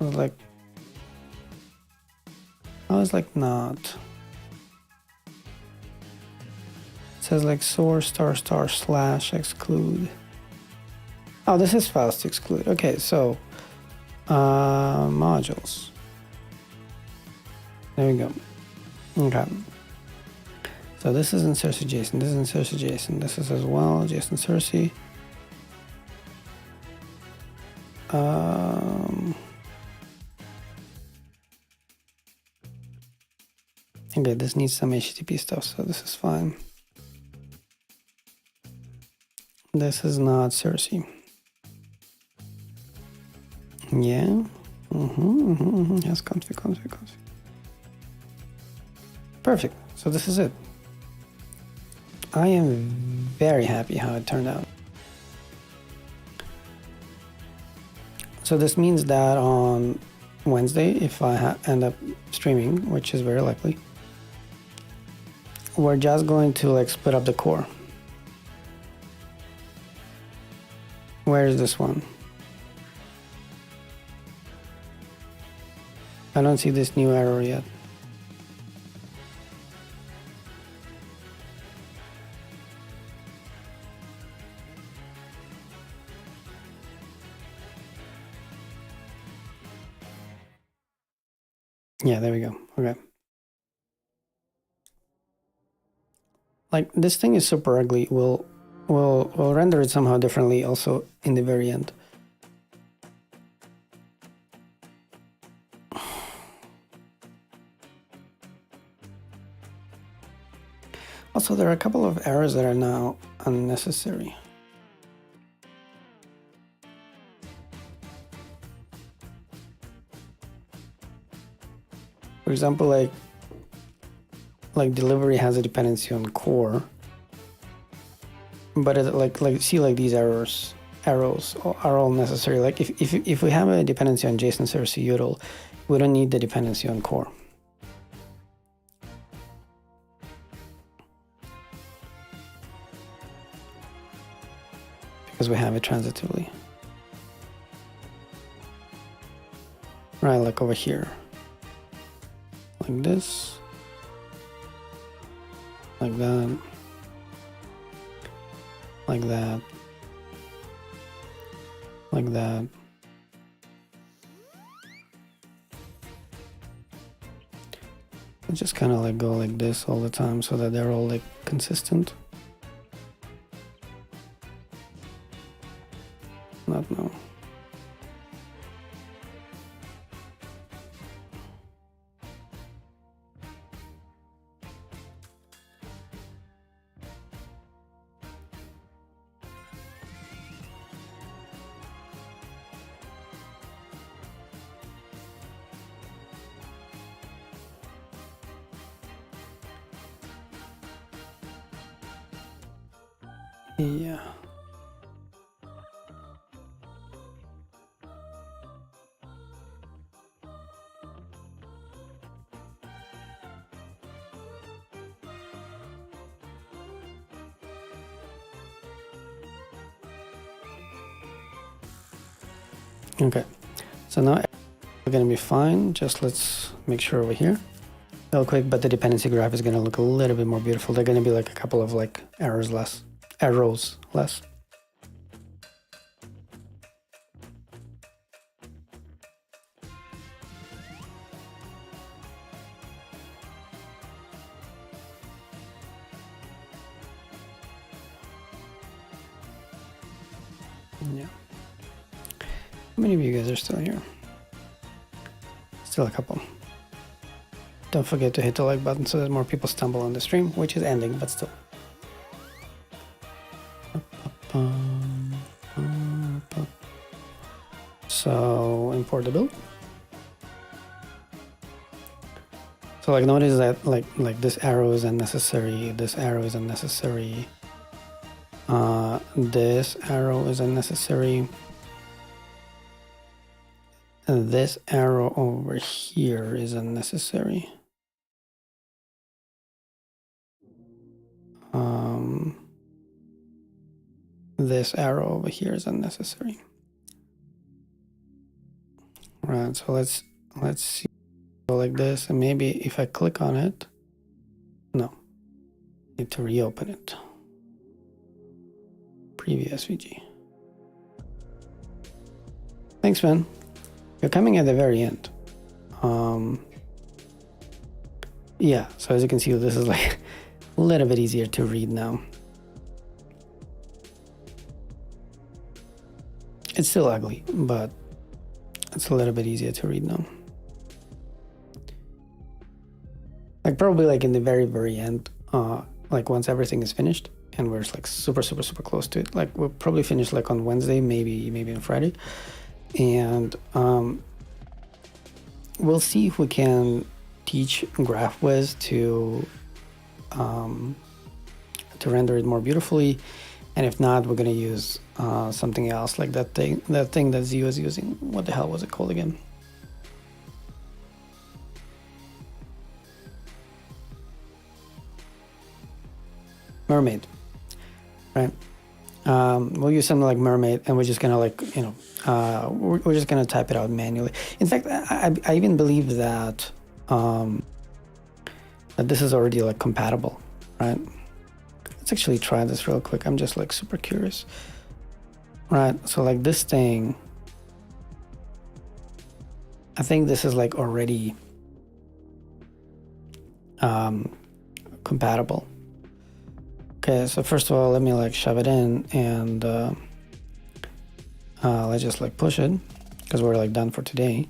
I was like not. It says like source / exclude. Oh, this is files to exclude. Okay, so modules. There we go. Okay. So this is in Cersei JSON. This is in Cersei JSON. This is as well JSON Cersei. Okay, this needs some HTTP stuff, so this is fine. This is not Cersei. Yeah. Yes, config. Perfect. So this is it. I am very happy how it turned out. So this means that on Wednesday, if I end up streaming, which is very likely, we're just going to like split up the core. Where is this one? I don't see this new error yet. Yeah, there we go. Okay. Like this thing is super ugly. We'll render it somehow differently also in the very end. Also, there are a couple of errors that are now unnecessary. For example, like delivery has a dependency on core, but it, like see like these arrows are all necessary. Like if we have a dependency on JSON server util, we don't need the dependency on core. Because we have it transitively. Right, like over here. Like this. Like that. Like that. Like that. And just kind of like go like this all the time so that they're all like consistent. Not now. Yeah. Okay, so now we're gonna be fine. Just let's make sure over here real quick, but the dependency graph is gonna look a little bit more beautiful. They're gonna be like a couple of like arrows less. Yeah. How many of you guys are still here? Still a couple. Don't forget to hit the like button so that more people stumble on the stream, which is ending, but still. So import the build. So like notice that like this arrow is unnecessary, this arrow is unnecessary, this arrow is unnecessary, and this arrow over here is unnecessary. This arrow over here is unnecessary. Right, so let's see, go like this, and maybe if I click on it, no, need to reopen it. Preview SVG. Thanks, man. You're coming at the very end. Yeah, so as you can see, this is like a little bit easier to read now. It's still ugly, but it's a little bit easier to read now. Like probably like in the very end, like once everything is finished and we're like super close to it, like we'll probably finish like on Wednesday, maybe on Friday, and we'll see if we can teach GraphWiz to render it more beautifully. And if not, we're gonna use something else, like that thing that Z was using. What the hell was it called again? Mermaid, right? We'll use something like mermaid, and we're just gonna we're just gonna type it out manually. In fact, I even believe that that this is already like compatible, right? Let's actually try this real quick. I'm just like super curious. Right, so like this thing, I think this is like already compatible. Okay, so first of all, let me like shove it in, and let's just like push it, because we're like done for today.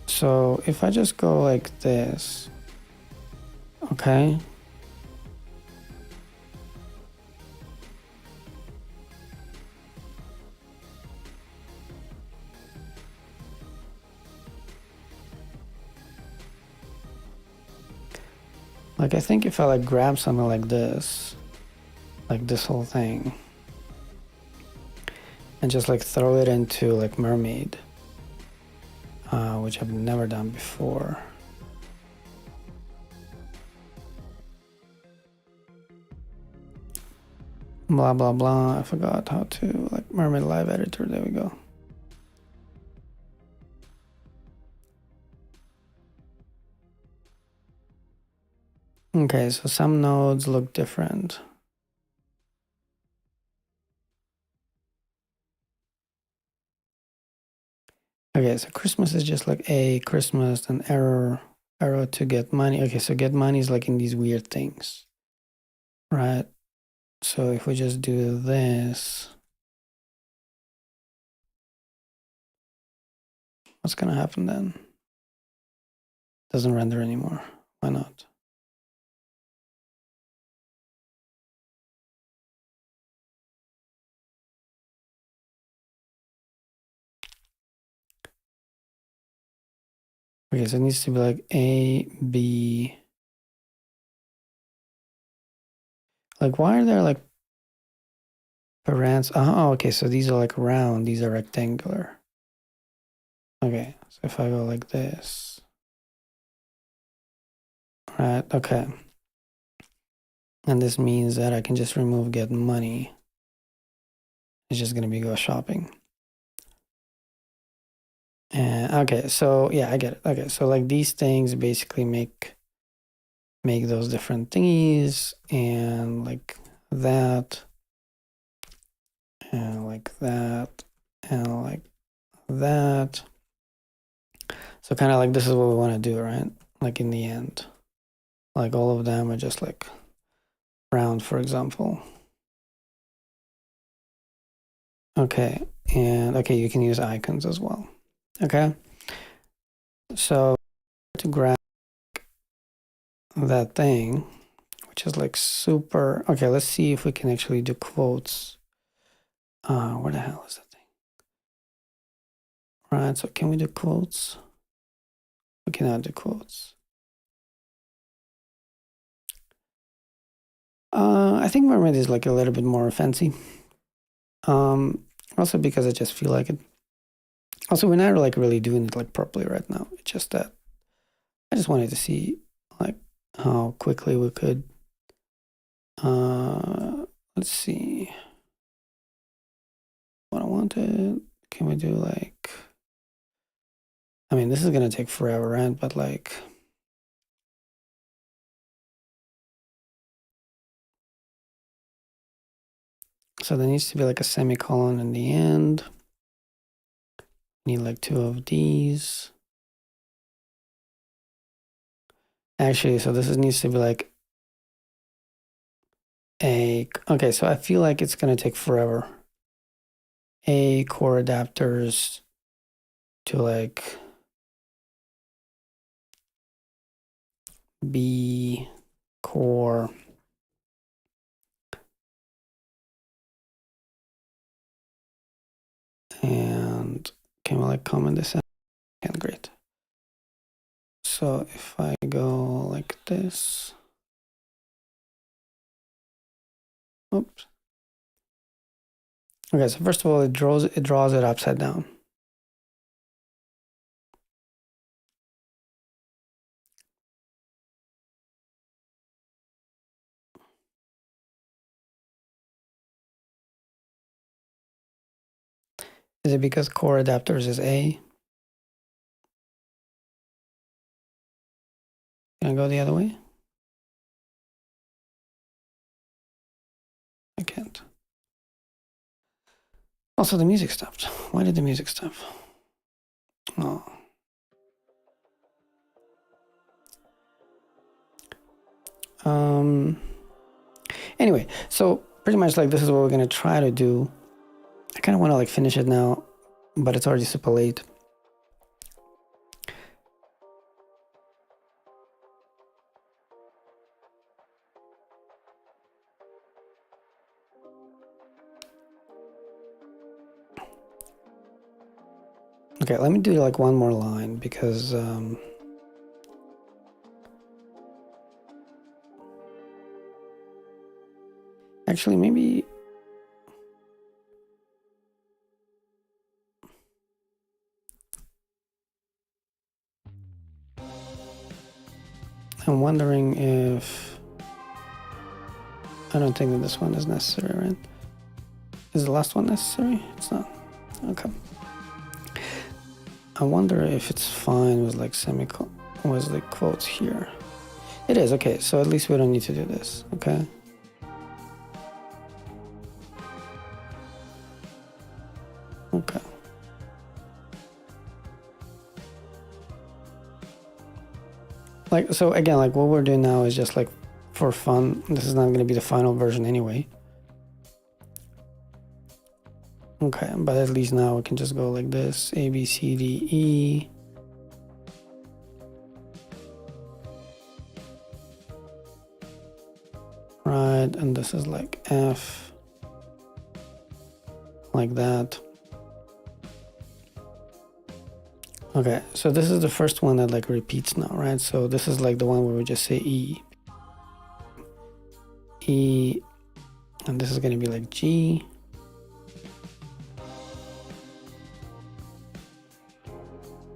So if I just go like this, okay. Like I think if I like grab something like this whole thing, and just like throw it into like mermaid, which I've never done before. Blah blah blah. I forgot how to like mermaid live editor. There we go. Okay, so some nodes look different. Okay, so Christmas is just like a Christmas, and arrow to get money. Okay, so get money is like in these weird things, right? So if we just do this, what's gonna happen then? Doesn't render anymore. Why not? Okay, so it needs to be like A, B. Like, why are there like parents? Oh, okay, so these are like round, these are rectangular. Okay, so if I go like this, right, okay. And this means that I can just remove get money. It's just gonna be go shopping. And okay, so yeah, I get it. Okay, so like these things basically make those different thingies, and like that, and like that, and like that. So kind of like this is what we want to do, right? Like in the end, like all of them are just like round, for example. Okay, and okay, you can use icons as well. Okay, so to grab that thing, which is like super. Okay, let's see if we can actually do quotes. Where the hell is that thing? Right, so can we do quotes? We cannot do quotes. I think mermaid is like a little bit more fancy. Also because I just feel like it. Also, we're not like really doing it like properly right now. It's just that I just wanted to see like how quickly we could. Let's see what I wanted. Can we do like? I mean, this is gonna take forever, right? But like. So there needs to be like a semicolon in the end. Need like two of these. Actually, so this needs to be like a, okay, so I feel like it's gonna take forever. A core adapters to like B core. And can we like comment this in? And great. So if I go like this, Oops. Okay, so first of all, it draws it upside down. Is it because core adapters is A? Can I go the other way? I can't. Also, the music stopped. Why did the music stop? Oh. Anyway, so pretty much like this is what we're gonna try to do. I kind of want to like finish it now, but it's already super late. Okay, let me do like one more line because actually maybe I'm wondering if I don't think that this one is necessary, right? Is the last one necessary? It's not. Okay. I wonder if it's fine with like with the quotes here. It is, okay, so at least we don't need to do this, okay? Okay. Like, so again, like what we're doing now is just like for fun. This is not going to be the final version anyway. Okay, but at least now we can just go like this, A, B, C, D, E. Right, and this is like F, like that. Okay, so this is the first one that like repeats now, right? So this is like the one where we just say E. E, and this is gonna be like G.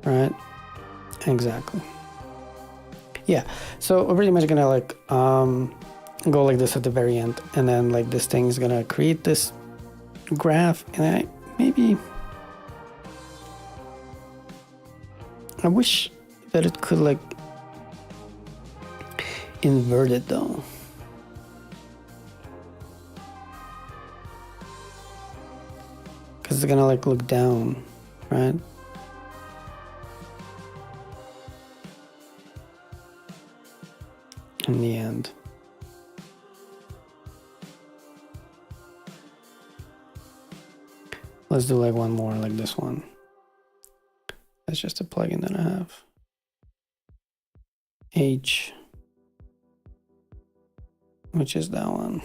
Right, exactly. Yeah, so we're pretty much gonna like go like this at the very end, and then like this thing is gonna create this graph, and I wish that it could like invert it though. Because it's gonna like look down, right? In the end. Let's do like one more like this one. That's just a plugin that I have. H, which is that one.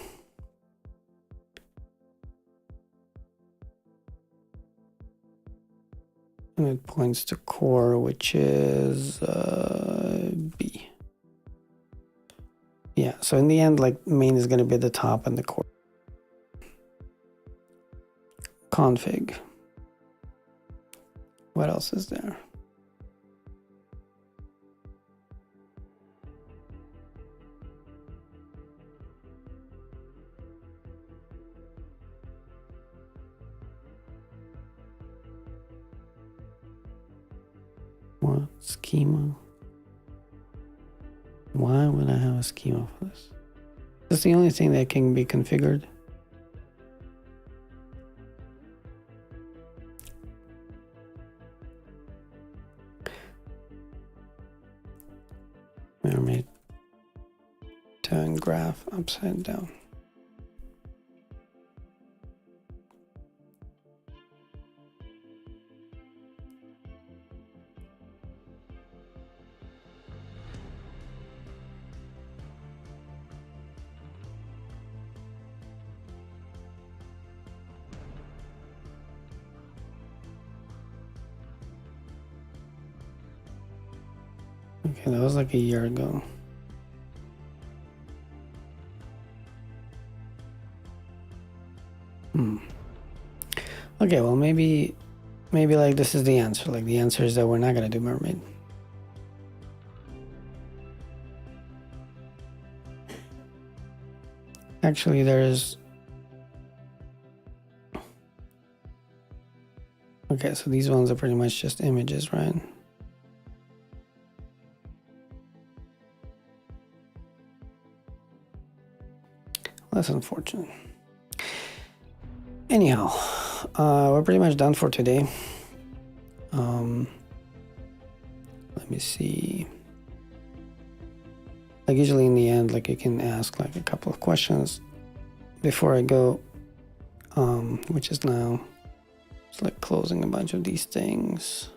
And it points to core, which is B. Yeah, so in the end, like main is going to be at the top and the core. Config. What else is there? What? Schema? Why would I have a schema for this? That's the only thing that can be configured. Mermaid turn graph upside down. Okay, that was like a year ago. Okay, well, maybe like this is the answer. Like the answer is that we're not gonna do mermaid. Actually, there's... Okay, so these ones are pretty much just images, right? That's unfortunate. Anyhow, we're pretty much done for today. Let me see. Like usually in the end, like you can ask like a couple of questions before I go, which is now just like closing a bunch of these things.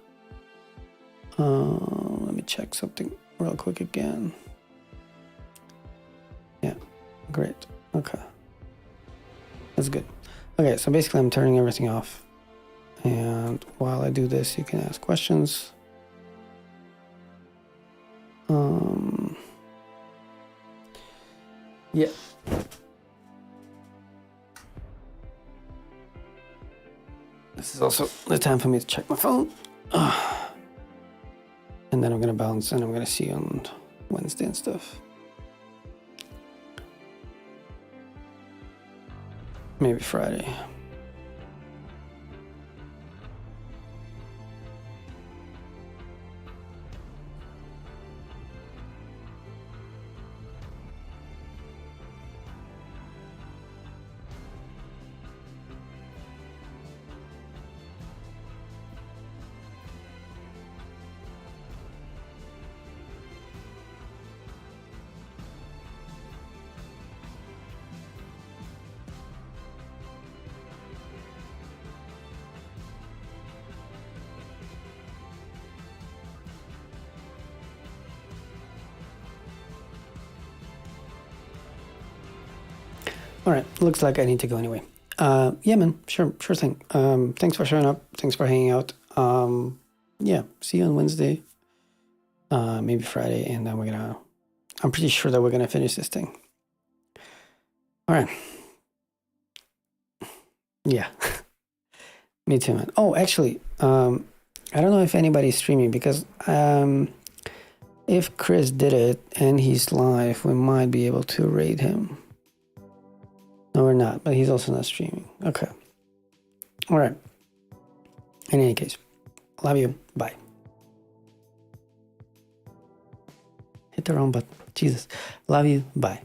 Let me check something real quick again. Yeah, great. Okay, that's good. Okay, so basically I'm turning everything off. And while I do this, you can ask questions. Yeah. This is also the time for me to check my phone. And then I'm gonna bounce and I'm gonna see you on Wednesday and stuff. Maybe Friday. All right, looks like I need to go anyway. Yeah, man, sure thing. Thanks for showing up. Thanks for hanging out. Yeah, see you on Wednesday, maybe Friday, and then I'm pretty sure that we're gonna finish this thing. All right. Yeah, me too, man. Oh, actually, I don't know if anybody's streaming because if Chris did it and he's live, we might be able to raid him. No, we're not, but he's also not streaming. Okay. All right. In any case, love you. Bye. Hit the wrong button. Jesus. Love you. Bye.